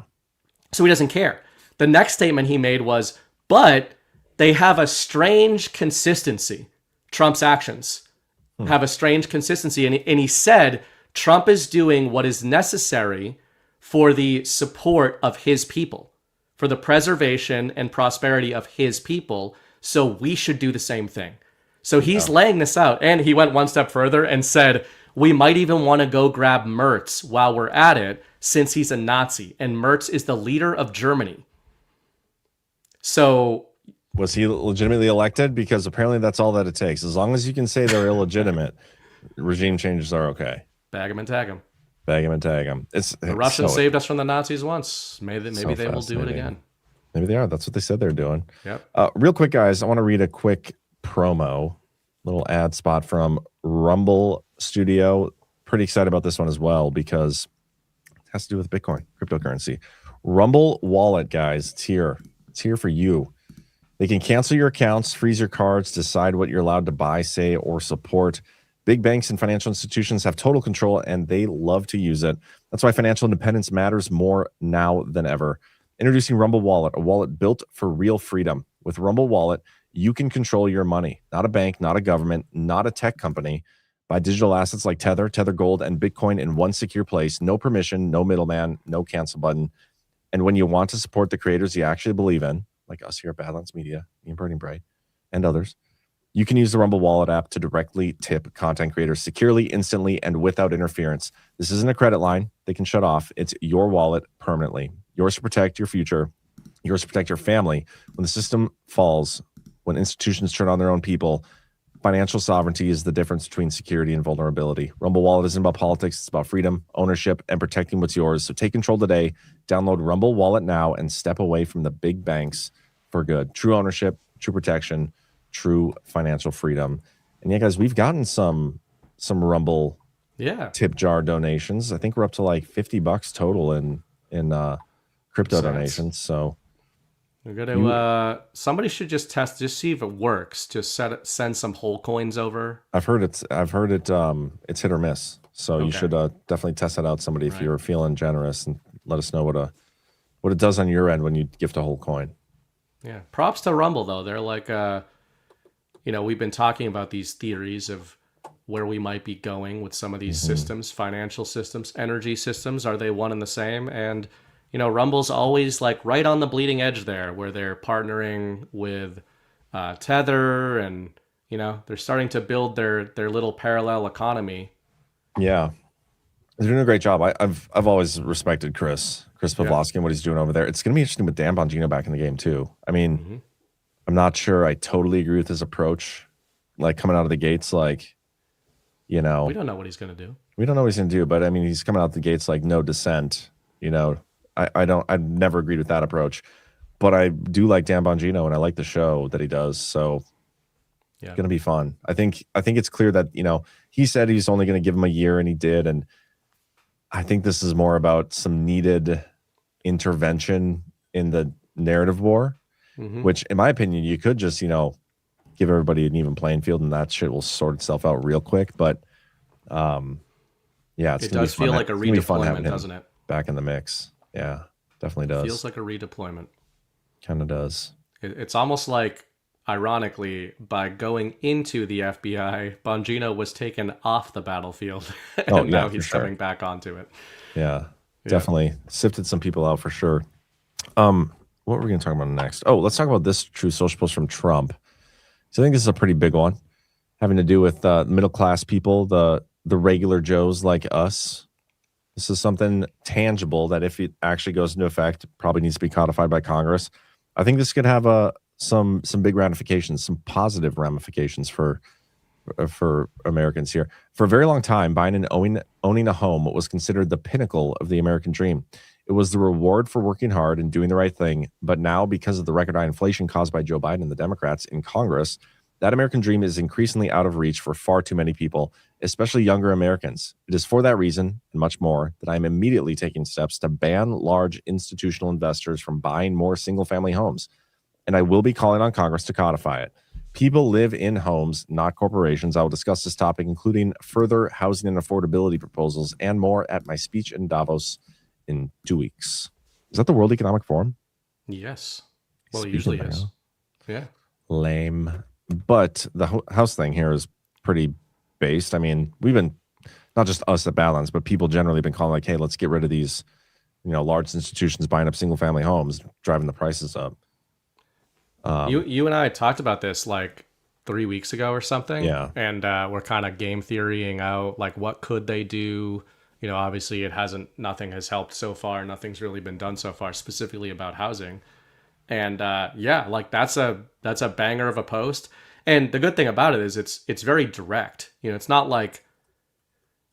So he doesn't care. The next statement he made was, but they have a strange consistency. Trump's actions have a strange consistency. And he said, Trump is doing what is necessary for the support of his people, for the preservation and prosperity of his people. So we should do the same thing. So he's laying this out. And he went one step further and said, we might even want to go grab Merz while we're at it, since he's a Nazi. And Merz is the leader of Germany. So was he legitimately elected? Because apparently that's all that it takes. As long as you can say they're illegitimate, regime changes are okay. Bag him and tag him. Bag him and tag him. The Russians saved us from the Nazis once. Maybe they will do it again. Maybe they are. That's what they said they're doing. Yep. Real quick, guys, I want to read a quick promo, little ad spot from Rumble Studio. Pretty excited about this one as well because it has to do with Bitcoin, cryptocurrency. Rumble Wallet, guys, it's here. It's here for you. They can cancel your accounts, freeze your cards, decide what you're allowed to buy, say, or support. Big banks and financial institutions have total control, and they love to use it. That's why financial independence matters more now than ever. Introducing Rumble Wallet, a wallet built for real freedom. With Rumble Wallet, you can control your money. Not a bank, not a government, not a tech company. Buy digital assets like Tether, Tether Gold, and Bitcoin in one secure place. No permission, no middleman, no cancel button. And when you want to support the creators you actually believe in, like us here at Badlands Media, me and Burning Bright, and others, you can use the Rumble Wallet app to directly tip content creators securely, instantly, and without interference. This isn't a credit line they can shut off. It's your wallet permanently. Yours to protect your future, yours to protect your family. When the system falls, when institutions turn on their own people, financial sovereignty is the difference between security and vulnerability. Rumble Wallet isn't about politics. It's about freedom, ownership, and protecting what's yours. So take control today. Download Rumble Wallet now and step away from the big banks for good. True ownership, true protection, true financial freedom. And yeah, guys, we've gotten some Rumble tip jar donations. I think we're up to like $50 total in crypto donations. So we're gonna somebody should just see if it works. Just send some whole coins over. I've heard it's hit or miss. So you should definitely test that out, somebody, if you're feeling generous, and let us know what it does on your end when you gift a whole coin. Yeah. Props to Rumble though. They're like we've been talking about these theories of where we might be going with some of these systems, financial systems, energy systems. Are they one and the same? And Rumble's always like right on the bleeding edge there, where they're partnering with Tether, and they're starting to build their little parallel economy. Yeah, they're doing a great job. I've always respected Chris Pavlovsky and what he's doing over there. It's going to be interesting with Dan Bongino back in the game too. I mean, I'm not sure I totally agree with his approach, like coming out of the gates, like You know, We don't know what he's going to do. we don't know what he's going to do, but I mean, he's coming out the gates like no dissent. You know, I've never agreed with that approach, but I do like Dan Bongino and I like the show that he does. So Yeah. it's going to be fun. I think it's clear that, you know, he said he's only going to give him a year and he did. And I think this is more about some needed intervention in the narrative war, which in my opinion, you could just, you know, give everybody an even playing field and that shit will sort itself out real quick. But yeah, it does feel like a redeployment, doesn't it? Back in the mix. Yeah, definitely does. Feels like a redeployment. Kind of does. It's almost like, ironically, by going into the FBI, Bongino was taken off the battlefield, and now he's coming back onto it. Yeah, definitely sifted some people out for sure. What were we going to talk about next? Oh, let's talk about this True Social post from Trump. So I think this is a pretty big one, having to do with middle class people, the regular Joes like us. This is something tangible that if it actually goes into effect, probably needs to be codified by Congress. I think this could have some big ramifications, some positive ramifications for Americans here. For a very long time, buying and owning a home was considered the pinnacle of the American dream. It was the reward for working hard and doing the right thing. But now, because of the record high inflation caused by Joe Biden and the Democrats in Congress, that American dream is increasingly out of reach for far too many people, especially younger Americans. It is for that reason, and much more, that I am immediately taking steps to ban large institutional investors from buying more single-family homes. And I will be calling on Congress to codify it. People live in homes, not corporations. I will discuss this topic, including further housing and affordability proposals and more at my speech in Davos in 2 weeks. Is that the World Economic Forum? Yes. Well, it usually is. Yeah. Lame. But the house thing here is pretty based. I mean, we've been, not just us at Badlands, but people generally been calling like, hey, let's get rid of these, you know, large institutions buying up single family homes, driving the prices up. You and I talked about this like 3 weeks ago or something. Yeah. And we're kind of game theorying out like what could they do. You know, obviously nothing has helped so far. Nothing's really been done so far specifically about housing. And yeah, like that's a banger of a post. And the good thing about it is it's very direct. You know, it's not like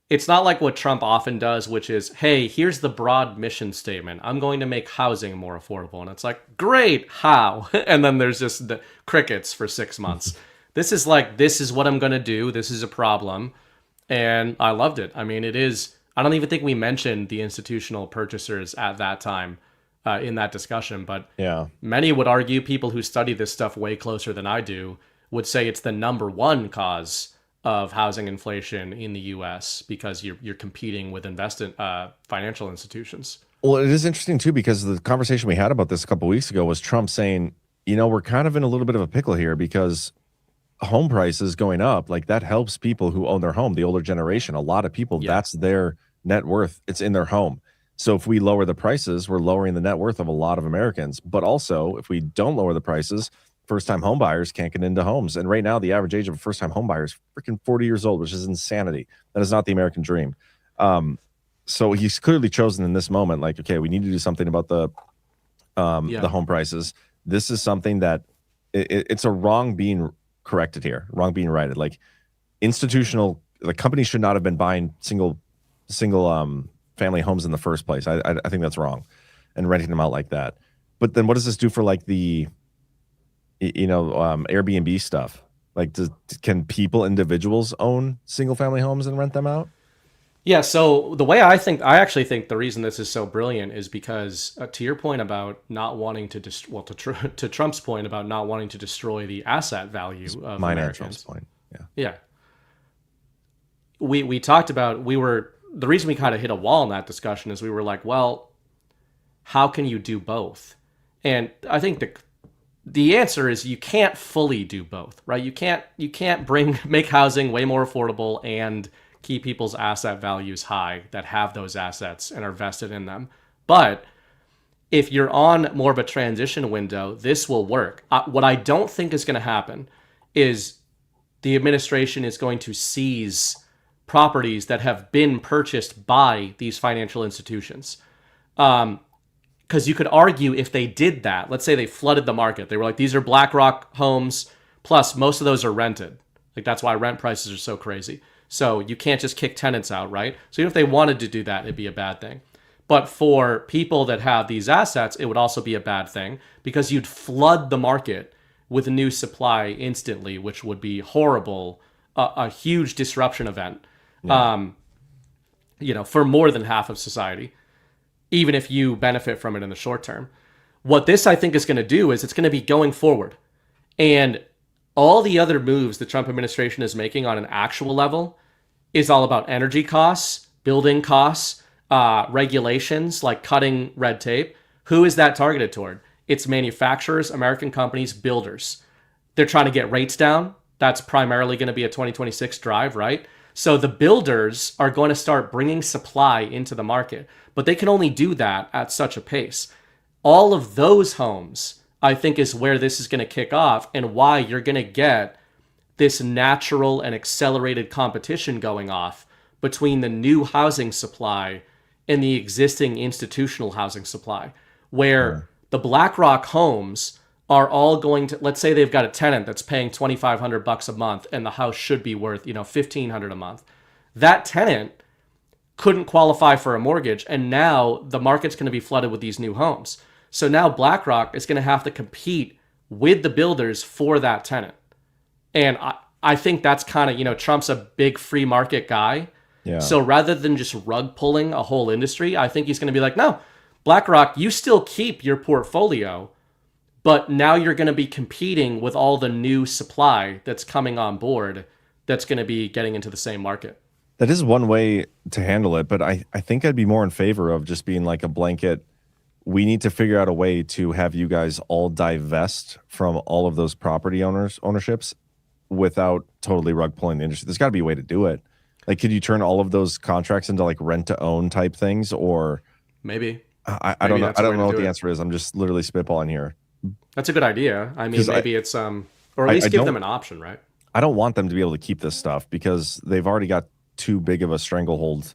what Trump often does, which is, hey, here's the broad mission statement. I'm going to make housing more affordable. And it's like, great, how? And then there's just the crickets for 6 months. This is what I'm going to do. This is a problem. And I loved it. I mean, it is, I don't even think we mentioned the institutional purchasers at that time in that discussion. But yeah, many would argue, people who study this stuff way closer than I do, would say it's the number one cause of housing inflation in the U.S. because you're competing with financial institutions. Well, it is interesting too, because the conversation we had about this a couple of weeks ago was Trump saying, you know, we're kind of in a little bit of a pickle here because home prices going up, like that helps people who own their home, the older generation. A lot of people, that's their net worth. It's in their home. So if we lower the prices, we're lowering the net worth of a lot of Americans. But also, if we don't lower the prices, first-time home buyers can't get into homes. And right now, the average age of a first-time home buyer is freaking 40 years old, which is insanity. That is not the American dream. So he's clearly chosen in this moment, like, okay, we need to do something about the home prices. This is something that it's a wrong being corrected here, wrong being righted. Like the company should not have been buying single family homes in the first place. I think that's wrong, and renting them out like that. But then what does this do for like the Airbnb stuff? Like, can individuals own single family homes and rent them out? Yeah. So the way I actually think the reason this is so brilliant is because to your point about not wanting to to Trump's point about not wanting to destroy the asset value of Americans. Trump's point. Yeah. Yeah. We talked about, the reason we kind of hit a wall in that discussion is we were like, well, how can you do both? And I think the answer is you can't fully do both, right? You can't make housing way more affordable and keep people's asset values high that have those assets and are vested in them. But if you're on more of a transition window, this will work. What I don't think is going to happen is the administration is going to seize properties that have been purchased by these financial institutions. Because you could argue if they did that, let's say they flooded the market. They were like, these are BlackRock homes, plus most of those are rented. Like, that's why rent prices are so crazy. So you can't just kick tenants out, right? So even if they wanted to do that, it'd be a bad thing. But for people that have these assets, it would also be a bad thing because you'd flood the market with new supply instantly, which would be horrible, a huge disruption event, for more than half of society, even if you benefit from it in the short term. What this, I think, is going to do is it's going to be going forward. And all the other moves the Trump administration is making on an actual level is all about energy costs, building costs, regulations, like cutting red tape. Who is that targeted toward? It's manufacturers, American companies, builders. They're trying to get rates down. That's primarily going to be a 2026 drive, right? So the builders are going to start bringing supply into the market, but they can only do that at such a pace. All of those homes, I think, is where this is going to kick off and why you're going to get this natural and accelerated competition going off between the new housing supply and the existing institutional housing supply, where the BlackRock homes are all going to, let's say they've got a tenant that's paying $2,500 a month and the house should be worth, $1,500 a month. That tenant couldn't qualify for a mortgage, and now the market's going to be flooded with these new homes. So now BlackRock is going to have to compete with the builders for that tenant. And I think that's kind of, Trump's a big free market guy. Yeah. So rather than just rug pulling a whole industry, I think he's going to be like, no, BlackRock, you still keep your portfolio, but now you're going to be competing with all the new supply that's coming on board that's going to be getting into the same market. That is one way to handle it, but I think I'd be more in favor of just being like a blanket. We need to figure out a way to have you guys all divest from all of those property ownerships without totally rug pulling the industry. There's got to be a way to do it. Like, could you turn all of those contracts into like rent to own type things, or maybe? I don't know. I don't know what the answer is. I'm just literally spitballing here. That's a good idea. I mean, maybe it's or at least give them an option, right? I don't want them to be able to keep this stuff because they've already got too big of a stranglehold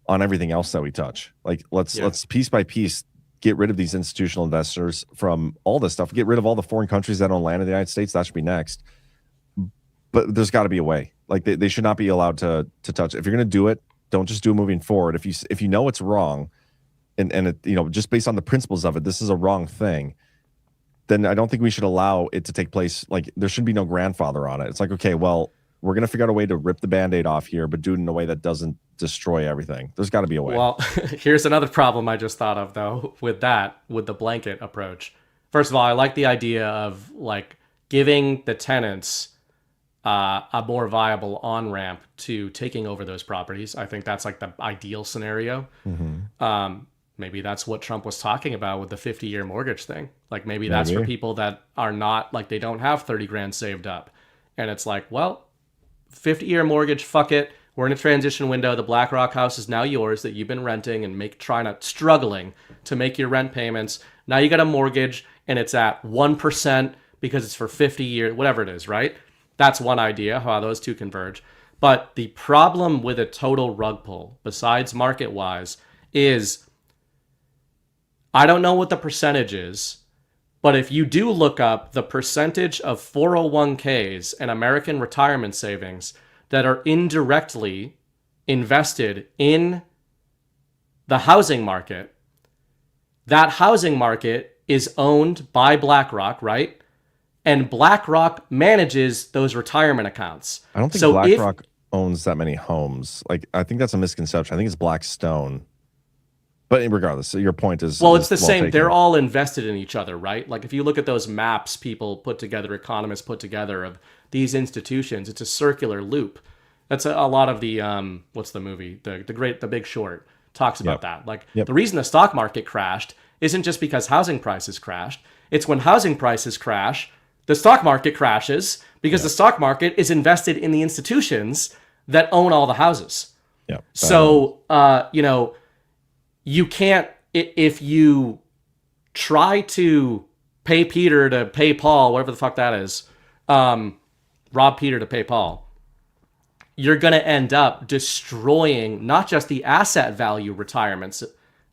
on everything else that we touch. Like, let's piece by piece get rid of these institutional investors from all this stuff. Get rid of all the foreign countries that own land in the United States. That should be next. But there's got to be a way. Like, they should not be allowed to touch it. If you're going to do it, don't just do it moving forward. If you know it's wrong, and it, just based on the principles of it, this is a wrong thing, then I don't think we should allow it to take place. Like, there should be no grandfather on it. It's like, okay, well, we're going to figure out a way to rip the Band-Aid off here, but do it in a way that doesn't destroy everything. There's got to be a way. Well, here's another problem I just thought of, though, with the blanket approach. First of all, I like the idea of, like, giving the tenants a more viable on-ramp to taking over those properties. I think that's, like, the ideal scenario. Mm-hmm. Maybe that's what Trump was talking about with the 50-year mortgage thing. Like, maybe that's for people that are not, like, they don't have 30 grand saved up. And it's like, well, 50-year mortgage, fuck it. We're in a transition window. The BlackRock house is now yours that you've been renting and struggling to make your rent payments. Now you got a mortgage and it's at 1% because it's for 50 years, whatever it is, right? That's one idea, how those two converge. But the problem with a total rug pull, besides market-wise, is I don't know what the percentage is, but if you do look up the percentage of 401ks and American retirement savings that are indirectly invested in the housing market, that housing market is owned by BlackRock, right? And BlackRock manages those retirement accounts. I don't think BlackRock owns that many homes. Like, I think that's a misconception. I think it's Blackstone. But regardless, your point is... Well, it's the same. They're all invested in each other, right? Like, if you look at those maps people put together, economists put together of these institutions, it's a circular loop. That's a lot of the, what's the movie? The Big Short talks about that. Like, the reason the stock market crashed isn't just because housing prices crashed. It's when housing prices crash, the stock market crashes because the stock market is invested in the institutions that own all the houses. Yeah. So, you can't, if you try to pay Peter to pay Paul, whatever the fuck that is, rob Peter to pay Paul, you're going to end up destroying not just the asset value retirements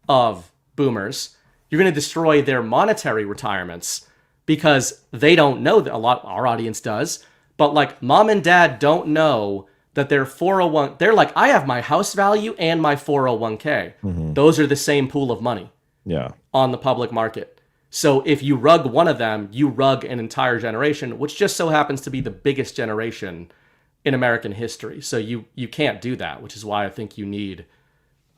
of boomers, you're going to destroy their monetary retirements because they don't know that our audience does, but like mom and dad don't know that their 401, they're like, I have my house value and my 401k. Those are the same pool of money on the public market. So if you rug one of them, you rug an entire generation, which just so happens to be the biggest generation in American history. So you can't do that, which is why I think you need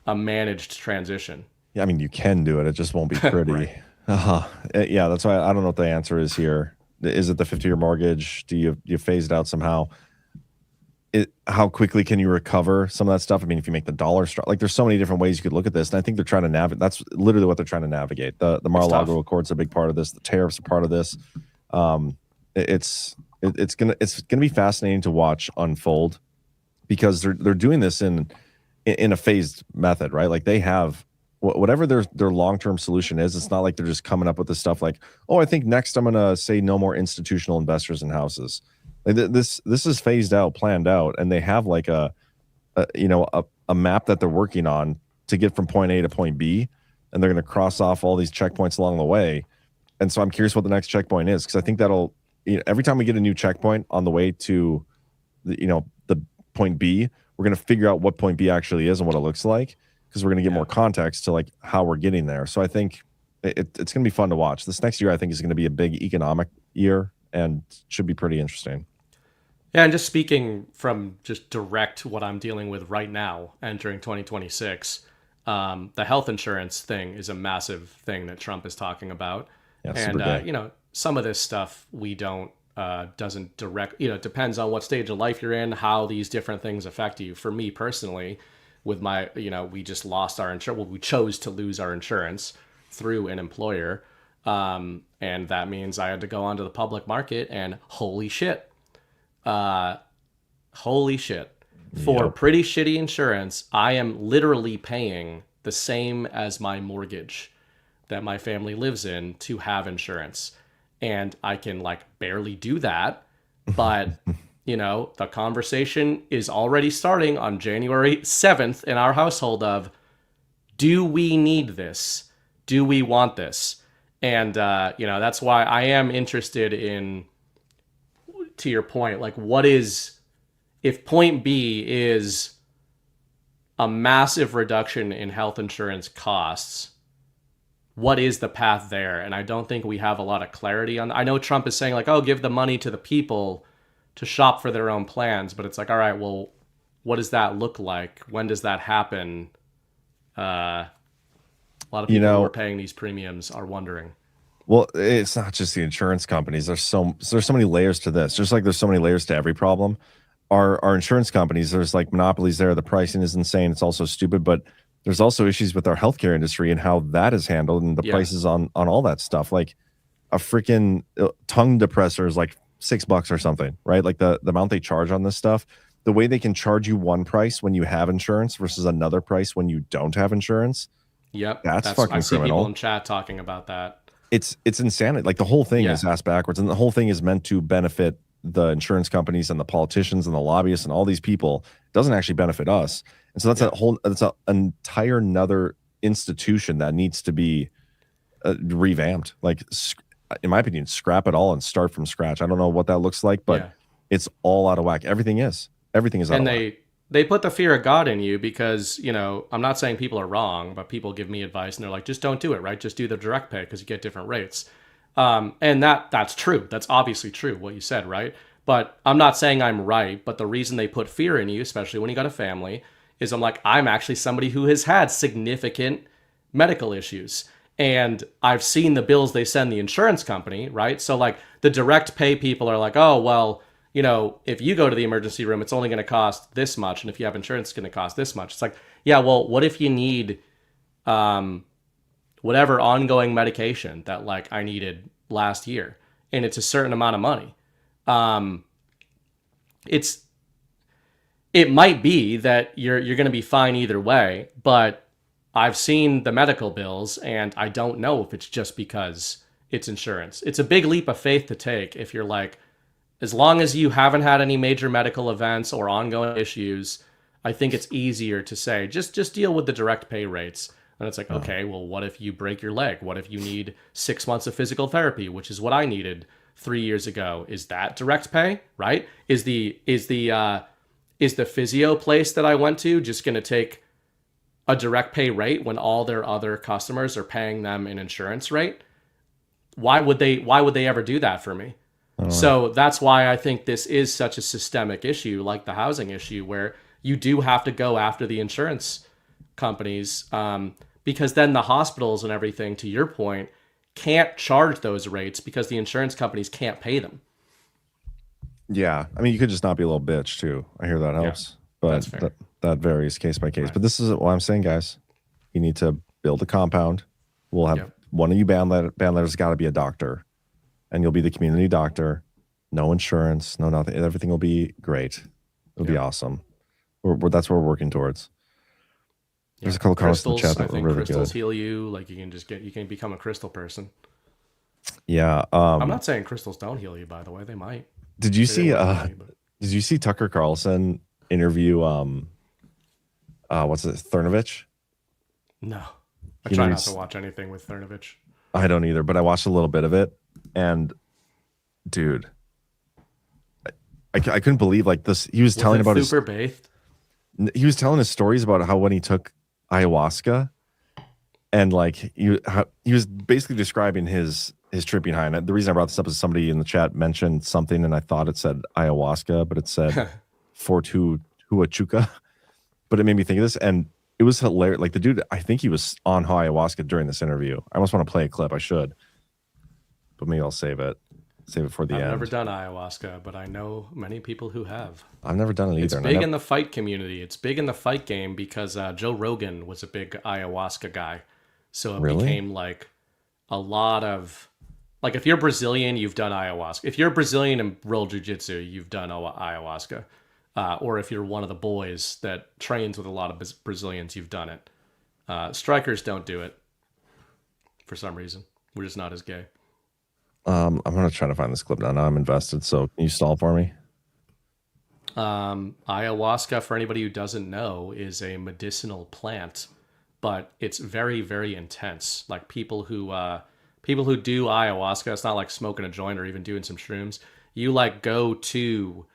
a managed transition. Yeah, I mean, you can do it. It just won't be pretty. Yeah, that's why I don't know what the answer is here. Is it the 50-year mortgage? Do you phase it out somehow? How quickly can you recover some of that stuff? I mean, if you make the dollar strong, like there's so many different ways you could look at this. And I think they're trying to navigate. That's literally what they're trying to navigate. The Mar-a-Lago Accord's a big part of this. The tariffs are part of this. It's gonna be fascinating to watch unfold because they're doing this in a phased method, right? Like they have whatever their long-term solution is. It's not like they're just coming up with this stuff like, oh, I think next I'm gonna say no more institutional investors in houses. Like this is phased out, planned out, and they have like a map that they're working on to get from point A to point B, and they're going to cross off all these checkpoints along the way. And so I'm curious what the next checkpoint is, because I think that'll, every time we get a new checkpoint on the way to the point B, we're going to figure out what point B actually is and what it looks like, because we're going to get more context to like how we're getting there. So I think it's going to be fun to watch. This next year, I think, is going to be a big economic year and should be pretty interesting. Yeah, and just speaking from just direct what I'm dealing with right now, entering 2026, the health insurance thing is a massive thing that Trump is talking about. Yeah, and, some of this stuff we doesn't direct, it depends on what stage of life you're in, how these different things affect you. For me personally, with my, we just lost our insurance. Well, we chose to lose our insurance through an employer. And that means I had to go onto the public market and holy shit. For pretty shitty insurance, I am literally paying the same as my mortgage that my family lives in to have insurance. And I can like barely do that. But, the conversation is already starting on January 7th in our household of, do we need this? Do we want this? And, that's why I am interested in, to your point, like if point B is a massive reduction in health insurance costs, what is the path there? And I don't think we have a lot of clarity on that. I know Trump is saying like, oh, give the money to the people to shop for their own plans, but it's like, all right, well, what does that look like? When does that happen? A lot of people who are paying these premiums are wondering. Well, it's not just the insurance companies. There's so many layers to this. Just like there's so many layers to every problem. Our insurance companies, there's like monopolies there. The pricing is insane. It's also stupid, but there's also issues with our healthcare industry and how that is handled and the prices on all that stuff. Like a freaking tongue depressor is like $6 or something, right? Like the amount they charge on this stuff, the way they can charge you one price when you have insurance versus another price when you don't have insurance. Yep. That's fucking I've seen criminal. people in chat talking about that. It's insanity. Like the whole thing is ass backwards, and the whole thing is meant to benefit the insurance companies and the politicians and the lobbyists and all these people. It doesn't actually benefit us. And so that's an entire another institution that needs to be revamped. Like, in my opinion, scrap it all and start from scratch. I don't know what that looks like, but it's all out of whack. Everything is out of whack. They put the fear of God in you because, I'm not saying people are wrong, but people give me advice and they're like, just don't do it, right? Just do the direct pay because you get different rates. And that's true. That's obviously true, what you said, right? But I'm not saying I'm right, but the reason they put fear in you, especially when you got a family, is I'm actually somebody who has had significant medical issues. And I've seen the bills they send the insurance company, right? So like the direct pay people are like, oh, well, if you go to the emergency room, it's only going to cost this much. And if you have insurance, it's going to cost this much. It's like, yeah, well, what if you need whatever ongoing medication that like I needed last year and it's a certain amount of money? It might be that you're going to be fine either way, but I've seen the medical bills and I don't know if it's just because it's insurance. It's a big leap of faith to take if you're like, as long as you haven't had any major medical events or ongoing issues, I think it's easier to say, just deal with the direct pay rates. And it's like, okay, well, what if you break your leg? What if you need 6 months of physical therapy, which is what I needed 3 years ago? Is that direct pay, right? Is the is the physio place that I went to just going to take a direct pay rate when all their other customers are paying them an insurance rate? Why would they ever do that for me? So that's why I think this is such a systemic issue, like the housing issue, where you do have to go after the insurance companies, because then the hospitals and everything, to your point, can't charge those rates because the insurance companies can't pay them. Yeah, I mean, you could just not be a little bitch too. I hear that helps, but that varies case by case. But this is what I'm saying, guys. You need to build a compound. We'll have one of you band leaders got to be a doctor, and you'll be the community doctor. No insurance, no nothing. Everything will be great. It'll be awesome. That's what we're working towards. There's a couple comments in the chat that were really crystals good. heal you. Like you can become a crystal person. Yeah. I'm not saying crystals don't heal you, by the way. They might. Did you see Tucker Carlson interview what's it, Cernovich? No. I try not to watch anything with Cernovich. I don't either, but I watched a little bit of it, and dude, I couldn't believe like this. He was telling about super bathed. He was telling his stories about how when he took ayahuasca, and like he was basically describing his tripping high. And the reason I brought this up is somebody in the chat mentioned something, and I thought it said ayahuasca, but it said Fortuhuachuca. But it made me think of this, and it was hilarious. Like the dude, I think he was on ayahuasca during this interview. I almost want to play a clip. I should, but maybe I'll save it for the end. I've never done ayahuasca, but I know many people who have. I've never done it either. It's big in the fight community. It's big in the fight game because Joe Rogan was a big ayahuasca guy. So it became like a lot of, like if you're Brazilian, you've done ayahuasca. If you're Brazilian in real jiu-jitsu, you've done ayahuasca. Or if you're one of the boys that trains with a lot of Brazilians, you've done it. Strikers don't do it for some reason. We're just not as gay. I'm gonna try to find this clip now. Now I'm invested. So can you stall for me? Ayahuasca, for anybody who doesn't know, is a medicinal plant, but it's very, very intense. Like people who do ayahuasca, it's not like smoking a joint or even doing some shrooms. You like go to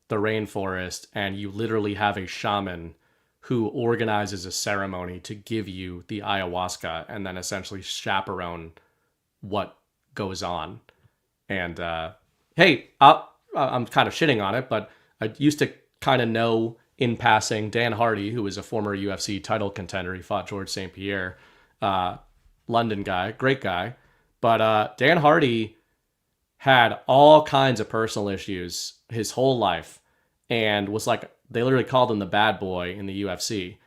the rainforest and you literally have a shaman who organizes a ceremony to give you the ayahuasca and then essentially chaperone what goes on. And hey, I'm kind of shitting on it, but I used to kind of know in passing Dan Hardy, who was a former UFC title contender. He fought George St. Pierre, London guy, great guy. But Dan Hardy had all kinds of personal issues his whole life and was like, they literally called him the bad boy in the UFC.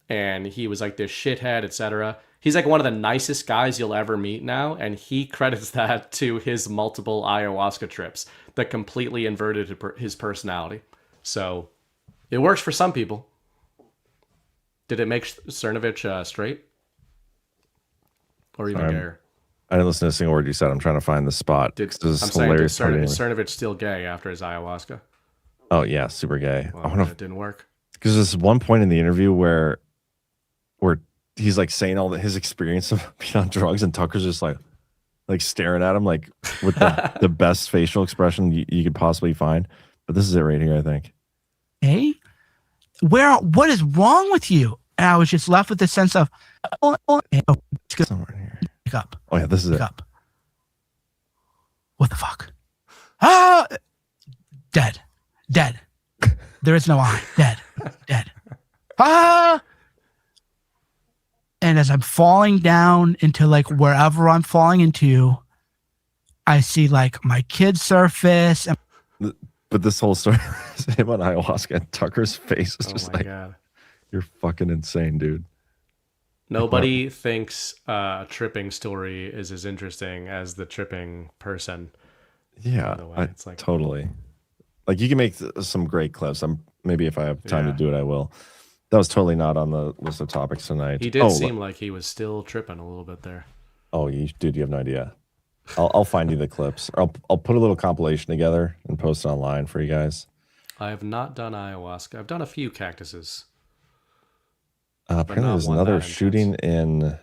And he was like this shithead, etc. He's like one of the nicest guys you'll ever meet now, and he credits that to his multiple ayahuasca trips that completely inverted his personality. So it works for some people. Did it make Cernovich straight? Or even gayer? I didn't listen to a single word you said. I'm trying to find the spot. Is Cernovich still gay after his ayahuasca? Oh, yeah, super gay. Well, it didn't work. Because there's one point in the interview where he's like saying all his experience of being on drugs, and Tucker's just like staring at him like with the best facial expression you could possibly find. But this is it right here, I think. Hey, what is wrong with you? And I was just left with the sense of, somewhere in here. Pick up. Oh yeah, this is it. Up. What the fuck? Ah, dead. There is no I. Dead. Ah. And as I'm falling down into like wherever I'm falling into, I see like my kid surface. But this whole story is him on ayahuasca, and Tucker's face is just like, God. You're fucking insane, dude. Nobody thinks a tripping story is as interesting as the tripping person. Yeah, it's like totally. Like you can make some great clips. Maybe if I have time to do it, I will. That was totally not on the list of topics tonight. He did seem like he was still tripping a little bit there. Oh, dude, you have no idea. I'll find you the clips. Or I'll put a little compilation together and post it online for you guys. I have not done ayahuasca. I've done a few cactuses. Apparently, there's another shooting in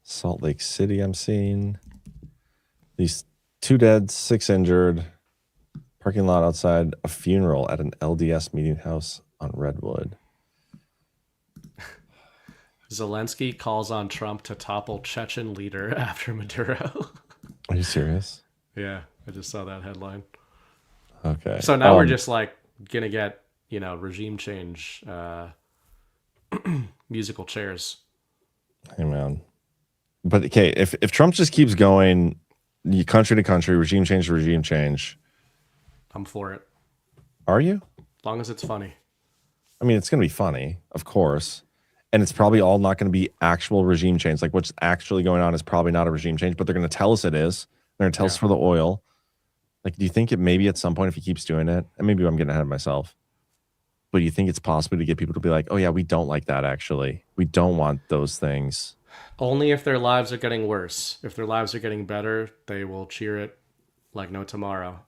Salt Lake City. I'm seeing these 2 dead, 6 injured. Parking lot outside a funeral at an LDS meeting house on Redwood. Zelensky calls on Trump to topple Chechen leader after Maduro. Are you serious? Yeah, I just saw that headline. Okay. So now we're just like gonna get, regime change musical chairs. Hey man. But okay, if Trump just keeps going country to country, regime change to regime change. I'm for it. Are you? As long as it's funny. I mean, it's gonna be funny, of course. And it's probably all not going to be actual regime change. Like what's actually going on is probably not a regime change, but they're going to tell us it is. They're going to tell us for the oil. Like, do you think it maybe at some point, if he keeps doing it, and maybe I'm getting ahead of myself, but you think it's possible to get people to be like, oh yeah, we don't like that actually. We don't want those things. Only if their lives are getting worse. If their lives are getting better, they will cheer it like no tomorrow.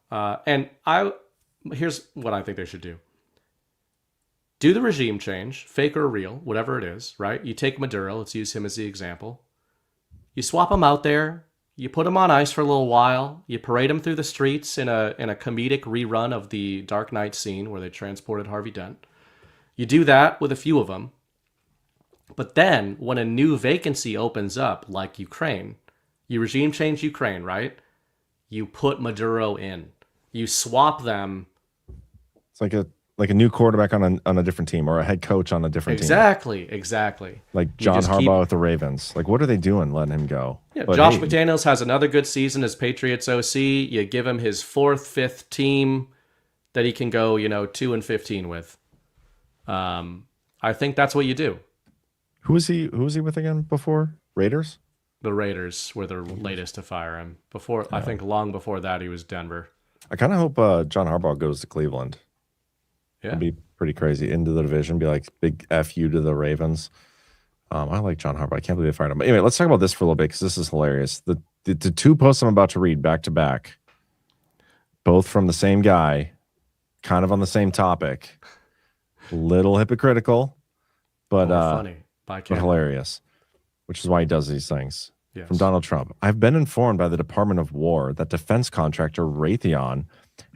Here's what I think they should do. Do the regime change, fake or real, whatever it is, right? You take Maduro, let's use him as the example. You swap him out there, you put him on ice for a little while, you parade him through the streets in a comedic rerun of the Dark Knight scene where they transported Harvey Dent. You do that with a few of them. But then, when a new vacancy opens up, like Ukraine, you regime change Ukraine, right? You put Maduro in. You swap them. It's like a new quarterback on a different team or a head coach on a different team. Exactly. Like John Harbaugh with the Ravens. Like, what are they doing letting him go? Yeah, Josh McDaniels has another good season as Patriots OC. You give him his 4th, 5th team that he can go, 2-15 with. I think that's what you do. Who was he with again before? Raiders? The Raiders were the latest to fire him. I think long before that, he was Denver. I kind of hope John Harbaugh goes to Cleveland. Yeah. It'd be pretty crazy. Into the division, be like big FU to the Ravens. I like John Harbaugh. I can't believe they fired him. But anyway, let's talk about this for a little bit because this is hilarious. The two posts I'm about to read back to back, both from the same guy, kind of on the same topic. Little hypocritical, but funny. But hilarious, which is why he does these things. Yes. From Donald Trump. I've been informed by the Department of War that defense contractor Raytheon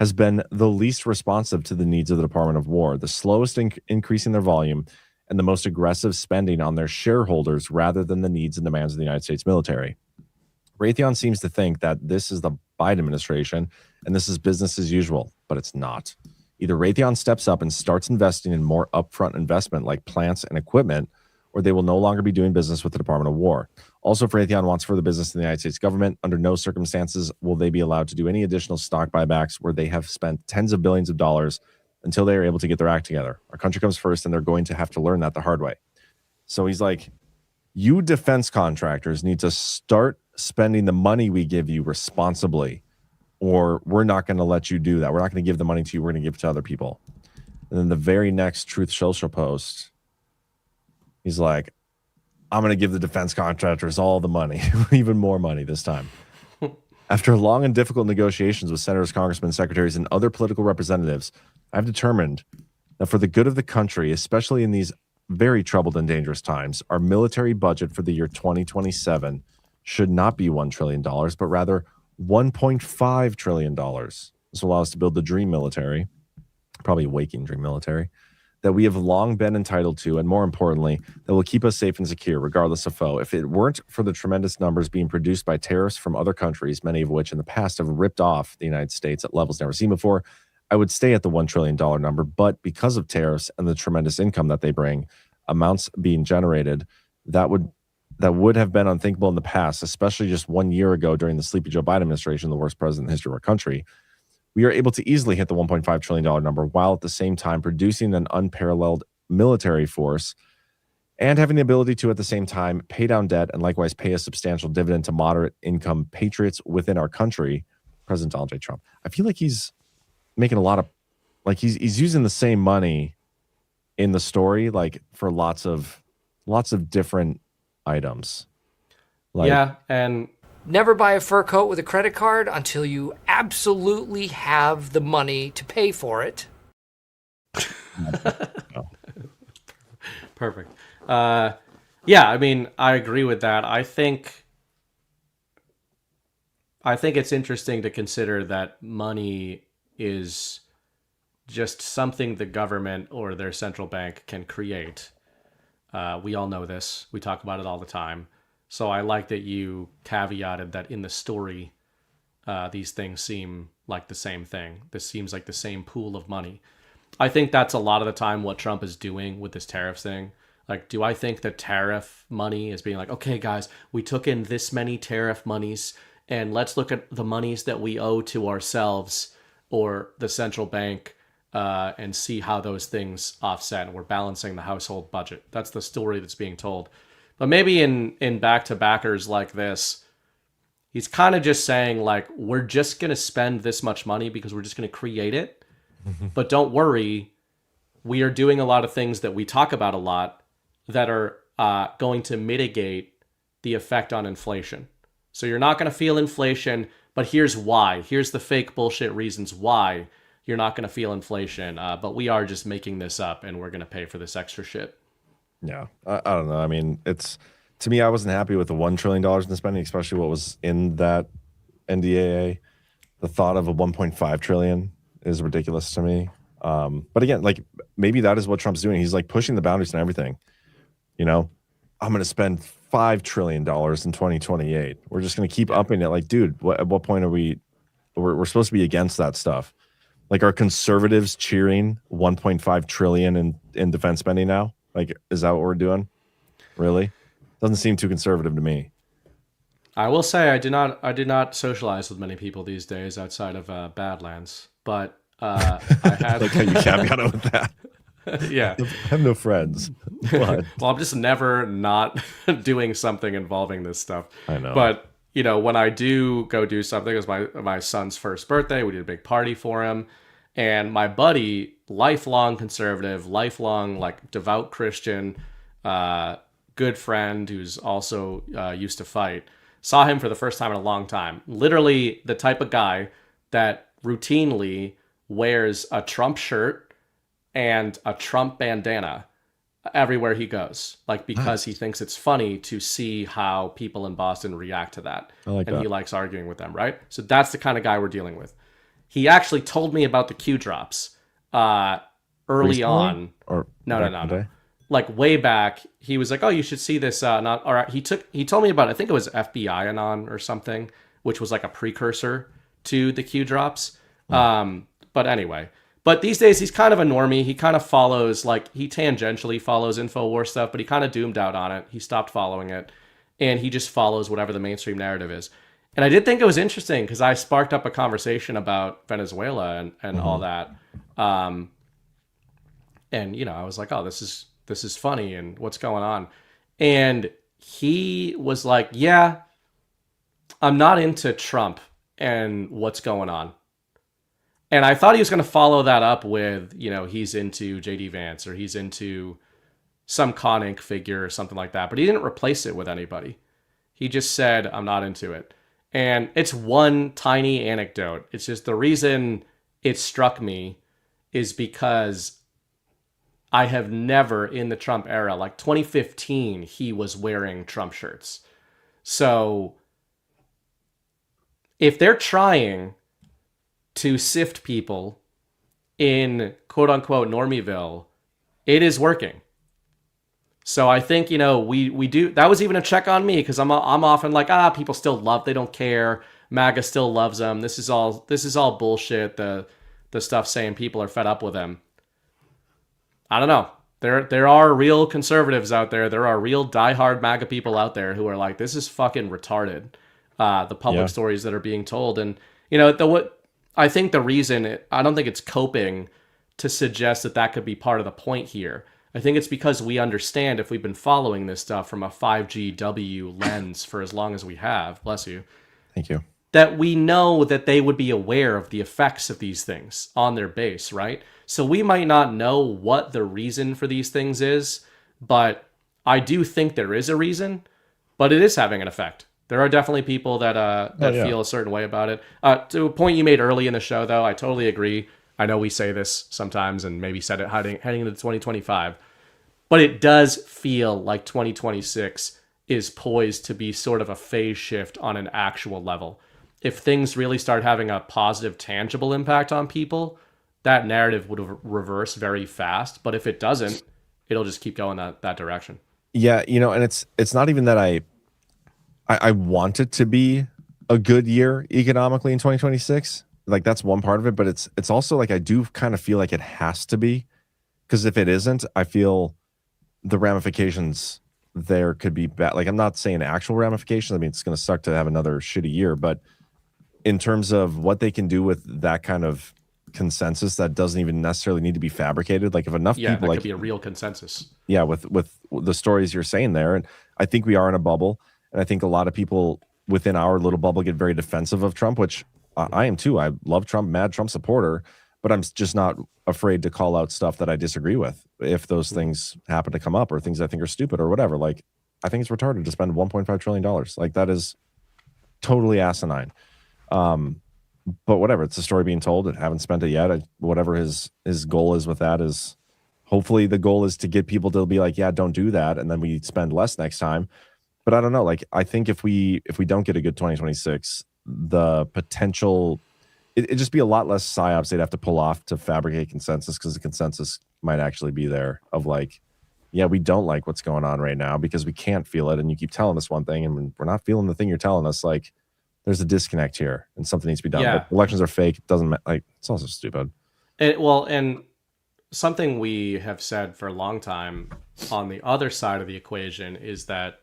has been the least responsive to the needs of the Department of War, the slowest in increasing their volume, and the most aggressive spending on their shareholders rather than the needs and demands of the United States military. Raytheon seems to think that this is the Biden administration and this is business as usual, but it's not. Either Raytheon steps up and starts investing in more upfront investment like plants and equipment, or they will no longer be doing business with the Department of War. Also, if Raytheon wants further business in the United States government, under no circumstances will they be allowed to do any additional stock buybacks where they have spent tens of billions of dollars until they are able to get their act together. Our country comes first, and they're going to have to learn that the hard way. So he's like, you defense contractors need to start spending the money we give you responsibly, or we're not going to let you do that. We're not going to give the money to you. We're going to give it to other people. And then the very next Truth Social post, he's like, I'm going to give the defense contractors all the money, even more money this time. After long and difficult negotiations with senators, congressmen, secretaries, and other political representatives, I've determined that for the good of the country, especially in these very troubled and dangerous times, our military budget for the year 2027 should not be $1 trillion, but rather $1.5 trillion. This will allow us to build the dream military, probably a waking dream military, that we have long been entitled to, and more importantly, that will keep us safe and secure, regardless of foe. If it weren't for the tremendous numbers being produced by terrorists from other countries, many of which in the past have ripped off the United States at levels never seen before, I would stay at the $1 trillion number. But because of tariffs and the tremendous income that they bring, amounts being generated, that would have been unthinkable in the past, especially just 1 year ago during the sleepy Joe Biden administration, the worst president in the history of our country. We are able to easily hit the $1.5 trillion number while at the same time producing an unparalleled military force and having the ability to, at the same time, pay down debt and likewise pay a substantial dividend to moderate income patriots within our country. President Donald J. Trump. I feel like he's making a lot of, like he's using the same money in the story, like for lots of different items. Like, yeah, and never buy a fur coat with a credit card until you absolutely have the money to pay for it. Perfect. Yeah, I mean, I agree with that. I think it's interesting to consider that money is just something the government or their central bank can create. We all know this. We talk about it all the time. So I like that you caveated that in the story, these things seem like the same thing. This seems like the same pool of money. I think that's a lot of the time what Trump is doing with this tariff thing. Like, do I think that tariff money is being like, okay, guys, we took in this many tariff monies, and let's look at the monies that we owe to ourselves or the central bank and see how those things offset. And we're balancing the household budget. That's the story that's being told. But maybe in back-to-backers like this, he's kind of just saying, like, we're just going to spend this much money because we're just going to create it. But don't worry, we are doing a lot of things that we talk about a lot that are going to mitigate the effect on inflation. So you're not going to feel inflation, but here's why. Here's the fake bullshit reasons why you're not going to feel inflation. But we are just making this up, and we're going to pay for this extra shit. Yeah, I don't know. I mean, to me, I wasn't happy with the $1 trillion in the spending, especially what was in that NDAA. The thought of a 1.5 trillion is ridiculous to me. But again, like, maybe that is what Trump's doing. He's like pushing the boundaries and everything. You know, I'm going to spend $5 trillion in 2028. We're just going to keep upping it. Like, dude, at what point are we're supposed to be against that stuff? Like, are conservatives cheering 1.5 trillion in defense spending now? Like, is that what we're doing? Really? Doesn't seem too conservative to me. I will say I do not socialize with many people these days outside of Badlands, but I had like how you caveat with that. Yeah, I have no friends. What? Well, I'm just never not doing something involving this stuff. I know. But you know, when I do go do something, it was my son's first birthday. We did a big party for him, and my buddy, lifelong conservative, lifelong like devout Christian, good friend who's also used to fight, saw him for the first time in a long time. Literally the type of guy that routinely wears a Trump shirt and a Trump bandana everywhere he goes, like, because he thinks it's funny to see how people in Boston react to that. I like and that. He likes arguing with them, right? So that's the kind of guy we're dealing with. He actually told me about the Q drops early Recently? on. Or No. Like way back, he was like, "Oh, you should see this." He told me about, I think it was FBI Anon or something, which was like a precursor to the Q drops. But anyway, but these days he's kind of a normie. He kind of follows, like, he tangentially follows InfoWars stuff, but he kind of doomed out on it. He stopped following it, and he just follows whatever the mainstream narrative is. And I did think it was interesting because I sparked up a conversation about Venezuela and all that. And you know, I was like, "Oh, this is funny, and what's going on?" And he was like, "Yeah, I'm not into Trump and what's going on." And I thought he was going to follow that up with, you know, he's into JD Vance or he's into some Con Inc. figure or something like that. But he didn't replace it with anybody. He just said, "I'm not into it." And it's one tiny anecdote. It's just the reason it struck me is because I have never in the Trump era, like 2015, he was wearing Trump shirts. So if they're trying to sift people in quote unquote Normieville, it is working. So I think, you know, we do, that was even a check on me because I'm often like, people still love, they don't care. MAGA still loves them. This is all bullshit. The stuff saying people are fed up with them. I don't know. There are real conservatives out there. There are real diehard MAGA people out there who are like, this is fucking retarded. The public stories that are being told. And, you know, I think the reason, I don't think it's coping to suggest that could be part of the point here. I think it's because we understand, if we've been following this stuff from a 5GW lens for as long as we have, bless you. Thank you. That we know that they would be aware of the effects of these things on their base, right? So we might not know what the reason for these things is, but I do think there is a reason, but it is having an effect. There are definitely people that feel a certain way about it. To a point you made early in the show, though, I totally agree. I know we say this sometimes and maybe said it heading into 2025, but it does feel like 2026 is poised to be sort of a phase shift on an actual level. If things really start having a positive, tangible impact on people, that narrative would reverse very fast. But if it doesn't, it'll just keep going that direction. Yeah, and it's not even that I want it to be a good year economically in 2026. Like that's one part of it, but it's also like I do kind of feel like it has to be, because if it isn't, I feel the ramifications there could be bad. Like I'm not saying actual ramifications. I mean, it's going to suck to have another shitty year, but in terms of what they can do with that kind of consensus that doesn't even necessarily need to be fabricated. Like if enough people, that like could be a real consensus. Yeah, with the stories you're saying there, and I think we are in a bubble, and I think a lot of people within our little bubble get very defensive of Trump, which I am too. I love Trump, mad Trump supporter, but I'm just not afraid to call out stuff that I disagree with if those things happen to come up, or things I think are stupid or whatever. Like I think it's retarded to spend $1.5 trillion. Like that is totally asinine. But whatever, it's a story being told. I haven't spent it yet. Whatever his goal is with that is, hopefully the goal is to get people to be like, yeah, don't do that, and then we spend less next time. But I don't know. Like I think if we don't get a good 2026, the potential it'd just be a lot less psyops they'd have to pull off to fabricate consensus, because the consensus might actually be there of like, yeah, we don't like what's going on right now because we can't feel it, and you keep telling us one thing and when we're not feeling the thing you're telling us, like there's a disconnect here and something needs to be done. Yeah. But elections are fake. It doesn't like, it's also stupid. And something we have said for a long time on the other side of the equation is that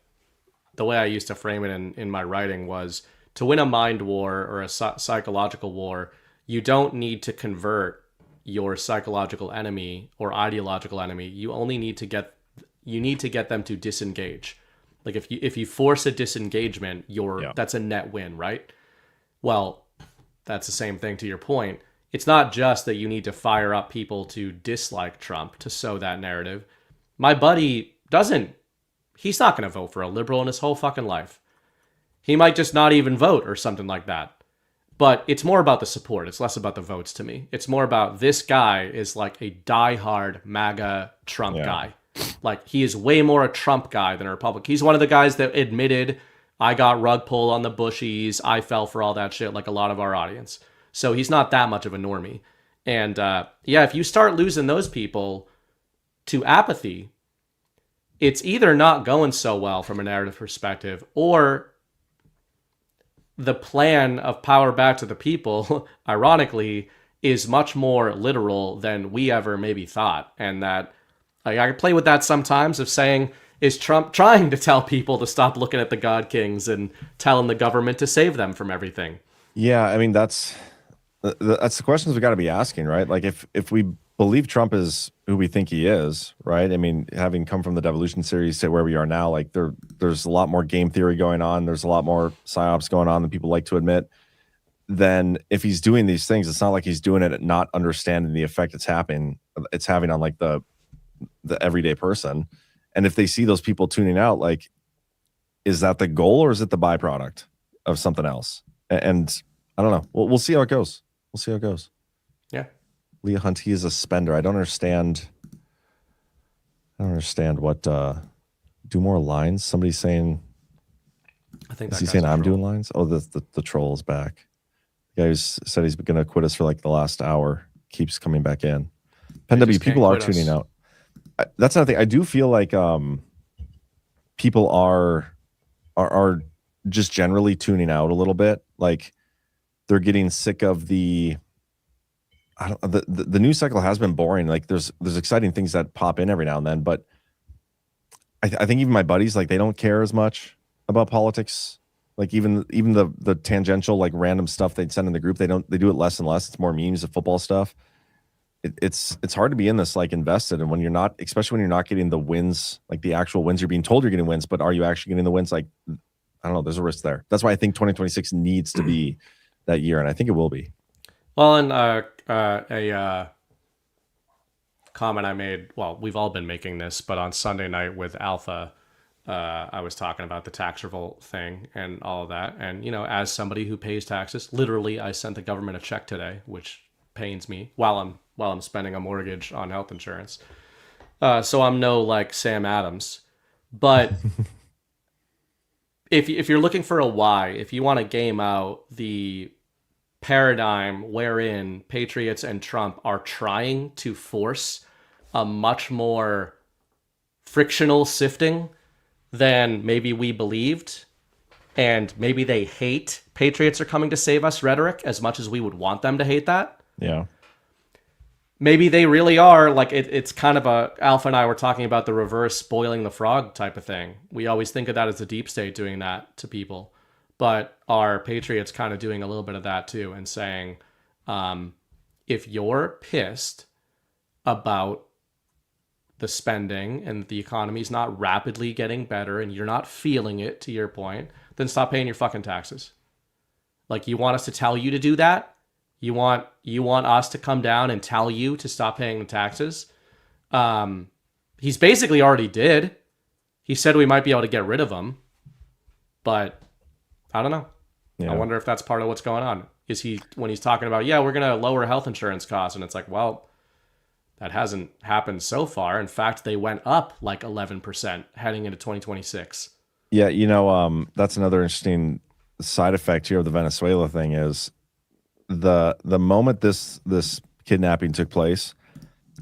the way I used to frame it in my writing was, to win a mind war or a psychological war, you don't need to convert your psychological enemy or ideological enemy. You only need to get them to disengage. Like if you force a disengagement, that's a net win, right? Well, that's the same thing to your point. It's not just that you need to fire up people to dislike Trump to sow that narrative. My buddy he's not going to vote for a liberal in his whole fucking life. He might just not even vote or something like that. But it's more about the support. It's less about the votes to me. It's more about, this guy is like a diehard MAGA Trump guy. Like he is way more a Trump guy than a Republican. He's one of the guys that admitted, I got rug pull on the Bushies, I fell for all that shit, like a lot of our audience. So he's not that much of a normie. And if you start losing those people to apathy, it's either not going so well from a narrative perspective, or the plan of power back to the people, ironically, is much more literal than we ever maybe thought. And that I play with that sometimes, of saying, is Trump trying to tell people to stop looking at the God Kings and telling the government to save them from everything? Yeah, I mean, that's the questions we got to be asking, right? Like if we believe Trump is who we think he is, right? I mean, having come from the Devolution series to where we are now, like there's a lot more game theory going on. There's a lot more psyops going on than people like to admit. Then if he's doing these things, it's not like he's doing it not understanding the effect it's having on like the everyday person. And if they see those people tuning out, like, is that the goal or is it the byproduct of something else? And I don't know. We'll see how it goes. We'll see how it goes. Yeah. Leah Hunt, he is a spender. I don't understand what do more lines. Somebody's saying, I think is he saying I'm doing lines? Oh, the troll is back. The guy who said he's going to quit us for like the last hour keeps coming back in. Pen W, people are tuning out. That's another thing. I do feel like people are just generally tuning out a little bit. Like they're getting sick of the news cycle has been boring. Like there's exciting things that pop in every now and then, but I think even my buddies, like they don't care as much about politics. Like even the tangential, like random stuff they'd send in the group, they do it less and less. It's more memes of football stuff. It's hard to be in this like invested, and when you're not, especially when you're not getting the wins, like the actual wins, you're being told you're getting wins, but are you actually getting the wins? Like I don't know, there's a risk there. That's why I think 2026 needs to be that year, and I think it will be. Well, and a comment I made, well, we've all been making this, but on Sunday night with Alpha, I was talking about the tax revolt thing and all of that. And, as somebody who pays taxes, literally, I sent the government a check today, which pains me while I'm spending a mortgage on health insurance. So I'm no like Sam Adams, but if you're looking for a why, if you want to game out the paradigm wherein patriots and Trump are trying to force a much more frictional sifting than maybe we believed, and maybe they hate patriots are coming to save us rhetoric as much as we would want them to hate that. Yeah. Maybe they really are, like, it's kind of a, Alpha and I were talking about the reverse boiling the frog type of thing. We always think of that as the deep state doing that to people, but are patriots kind of doing a little bit of that too, and saying, if you're pissed about the spending and the economy's not rapidly getting better and you're not feeling it, to your point, then stop paying your fucking taxes. Like, you want us to tell you to do that? You want us to come down and tell you to stop paying the taxes? He's basically already did. He said we might be able to get rid of them, but I don't know. Yeah. I wonder if that's part of what's going on. Is he, when he's talking about, yeah, we're going to lower health insurance costs, and it's like, well, that hasn't happened so far. In fact, they went up like 11% heading into 2026. Yeah, that's another interesting side effect here of the Venezuela thing is the moment this kidnapping took place,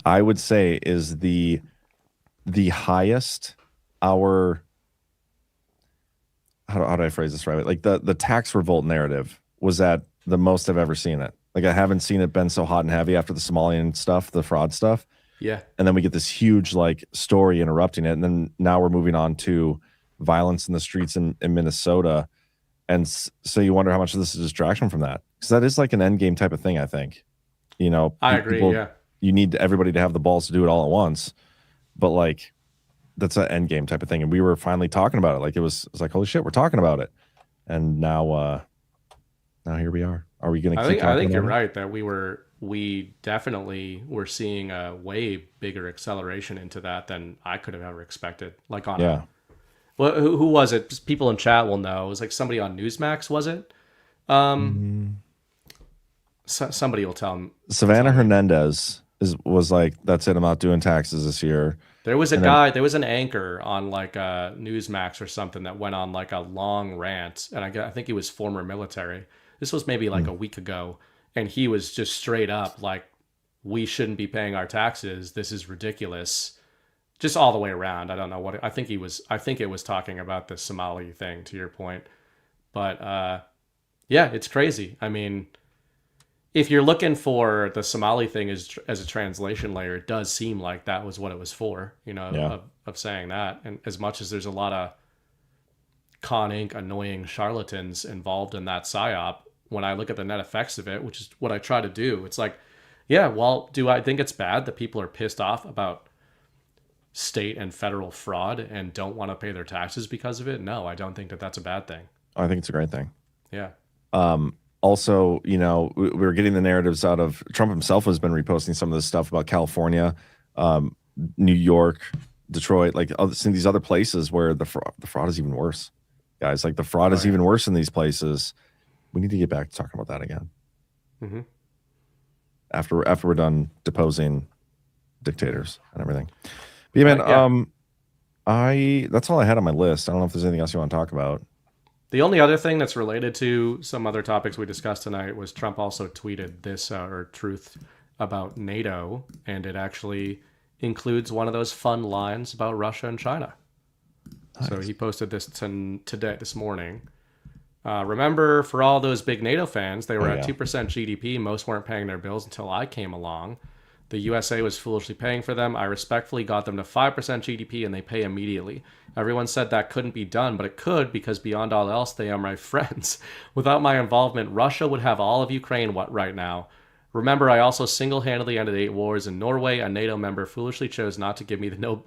I would say is the highest how do I phrase this right? Like the tax revolt narrative was at the most I've ever seen it. Like, I haven't seen it been so hot and heavy after the Somalian stuff, the fraud stuff. Yeah. And then we get this huge like story interrupting it. And then now we're moving on to violence in the streets in Minnesota. And so you wonder how much of this is distraction from that. Because that is like an end game type of thing, I think. I agree, yeah. You need everybody to have the balls to do it all at once. But like, that's an end game type of thing. And we were finally talking about it. Like, it was like, holy shit, we're talking about it. And now here we are. Are we going to keep talking? I think you're right that we definitely were seeing a way bigger acceleration into that than I could have ever expected. Like on well, who was it? Just people in chat will know. It was like somebody on Newsmax, was it? Somebody will tell them. Savannah Hernandez was like, that's it, I'm not doing taxes this year. There was there was an anchor on like Newsmax or something that went on like a long rant, and I think he was former military. This was maybe like a week ago, and he was just straight up like, we shouldn't be paying our taxes. This is ridiculous. Just all the way around. I don't know what I think it was talking about the Somali thing, to your point. But yeah, it's crazy. I mean, if you're looking for the Somali thing as a translation layer, it does seem like that was what it was for, of saying that. And as much as there's a lot of Con Inc. annoying charlatans involved in that psyop, when I look at the net effects of it, which is what I try to do, it's like, yeah, well, do I think it's bad that people are pissed off about state and federal fraud and don't want to pay their taxes because of it? No, I don't think that that's a bad thing. I think it's a great thing. Yeah. Also, we're getting the narratives out of Trump himself has been reposting some of this stuff about California, New York, Detroit, like some of these other places where the fraud is even worse. Guys, like the fraud is even worse in these places. We need to get back to talking about that again. Mm-hmm. After we're done deposing dictators and everything. But yeah, man, that's all I had on my list. I don't know if there's anything else you want to talk about. The only other thing that's related to some other topics we discussed tonight was Trump also tweeted this truth about NATO, and it actually includes one of those fun lines about Russia and China. Nice. So he posted this this morning. Remember, for all those big NATO fans, they were at 2% GDP. Most weren't paying their bills until I came along. The USA was foolishly paying for them. I respectfully got them to 5% GDP, and they pay immediately. Everyone said that couldn't be done, but it could, because beyond all else, they are my friends. Without my involvement, Russia would have all of Ukraine right now. Remember, I also single-handedly ended 8 wars in Norway. A NATO member foolishly chose not to give me the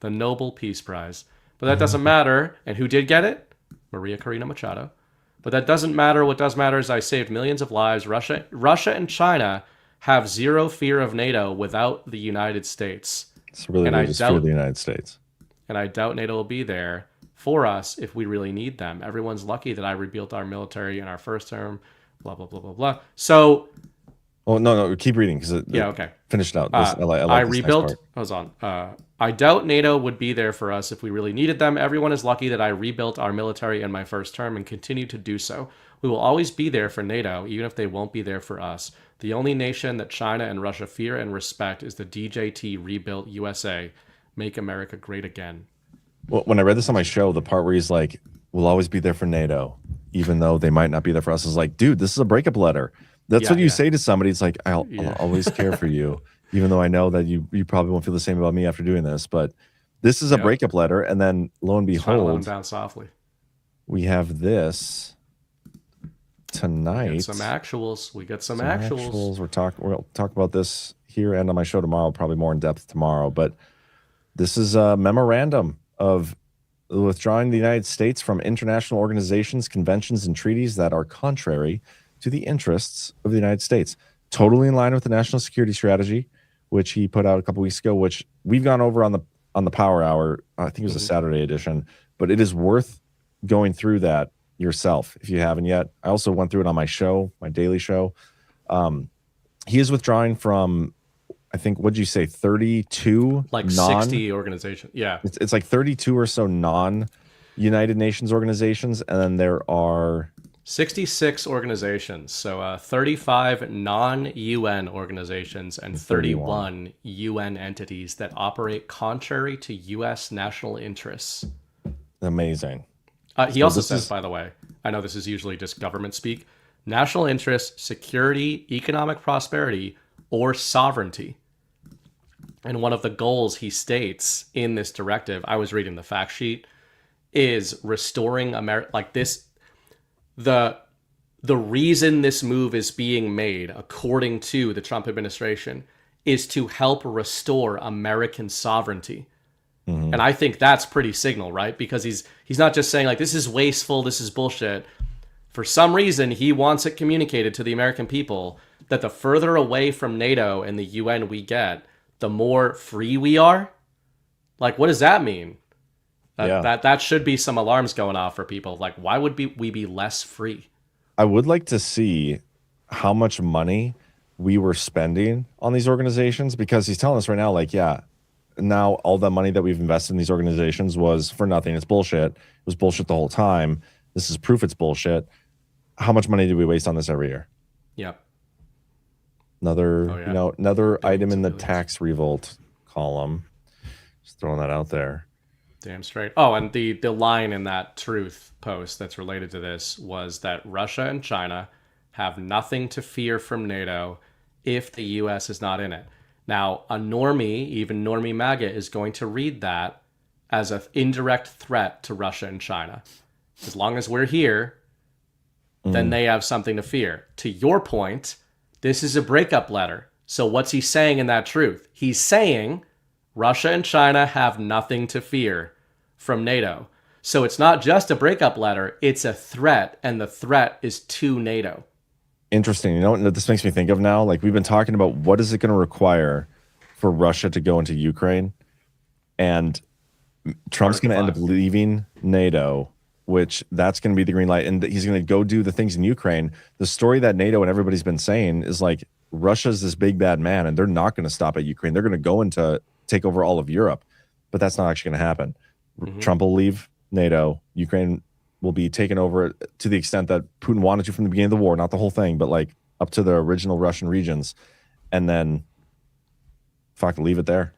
Nobel Peace Prize. But that doesn't matter. And who did get it? Maria Corina Machado. But that doesn't matter. What does matter is I saved millions of lives. Russia and China have zero fear of NATO without the United States. It's really just fear the United States. And I doubt NATO will be there for us if we really need them. Everyone's lucky that I rebuilt our military in our first term, blah, blah, blah, blah, blah. So... Oh, no, keep reading, because okay. Finished out. I rebuilt... Hold on. I doubt NATO would be there for us if we really needed them. Everyone is lucky that I rebuilt our military in my first term and continue to do so. We will always be there for NATO, even if they won't be there for us. The only nation that China and Russia fear and respect is the DJT rebuilt USA. Make America great again. Well, when I read this on my show, the part where he's like, we'll always be there for NATO, even though they might not be there for us, is like, dude, this is a breakup letter. That's what you say to somebody. It's like, I'll always care for you, even though I know that you probably won't feel the same about me after doing this. But this is a breakup letter. And then lo and behold, let them down softly. We have this tonight. We get some actuals. We'll talk about this here and on my show tomorrow, probably more in depth tomorrow. But this is a memorandum of withdrawing the United States from international organizations, conventions, and treaties that are contrary to the interests of the United States. Totally in line with the national security strategy, which he put out a couple weeks ago, which we've gone over on the Power Hour. I think it was a Saturday edition, but it is worth going through that yourself if you haven't yet. I also went through it on my show, my daily show. He is withdrawing from, I think, what'd you say, 32 60 organizations. Yeah, it's like 32 or so non-United Nations organizations, and then there are 66 organizations. So 35 non-UN organizations and 31 UN entities that operate contrary to U.S. national interests. Amazing. He also says, by the way, I know this is usually just government speak, national interest, security, economic prosperity, or sovereignty. And one of the goals he states in this directive, I was reading the fact sheet, is restoring America. Like this, the reason this move is being made, according to the Trump administration, is to help restore American sovereignty. And I think that's pretty signal, right? Because he's not just saying like, this is wasteful, this is bullshit. For some reason, he wants it communicated to the American people that the further away from NATO and the UN we get, the more free we are. Like, what does that mean? That should be some alarms going off for people. Like, why would we be less free? I would like to see how much money we were spending on these organizations, because he's telling us right now, like, now all the money that we've invested in these organizations was for nothing. It's bullshit. It was bullshit the whole time. This is proof it's bullshit. How much money did we waste on this every year? Yep. Another item in the tax revolt column. Just throwing that out there. Damn straight. Oh, and the line in that truth post that's related to this was that Russia and China have nothing to fear from NATO if the U.S. is not in it. Now, a normie, even normie MAGA, is going to read that as an indirect threat to Russia and China. As long as we're here, then they have something to fear. To your point, this is a breakup letter. So what's he saying in that truth? He's saying Russia and China have nothing to fear from NATO. So it's not just a breakup letter, it's a threat, and the threat is to NATO. Interesting. You know what this makes me think of now? Like, we've been talking about what is it going to require for Russia to go into Ukraine, and Trump's going to end up leaving NATO, which that's going to be the green light, and he's going to go do the things in Ukraine. The story that NATO and everybody's been saying is like, Russia's this big bad man, and they're not going to stop at Ukraine. They're going to go into take over all of Europe, but that's not actually going to happen. Trump will leave NATO. Ukraine will be taken over to the extent that Putin wanted to from the beginning of the war, not the whole thing, but like up to the original Russian regions, and then leave it there.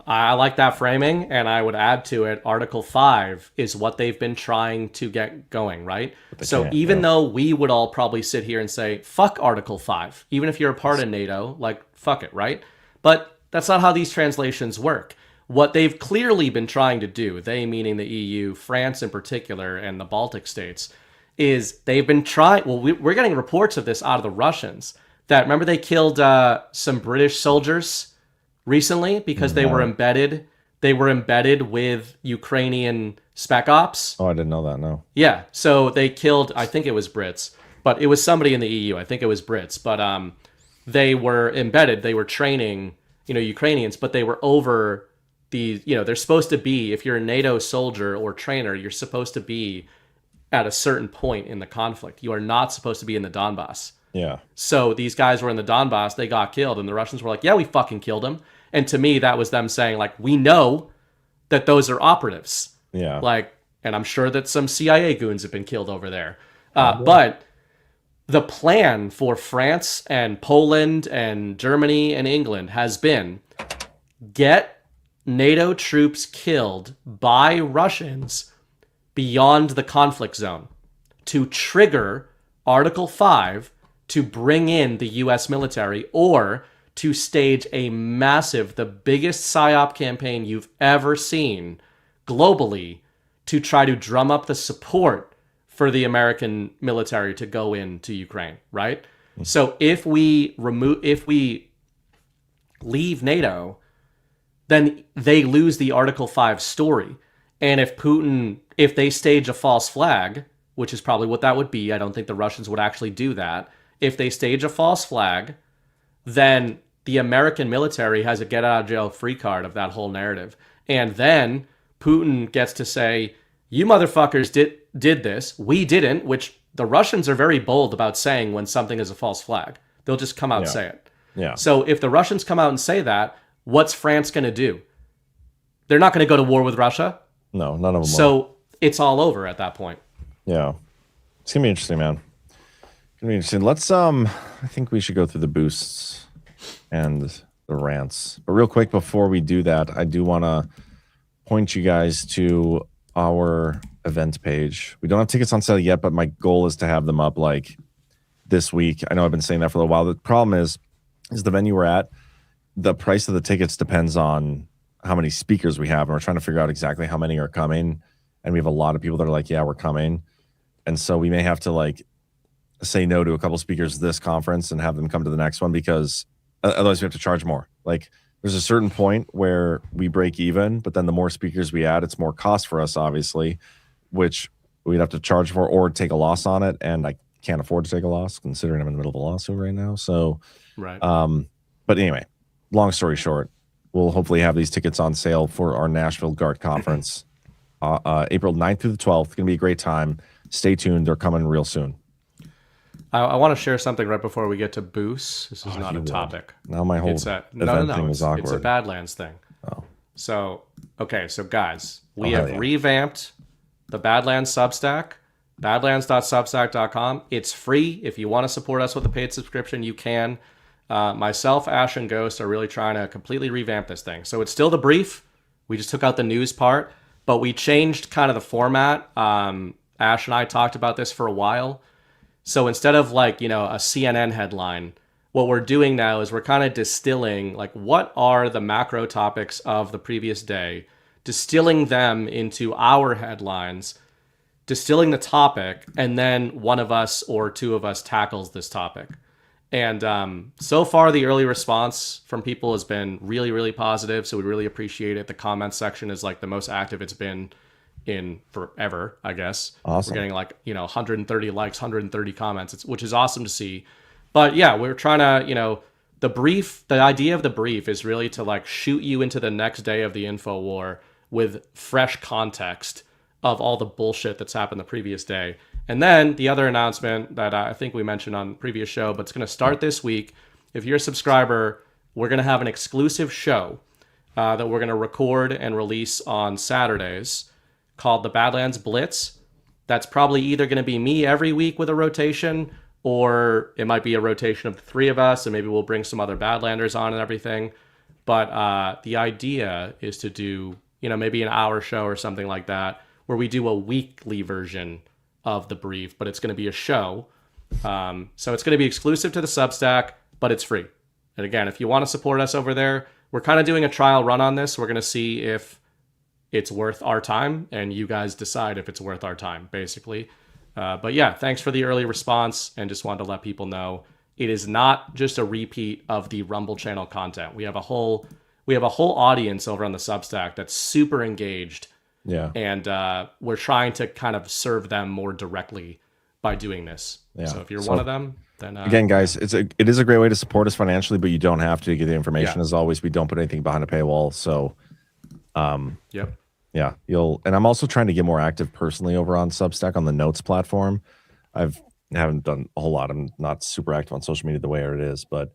I like that framing, and I would add to it, Article 5 is what they've been trying to get going, right? So even though we would all probably sit here and say, fuck Article 5, even if you're a part of NATO, like, fuck it, right? But that's not how these translations work. What they've clearly been trying to do, they meaning the EU, France in particular, and the Baltic states, is they've been trying, we're getting reports of this out of the Russians, that remember they killed some British soldiers recently because they were embedded with Ukrainian spec ops. Oh, I didn't know that. No. Yeah. So they killed, I think it was Brits, but it was somebody in the EU. I think it was Brits, but they were embedded. They were training, Ukrainians, but they were over they're supposed to be, if you're a NATO soldier or trainer, you're supposed to be at a certain point in the conflict. You are not supposed to be in the Donbass. Yeah. So these guys were in the Donbass, they got killed, and the Russians were like, yeah, we fucking killed them. And to me, that was them saying, like, we know that those are operatives. Yeah. Like, and I'm sure that some CIA goons have been killed over there. But the plan for France and Poland and Germany and England has been get NATO troops killed by Russians beyond the conflict zone to trigger Article 5 to bring in the US military, or to stage a massive, the biggest PSYOP campaign you've ever seen globally to try to drum up the support for the American military to go into Ukraine, right? So if we leave NATO, then they lose the Article 5 story. And if they stage a false flag, which is probably what that would be, I don't think the Russians would actually do that. If they stage a false flag, then the American military has a get out of jail free card of that whole narrative. And then Putin gets to say, you motherfuckers did this, we didn't, which the Russians are very bold about saying when something is a false flag. They'll just come out and say it. Yeah. So if the Russians come out and say that, what's France going to do? They're not going to go to war with Russia. No, none of them So it's all over at that point. Yeah. It's going to be interesting, man. It's going to be interesting. Let's, I think we should go through the boosts and the rants. But real quick, before we do that, I do want to point you guys to our event page. We don't have tickets on sale yet, but my goal is to have them up like this week. I know I've been saying that for a while. The problem is the venue we're at, the price of the tickets depends on how many speakers we have, and we're trying to figure out exactly how many are coming. And we have a lot of people that are like, yeah, we're coming. And so we may have to like say no to a couple speakers this conference and have them come to the next one, because otherwise we have to charge more. Like there's a certain point where we break even, but then the more speakers we add, it's more cost for us, obviously, which we'd have to charge for or take a loss on it. And I can't afford to take a loss considering I'm in the middle of a lawsuit right now. So, right. But anyway, long story short, we'll hopefully have these tickets on sale for our Nashville GART conference, April 9th through the 12th. It's going to be a great time. Stay tuned. They're coming real soon. I want to share something right before we get to boosts. This is not a topic. Now my whole event thing was awkward. It's a Badlands thing. Oh. So guys, we have revamped the Badlands Substack, badlands.substack.com. It's free. If you want to support us with a paid subscription, you can. Myself, Ash, and Ghost are really trying to completely revamp this thing. So it's still the brief. We just took out the news part, but we changed kind of the format. Ash and I talked about this for a while. So instead of like, a CNN headline, what we're doing now is we're kind of distilling like what are the macro topics of the previous day, distilling them into our headlines, distilling the topic, and then one of us or two of us tackles this topic. And so far, the early response from people has been really, really positive. So we really appreciate it. The comment section is like the most active it's been in forever, I guess. Awesome. We're getting like, 130 likes, 130 comments, which is awesome to see. But yeah, we're trying to, the idea of the brief is really to like shoot you into the next day of the info war with fresh context of all the bullshit that's happened the previous day. And then the other announcement that I think we mentioned on the previous show, but it's going to start this week. If you're a subscriber, we're going to have an exclusive show that we're going to record and release on Saturdays called the Badlands Blitz. That's probably either going to be me every week with a rotation, or it might be a rotation of the three of us, and maybe we'll bring some other Badlanders on and everything. But the idea is to do, maybe an hour show or something like that, where we do a weekly version of the brief, but it's going to be a show. So it's going to be exclusive to the Substack, but it's free. And again, if you want to support us over there, we're kind of doing a trial run on this. We're going to see if it's worth our time, and you guys decide if it's worth our time, basically. But yeah, thanks for the early response, and just wanted to let people know it is not just a repeat of the Rumble channel content. We have a whole audience over on the Substack that's super engaged. Yeah. And we're trying to kind of serve them more directly by doing this. Yeah. So if you're one of them, then again, guys, it is a great way to support us financially, but you don't have to get the information. Yeah. As always, we don't put anything behind a paywall. So yep. Yeah, and I'm also trying to get more active personally over on Substack on the Notes platform. Haven't done a whole lot. I'm not super active on social media the way it is, but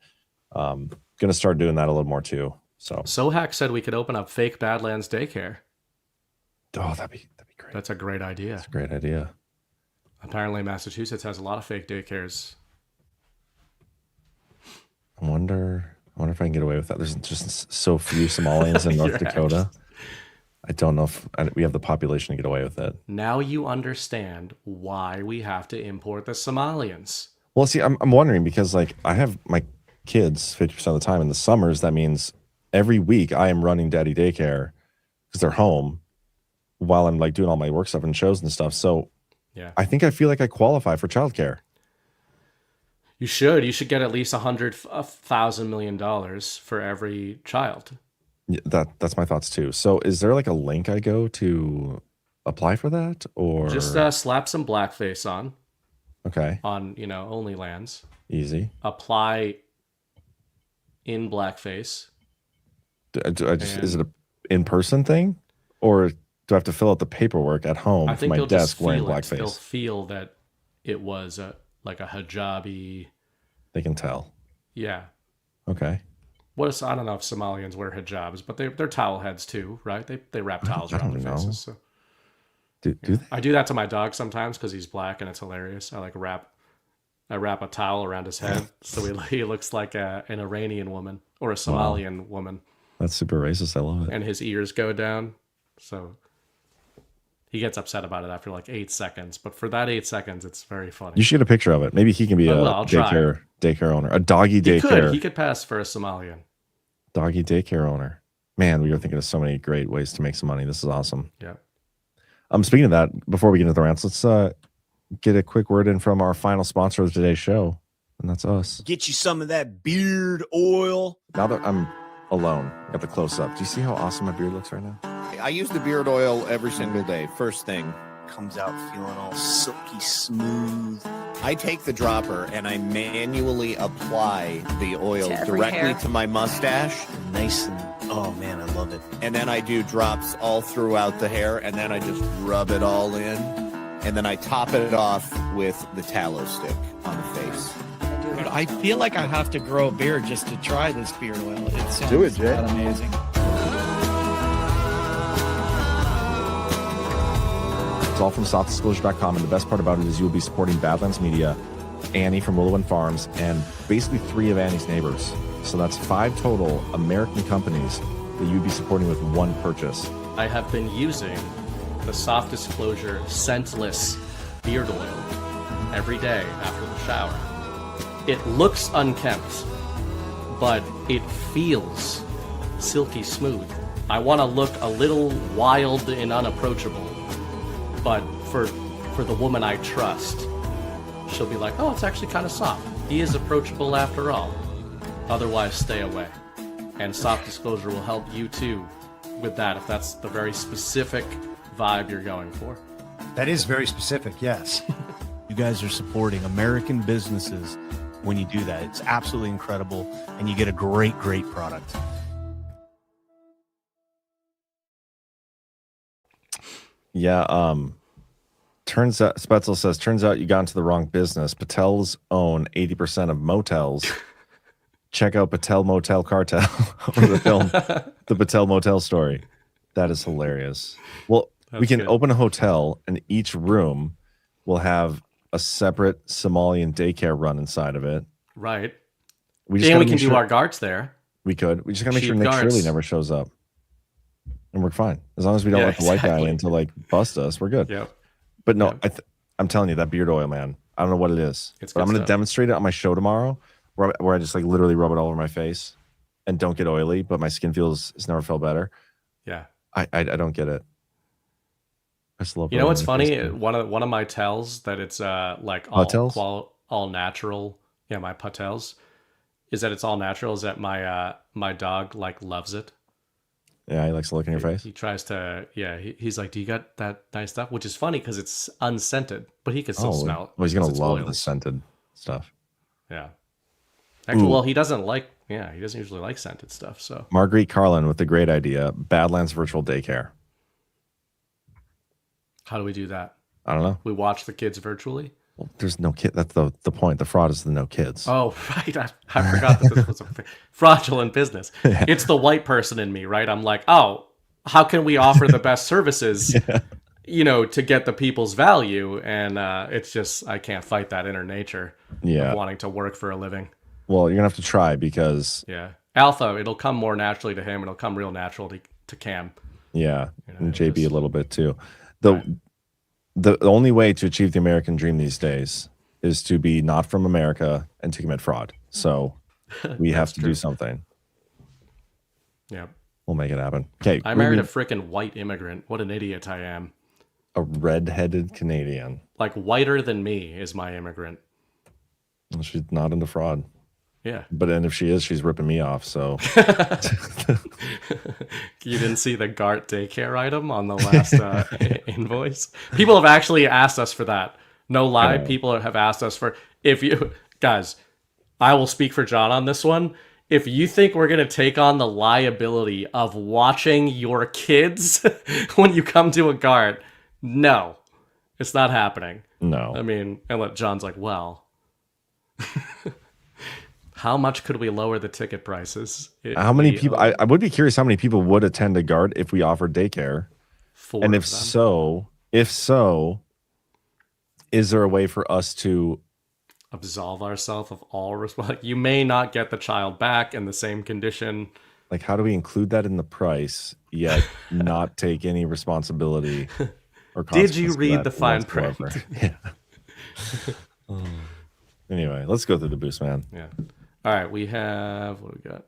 gonna start doing that a little more too. So Sohack said we could open up fake Badlands daycare. Oh, that'd be great. That's a great idea. That's a great idea. Apparently Massachusetts has a lot of fake daycares wonder if I can get away with that. There's just so few Somalians in North Dakota. I don't know if we have the population to get away with it. Now you understand why we have to import the Somalians. Well, see, I'm wondering because like I have my kids 50% of the time in the summers. That means every week I am running daddy daycare because they're home while I'm like doing all my work stuff and shows and stuff. So yeah, I think I feel like I qualify for childcare. You should get at least $100,000 million for every child. Yeah, that's my thoughts too. So is there like a link I go to apply for that, or just slap some blackface on? Okay. On OnlyLands. Easy. Apply in blackface. Is it a in-person thing, or do I have to fill out the paperwork at home from my desk wearing blackface? They'll feel that it was like a hijabi. They can tell. Yeah. Okay. I don't know if Somalians wear hijabs, but they're towel heads too, right? They wrap towels around their faces. So. Do they? I do that to my dog sometimes because he's black and it's hilarious. I wrap a towel around his head so he looks like an Iranian woman or a Somalian woman. That's super racist. I love it. And his ears go down, so he gets upset about it after like 8 seconds. But for that 8 seconds, it's very funny. You should get a picture of it. Maybe he can be a daycare owner, a doggy daycare. He could pass for a Somalian. Doggy daycare owner. Man, we are thinking of so many great ways to make some money. This is awesome. Yeah. Speaking of that, before we get into the rants, let's get a quick word in from our final sponsor of today's show, and that's us. Get you some of that beard oil. Now that I'm alone, got the close up. Do you see how awesome my beard looks right now? I use the beard oil every single day. First thing. Comes out feeling all silky smooth. I take the dropper and I manually apply the oil directly to my mustache. Nice and, oh man, I love it. And then I do drops all throughout the hair, and then I just rub it all in. And then I top it off with the tallow stick on the face. Dude, I feel like I have to grow a beard just to try this beard oil. It sounds Do it, Jay. amazing. It's all from softdisclosure.com, and the best part about it is you'll be supporting Badlands Media, Annie from Willowwind Farms, and basically 3 of Annie's neighbors. So that's 5 total American companies that you'd be supporting with one purchase. I have been using the Soft Disclosure scentless beard oil every day after the shower. It looks unkempt, but it feels silky smooth. I want to look a little wild and unapproachable, but for the woman I trust, she'll be like, oh, it's actually kind of soft. He is approachable after all. Otherwise, stay away. And Soft Disclosure will help you too with that if that's the very specific vibe you're going for. That is very specific, yes. You guys are supporting American businesses when you do that. It's absolutely incredible, and you get a great, great product. Yeah, turns out, Spetzel says, turns out you got into the wrong business. Patels own 80% of motels. Check out Patel Motel Cartel or the film, The Patel Motel Story. That is hilarious. Well, we can open a hotel, and each room will have a separate Somalian daycare run inside of it. Right. We just and we can do our guards there. We could. We just gotta make sure Cheap Nick guards. Shirley never shows up. And we're fine. As long as we don't let the white guy in to like bust us, we're good. Yep. But no, I'm telling you, that beard oil, man, I don't know what it is. But I'm going to demonstrate it on my show tomorrow where I just like literally rub it all over my face and don't get oily, but my skin it's never felt better. Yeah. I don't get it. I just love. You know what's funny? One of my tells that it's like all natural. Yeah, my patels is that it's all natural. Is that my dog like loves it. Yeah, he likes to look in your face. He tries to. Yeah, he's like, "Do you got that nice stuff?" Which is funny because it's unscented, but he can still smell it. Well, he's gonna love the scented stuff. Yeah. Actually, well, he doesn't like. Yeah, he doesn't usually like scented stuff. So Marguerite Carlin with the great idea: Badlands Virtual Daycare. How do we do that? I don't know. We watch the kids virtually. Well, there's no kid. That's the point. The fraud is the no kids. Oh, right. I forgot that this was a fraudulent business. Yeah. It's the white person in me, right? I'm like, oh, how can we offer the best services, to get the people's value? And it's just, I can't fight that inner nature of wanting to work for a living. Well, you're gonna have to try because Yeah. Alpha, it'll come more naturally to him. It'll come real natural to Cam. yeah, You know, and JB just- a little bit too. The only way to achieve the American dream these days is to be not from America and to commit fraud. So we have to do something. Yeah. We'll make it happen. Okay. I married a freaking white immigrant. What an idiot I am. A red-headed Canadian. Like whiter than me is my immigrant. Well, she's not into fraud. Yeah. But then if she is, she's ripping me off. So You didn't see the GART daycare item on the last invoice? People have actually asked us for that. No lie. People have asked us for, if you guys, I will speak for John on this one. If you think we're going to take on the liability of watching your kids when you come to a GART, no, it's not happening. No. I mean, and John's like, well, how much could we lower the ticket prices? how many people? I would be curious how many people would attend a GART if we offered daycare. 4 and of if them. so, is there a way for us to absolve ourselves of all responsibility? You may not get the child back in the same condition. Like, how do we include that in the price yet not take any responsibility? Or Did you consequence for read that the fine whatsoever? print? Yeah. Anyway, let's go through the boost, man. Yeah. All right, we have, what do we got?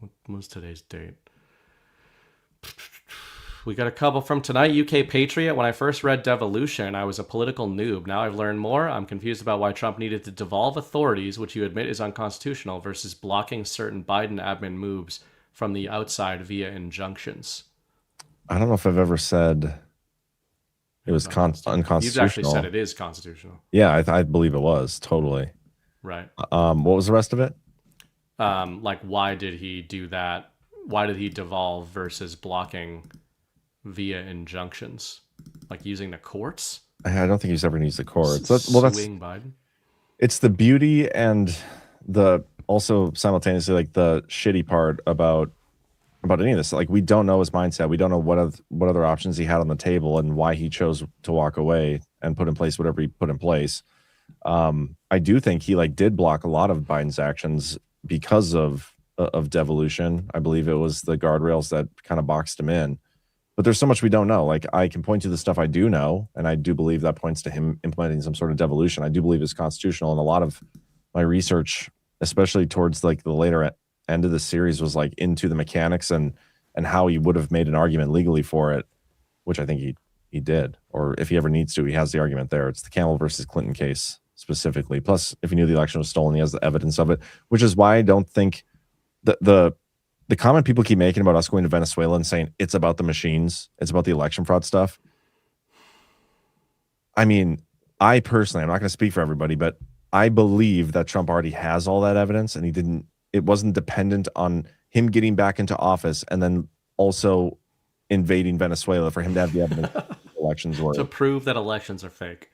What was today's date? We got a couple from tonight. UK Patriot. When I first read Devolution, I was a political noob. Now I've learned more. I'm confused about why Trump needed to devolve authorities, which you admit is unconstitutional, versus blocking certain Biden admin moves from the outside via injunctions. I don't know if I've ever said it was unconstitutional. You've actually said it is constitutional. Yeah, I believe it was totally. Right. What was the rest of it? Like, why did he do that? Why did he devolve versus blocking via injunctions, like using the courts? I don't think he's ever used the courts. Suing Biden. It's the beauty and the also simultaneously like the shitty part about any of this. Like, we don't know his mindset. We don't know what other options he had on the table and why he chose to walk away and put in place whatever he put in place. I do think he did block a lot of Biden's actions because of devolution. I believe it was the guardrails that kind of boxed him in. But there's so much we don't know. Like, I can point to the stuff I do know, and I do believe that points to him implementing some sort of devolution. I do believe it's constitutional, and a lot of my research, especially towards like the later end of the series, was like into the mechanics and how he would have made an argument legally for it, which I think he did. Or if he ever needs to, he has the argument there. It's the Camel versus Clinton case specifically. Plus, if he knew the election was stolen, he has the evidence of it, which is why I don't think the comment people keep making about us going to Venezuela and saying it's about the machines, it's about the election fraud stuff. I mean, I personally, I'm not going to speak for everybody, but I believe that Trump already has all that evidence, and it wasn't dependent on him getting back into office and then also invading Venezuela for him to have the evidence that elections were to prove that elections are fake.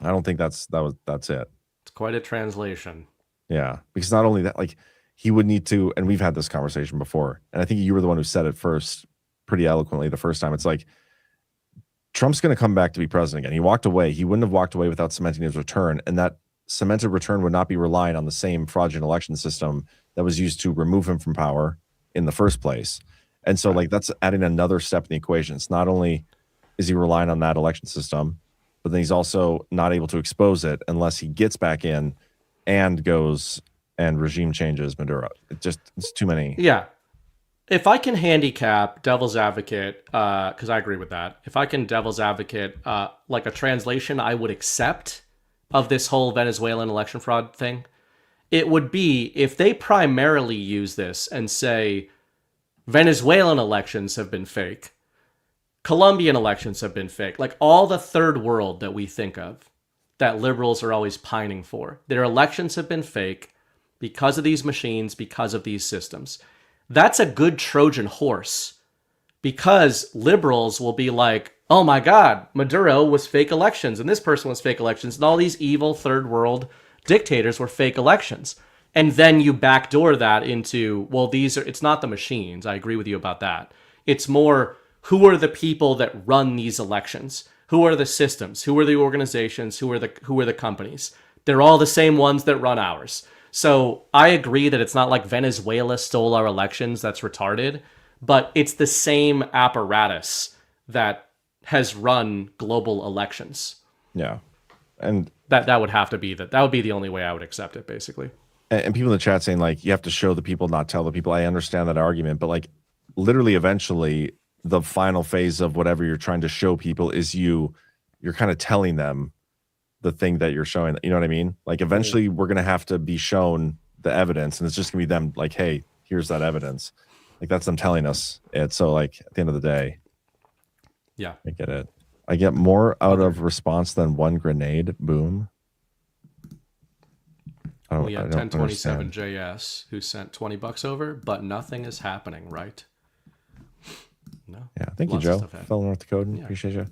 I don't think that's it. It's quite a translation. Yeah, because not only that, like, he would need to, and we've had this conversation before, and I think you were the one who said it first pretty eloquently the first time. It's like, Trump's going to come back to be president again. He walked away. He wouldn't have walked away without cementing his return, and that cemented return would not be relying on the same fraudulent election system that was used to remove him from power in the first place. And so, like, that's adding another step in the equation. It's not only is he relying on that election system, but then he's also not able to expose it unless he gets back in and goes and regime changes Maduro. It's too many. Yeah. If I can handicap devil's advocate, because I agree with that. If I can devil's advocate, like a translation I would accept of this whole Venezuelan election fraud thing, it would be if they primarily use this and say Venezuelan elections have been fake, Colombian elections have been fake, like all the third world that we think of, that liberals are always pining for. Their elections have been fake because of these machines, because of these systems. That's a good Trojan horse, because liberals will be like, oh my God, Maduro was fake elections, and this person was fake elections, and all these evil third world dictators were fake elections. And then you backdoor that into, well, it's not the machines. I agree with you about that. It's more, who are the people that run these elections? Who are the systems? Who are the organizations? Who are the companies? They're all the same ones that run ours. So I agree that it's not like Venezuela stole our elections. That's retarded. But it's the same apparatus that has run global elections. Yeah. And that would have to be that would be the only way I would accept it, basically. And people in the chat saying like you have to show the people, not tell the people. I understand that argument, but like literally eventually the final phase of whatever you're trying to show people is you're kind of telling them the thing that you're showing. You know what I mean? Like eventually we're gonna have to be shown the evidence, and it's just gonna be them like, hey, here's that evidence. Like that's them telling us it. So like at the end of the day, yeah, I get it. I get more out of response than one grenade. Boom. We have 1027 JS who sent $20 over, but nothing is happening, right? No. Yeah, thank you, Joe. Fellow North Dakotan. Yeah. Appreciate you.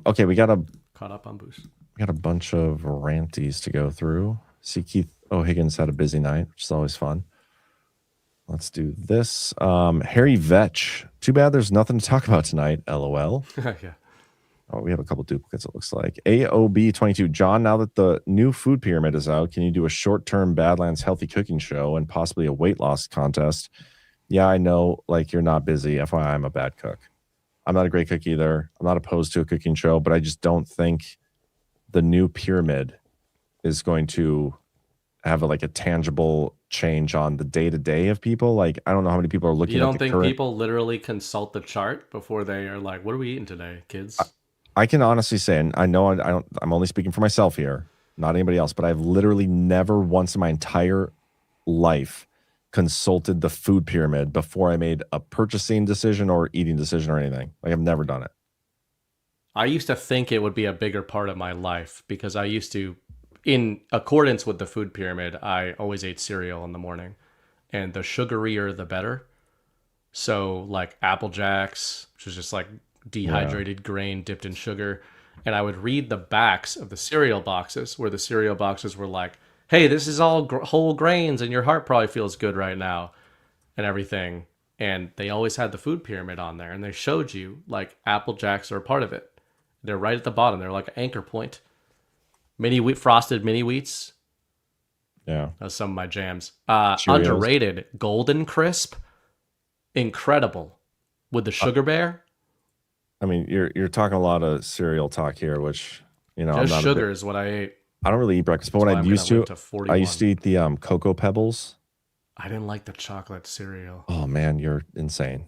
Okay, we got caught up on boost. We got a bunch of ranties to go through. See, Keith O'Higgins had a busy night, which is always fun. Let's do this. Harry Vetch. Too bad there's nothing to talk about tonight. LOL. Yeah. Oh, we have a couple duplicates, it looks like. AOB22. John, now that the new food pyramid is out, can you do a short-term Badlands healthy cooking show and possibly a weight loss contest? Yeah, I know, like, you're not busy. FYI, I'm a bad cook. I'm not a great cook either. I'm not opposed to a cooking show, but I just don't think the new pyramid is going to have a tangible change on the day-to-day of people. Like, I don't know how many people are looking at the current... You don't think people literally consult the chart before they are like, what are we eating today, kids? I can honestly say, and I know I'm only speaking for myself here, not anybody else, but I've literally never once in my entire life consulted the food pyramid before I made a purchasing decision or eating decision or anything. Like, I've never done it. I used to think it would be a bigger part of my life because I used to, in accordance with the food pyramid, I always ate cereal in the morning, and the sugarier the better. So like Apple Jacks, which is just like dehydrated grain dipped in sugar, and I would read the backs of the cereal boxes where the cereal boxes were like, hey, this is all whole grains and your heart probably feels good right now and everything. And they always had the food pyramid on there, and they showed you like Apple Jacks are a part of it. They're right at the bottom. They're like an anchor point. Frosted mini wheats. Yeah. That's some of my jams. Underrated Golden Crisp. Incredible. With the Sugar Bear. I mean, you're talking a lot of cereal talk here, which, you know, just sugar is what I ate. I don't really eat breakfast, but what I used to I used to eat the Cocoa Pebbles. I didn't like the chocolate cereal. Oh man, you're insane.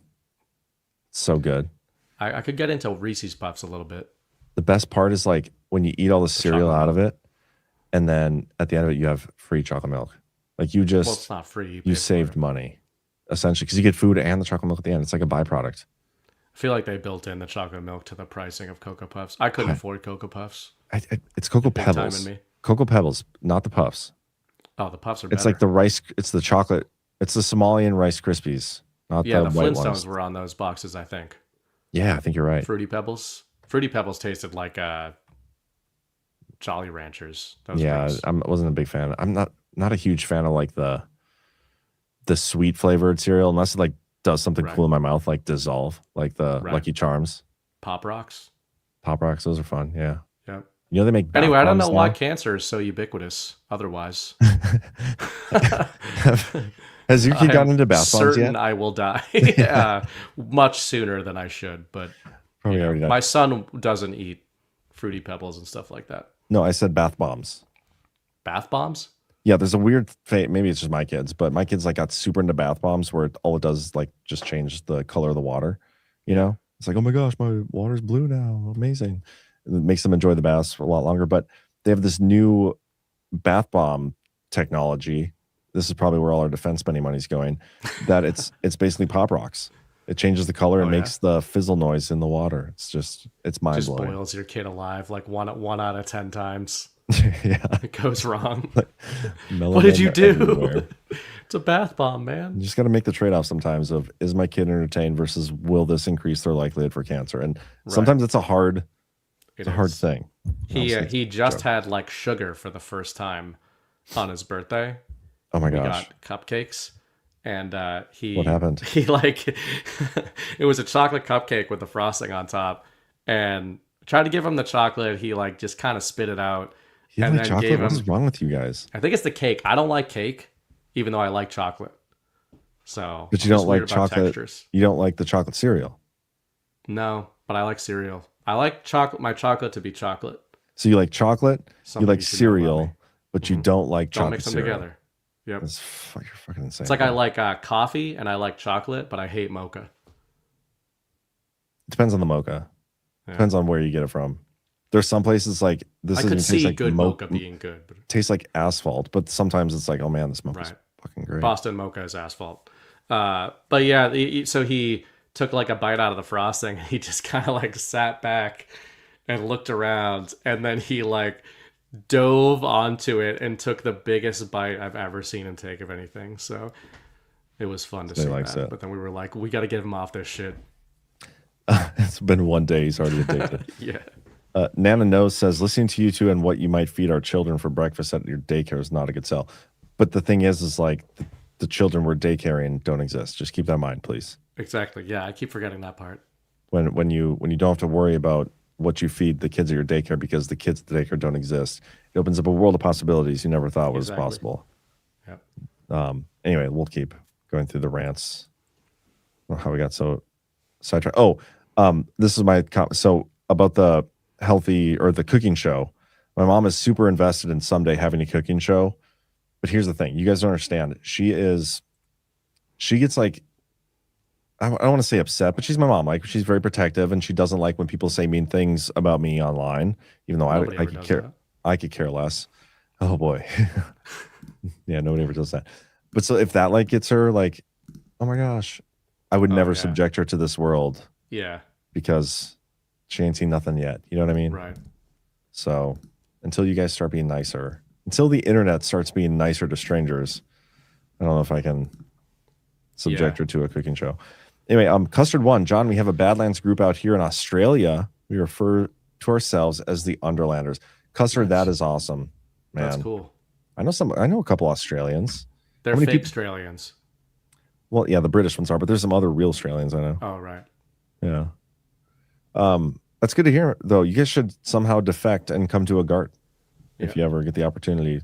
So good. I could get into Reese's Puffs a little bit. The best part is like when you eat all the cereal out of it, and then at the end of it, you have free chocolate milk. Like you just, well, it's not free. You saved money, essentially, because you get food and the chocolate milk at the end. It's like a byproduct. I feel like they built in the chocolate milk to the pricing of Cocoa Puffs. I couldn't afford Cocoa Puffs. It's Cocoa Pebbles. Cocoa Pebbles, not the Puffs. Oh, the Puffs are better. It's like the rice. It's the chocolate. It's the Somalian Rice Krispies, not the white Flintstones ones. were on those boxes, I think. Yeah, I think you're right. Fruity Pebbles. Fruity Pebbles tasted like Jolly Ranchers. Yeah, I wasn't a big fan. I'm not a huge fan of like the sweet flavored cereal, unless it like does something cool in my mouth, like dissolve, like the Lucky Charms. Pop Rocks. Pop Rocks, those are fun. Yeah. Yep. You know they make. Anyway, I don't know why cancer is so ubiquitous. Otherwise, has your kid gotten into bath bombs yet? I will die much sooner than I should. But probably already done. My son doesn't eat Fruity Pebbles and stuff like that. No, I said bath bombs. Bath bombs? Yeah, there's a weird maybe it's just my kids, but my kids like got super into bath bombs where all it does is like just change the color of the water. You know, it's like, oh my gosh, my water's blue now, amazing. And it makes them enjoy the baths for a lot longer. But they have this new bath bomb technology. This is probably where all our defense spending money is going. That it's basically Pop Rocks. It changes the color and makes the fizzle noise in the water. It's mind blowing. Just boils your kid alive like one out of 10 times. Yeah, it goes wrong. What did you do? It's a bath bomb, man. You just got to make the trade-off sometimes of, is my kid entertained versus will this increase their likelihood for cancer? And sometimes it's a hard thing. He just had like sugar for the first time on his birthday. Oh my He gosh. got cupcakes. And what happened? He like it was a chocolate cupcake with the frosting on top, and tried to give him the chocolate. He like just kind of spit it out, You and like then chocolate? gave What him. is wrong with you guys? I think it's the cake. I don't like cake, even though I like chocolate. So, But you I'm don't just like weird about chocolate. textures. You don't like the chocolate cereal. No, but I like cereal. I like chocolate. My chocolate to be chocolate. So you like chocolate, Something you like you should know about cereal, but you don't like Don't chocolate mix them cereal. together. Yep. You're fucking insane. It's like I like coffee and I like chocolate, but I hate mocha. Depends on the mocha. Yeah. Depends on where you get it from. There's some places like this. I doesn't could even taste see like good mocha being good, but tastes like asphalt. But sometimes it's like, oh man, this mocha's fucking great. Boston mocha is asphalt. But yeah, so he took like a bite out of the frosting. And he just kind of like sat back and looked around, and then he like dove onto it and took the biggest bite I've ever seen him take of anything. So it was fun to see that. But then we were like, we got to get him off this shit. It's been one day. He's already addicted. Yeah. Nana Knows says, listening to you two and what you might feed our children for breakfast at your daycare is not a good sell. But the thing is like the children we're daycaring don't exist. Just keep that in mind, please. Exactly. Yeah, I keep forgetting that part. When you don't have to worry about what you feed the kids at your daycare because the kids at the daycare don't exist, it opens up a world of possibilities you never thought was possible. Yep. Anyway, we'll keep going through the rants. Oh, how we got so sidetracked. Oh, this is my so about the healthy or the cooking show. My mom is super invested in someday having a cooking show. But here's the thing. You guys don't understand. She gets like, I don't want to say upset, but she's my mom. Like, she's very protective, and she doesn't like when people say mean things about me online, even though I could care. I could care less. Oh boy. Yeah, nobody ever does that. But so if that like gets her like, oh my gosh, I would never subject her to this world. Yeah. Because she ain't seen nothing yet. You know what I mean? Right. So until you guys start being nicer, until the internet starts being nicer to strangers, I don't know if I can subject her to a cooking show. Anyway, Custard One, John, we have a Badlands group out here in Australia. We refer to ourselves as the Underlanders. Custard, that is awesome, man. That's cool. I know a couple Australians. They're fake Australians. Well, yeah, the British ones are, but there's some other real Australians I know. Oh, right. Yeah. That's good to hear, though. You guys should somehow defect and come to a GART if you ever get the opportunity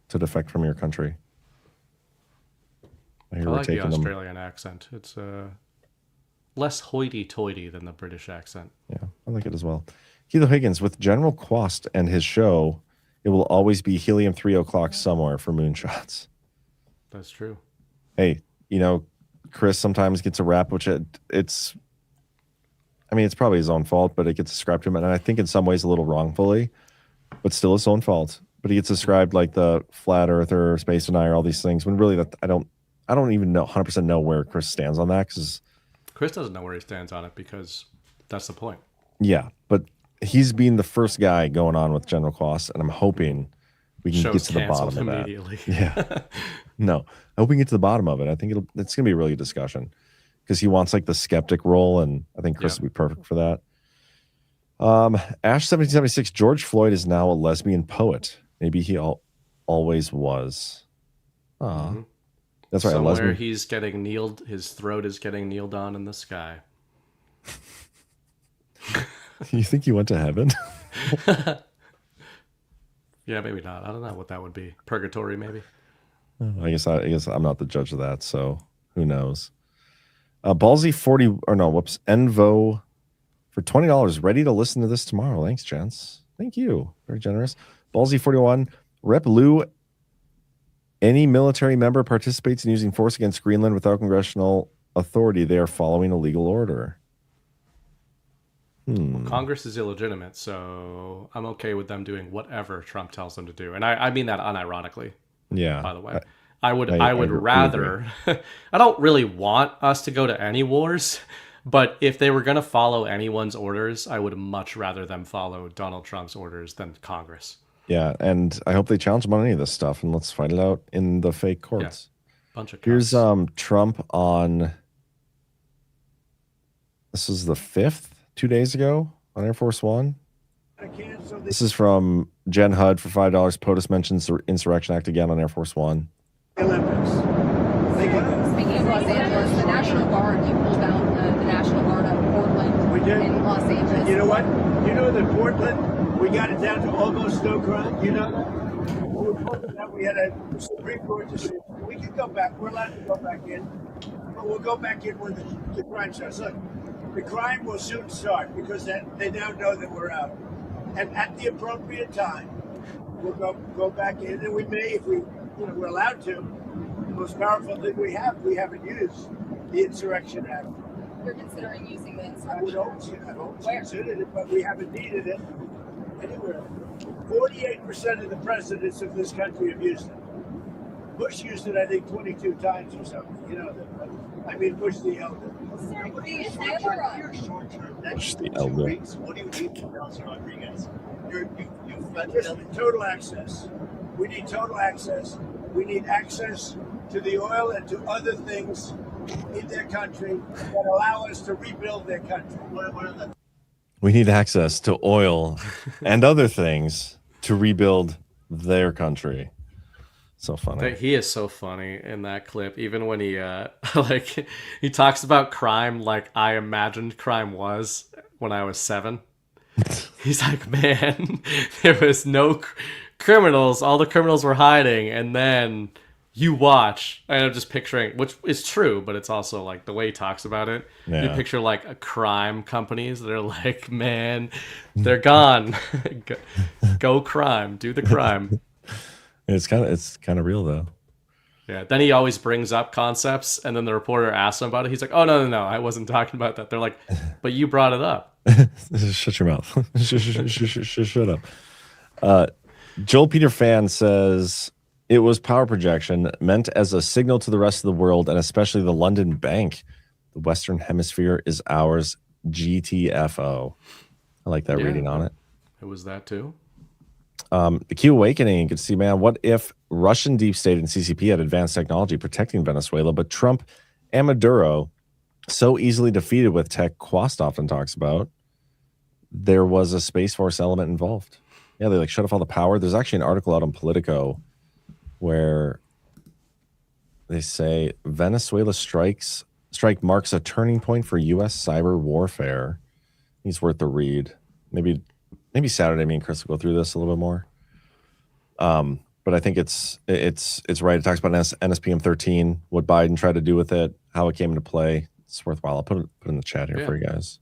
to defect from your country. I like the Australian accent. It's less hoity-toity than the British accent. Yeah, I like it as well. Keith Higgins, with General Quast and his show, it will always be helium 3 o'clock somewhere for moonshots. That's true. Hey, Chris sometimes gets a rap, which it's probably his own fault, but it gets ascribed to him, and I think in some ways a little wrongfully, but still his own fault. But he gets described like the flat earther, space denier, all these things, when really I don't even know 100% know where Chris stands on that, because Chris doesn't know where he stands on it, because that's the point. Yeah, but he's being the first guy going on with General Quast, and I'm hoping we can get to the bottom of that. Yeah. No, I hope we can get to the bottom of it. I think it's going to be a really good discussion, because he wants like the skeptic role, and I think Chris would be perfect for that. Ash 1776, George Floyd is now a lesbian poet. Maybe he always was. Mm-hmm. That's right. Somewhere he's getting kneeled. His throat is getting kneeled on in the sky. You think he went to heaven? Yeah, maybe not. I don't know what that would be. Purgatory, maybe. I guess I'm not the judge of that, so who knows? Ballsy 40 or no, whoops, Envo for $20. Ready to listen to this tomorrow. Thanks, gents. Thank you. Very generous. Ballsy 41, Rep Lou. Any military member participates in using force against Greenland without congressional authority, they are following a legal order. Well, Congress is illegitimate, so I'm okay with them doing whatever Trump tells them to do. And I mean that unironically. Yeah. By the way, I would rather. I don't really want us to go to any wars, but if they were going to follow anyone's orders, I would much rather them follow Donald Trump's orders than Congress. Yeah, and I hope they challenge him on any of this stuff, and let's fight it out in the fake courts. Yeah. Bunch of Here's Trump on. This is the 5th. 2 days ago on Air Force One. This is from Jen Hud for $5. POTUS mentions the Insurrection Act again on Air Force One. Olympics. Speaking of Los Angeles, the National Guard, you pulled out the National Guard out of Portland. We did. In Los Angeles. You know what? You know that Portland We got it down to almost no crime. You know that? We were hoping that we had a Supreme Court decision. We can go back. We're allowed to go back in. But we'll go back in when the crime starts. Look, the crime will soon start because they now know that we're out. And at the appropriate time, we'll go back in. And we may, if we're allowed to. The most powerful thing we haven't used the Insurrection Act. You're considering using the insurrection? I would hope considered it, but we haven't needed it anywhere. 48% of the presidents of this country have used it. Bush used it, I think, 22 times or something. You know, I mean, Bush the elder. Sir, what do you say? Bush the elder. What do you need from Nelson Rodriguez? Just total access. We need total access. We need access to the oil and to other things in their country that allow us to rebuild their country. We need access to oil and other things to rebuild their country. So funny. He is so funny in that clip. Even when he like he talks about crime like I imagined crime was when I was 7. He's like, man, there was no criminals. All the criminals were hiding, and then you watch, and I'm just picturing, which is true, but it's also like the way he talks about it. Yeah. You picture like a crime companies that are like, man, they're gone. Go crime, do the crime. It's kind of real though. Yeah. Then he always brings up concepts, and then the reporter asks him about it. He's like, "Oh no, I wasn't talking about that." They're like, "But you brought it up." Shut your mouth. Shut up. Joel Peter Fan says it was power projection meant as a signal to the rest of the world and especially the London Bank. The Western Hemisphere is ours. GTFO. I like that reading on it. It was that too. The Q Awakening, you could see, man, what if Russian deep state and CCP had advanced technology protecting Venezuela, but Trump and Maduro so easily defeated with tech Quast often talks about, there was a Space Force element involved. Yeah, they like shut off all the power. There's actually an article out on Politico where they say Venezuela strike marks a turning point for U.S. cyber warfare. It's worth the read. Maybe Saturday, me and Chris will go through this a little bit more. But I think it's right. It talks about NSPM 13, what Biden tried to do with it, how it came into play. It's worthwhile. I'll put it in the chat here for you guys.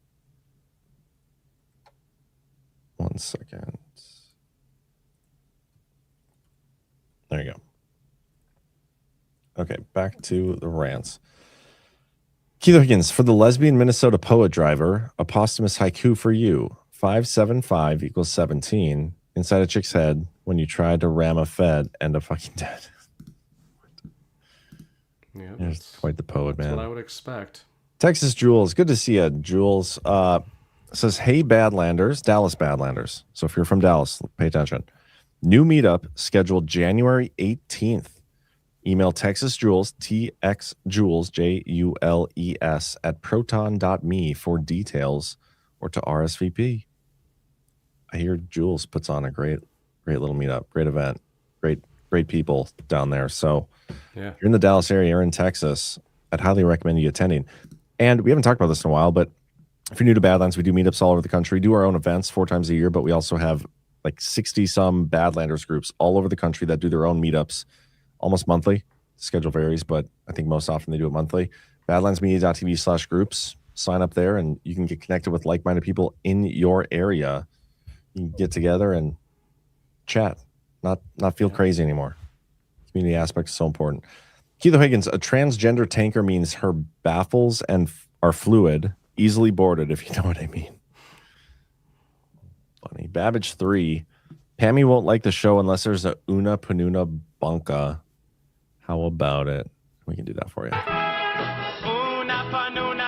1 second. There you go. Okay, back to the rants. Keith Higgins, for the lesbian Minnesota poet driver, a posthumous haiku for you. 575 equals 17 inside a chick's head when you try to ram a fed and a fucking dead. Yeah, that's quite the poet, man. That's what I would expect. Texas Jules, good to see you. Jules says, hey, Badlanders, Dallas Badlanders. So if you're from Dallas, pay attention. New meetup scheduled January 18th. Email Texas Jules, TXJules, JULES, at proton.me for details or to RSVP. I hear Jules puts on a great little meetup, great event, great people down there. So if you're in the Dallas area or in Texas, I'd highly recommend you attending. And we haven't talked about this in a while, but if you're new to Badlands, we do meetups all over the country, do our own events 4 times a year, but we also have like 60 some Badlanders groups all over the country that do their own meetups almost monthly. The schedule varies, but I think most often they do it monthly. Badlandsmedia.tv/groups. Sign up there and you can get connected with like-minded people in your area. You can get together and chat, not feel crazy anymore. Community aspect is so important. Keith Higgins, a transgender tanker means her baffles and are fluid, easily boarded, if you know what I mean. Funny. Babbage 3. Pammy won't like the show unless there's a Una Panuna Banca. How about it? We can do that for you. Una Panuna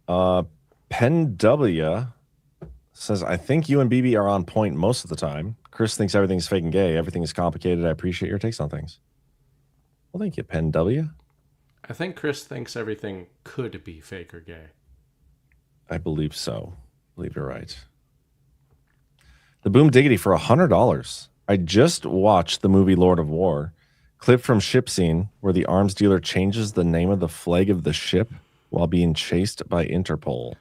Banca. Pen W says, I think you and BB are on point most of the time. Chris thinks everything's fake and gay. Everything is complicated. I appreciate your takes on things. Well, thank you, Pen W. I think Chris thinks everything could be fake or gay. I believe so. I believe you're right. The Boom Diggity for $100. I just watched the movie Lord of War. Clip from ship scene where the arms dealer changes the name of the flag of the ship while being chased by Interpol.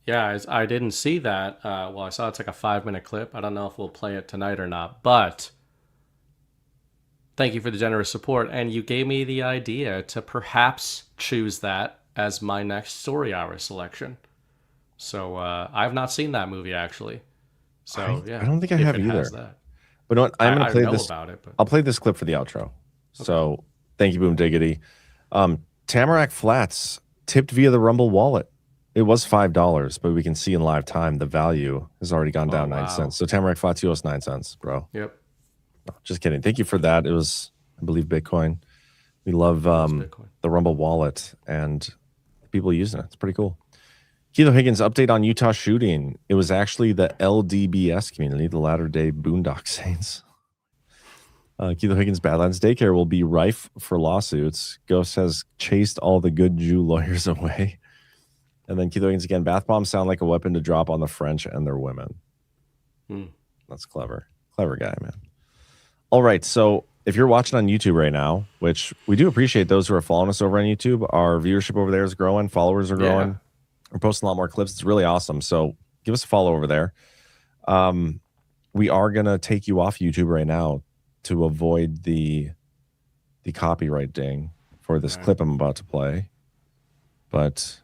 Yeah, I didn't see that. Well, I saw it's like a 5-minute clip. I don't know if we'll play it tonight or not, but thank you for the generous support. And you gave me the idea to perhaps choose that as my next story hour selection. So I've not seen that movie, actually. So yeah, I don't think I have either. That. But you know what? I'm going to play this. About it, but... I'll play this clip for the outro. Okay. So thank you, Boom Diggity. Tamarack Flats tipped via the Rumble wallet. It was $5, but we can see in live time the value has already gone down 9 cents. So Tamarack Flats, you owe us 9 cents, bro. Yep. No, just kidding. Thank you for that. It was, I believe, Bitcoin. We love the Rumble wallet and people using it. It's pretty cool. Kilo Higgins, update on Utah shooting. It was actually the LDBS community, the Latter-day Boondock Saints. Kilo Higgins, Badlands Daycare will be rife for lawsuits. Ghost has chased all the good Jew lawyers away. And then Kilo Higgins again, bath bombs sound like a weapon to drop on the French and their women. That's clever. Clever guy, man. All right, so if you're watching on YouTube right now, which we do appreciate those who are following us over on YouTube, our viewership over there is growing, followers are growing. Yeah. We're posting a lot more clips. It's really awesome. So give us a follow over there. We are going to take you off YouTube right now to avoid the copyright ding for this clip I'm about to play. But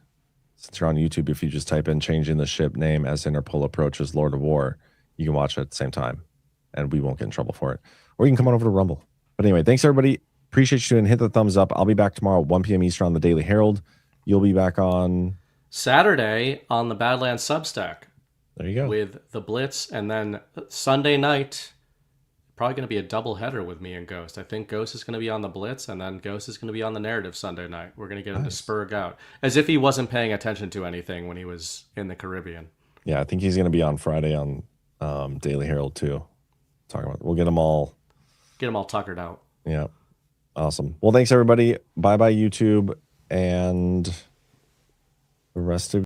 since you're on YouTube, if you just type in changing the ship name as Interpol approaches Lord of War, you can watch it at the same time and we won't get in trouble for it. Or you can come on over to Rumble. But anyway, thanks everybody. Appreciate you doing. Hit the thumbs up. I'll be back tomorrow at 1 p.m. Eastern on the Daily Herold. You'll be back on Saturday on the Badlands Substack. There you go. With the Blitz, and then Sunday night, probably going to be a double header with me and Ghost. I think Ghost is going to be on the Blitz, and then Ghost is going to be on the Narrative Sunday night. We're going to get him to spurg out, as if he wasn't paying attention to anything when he was in the Caribbean. Yeah, I think he's going to be on Friday on Daily Herold too. We'll get them all tuckered out. Yeah, awesome. Well, thanks everybody. Bye bye YouTube, and the rest of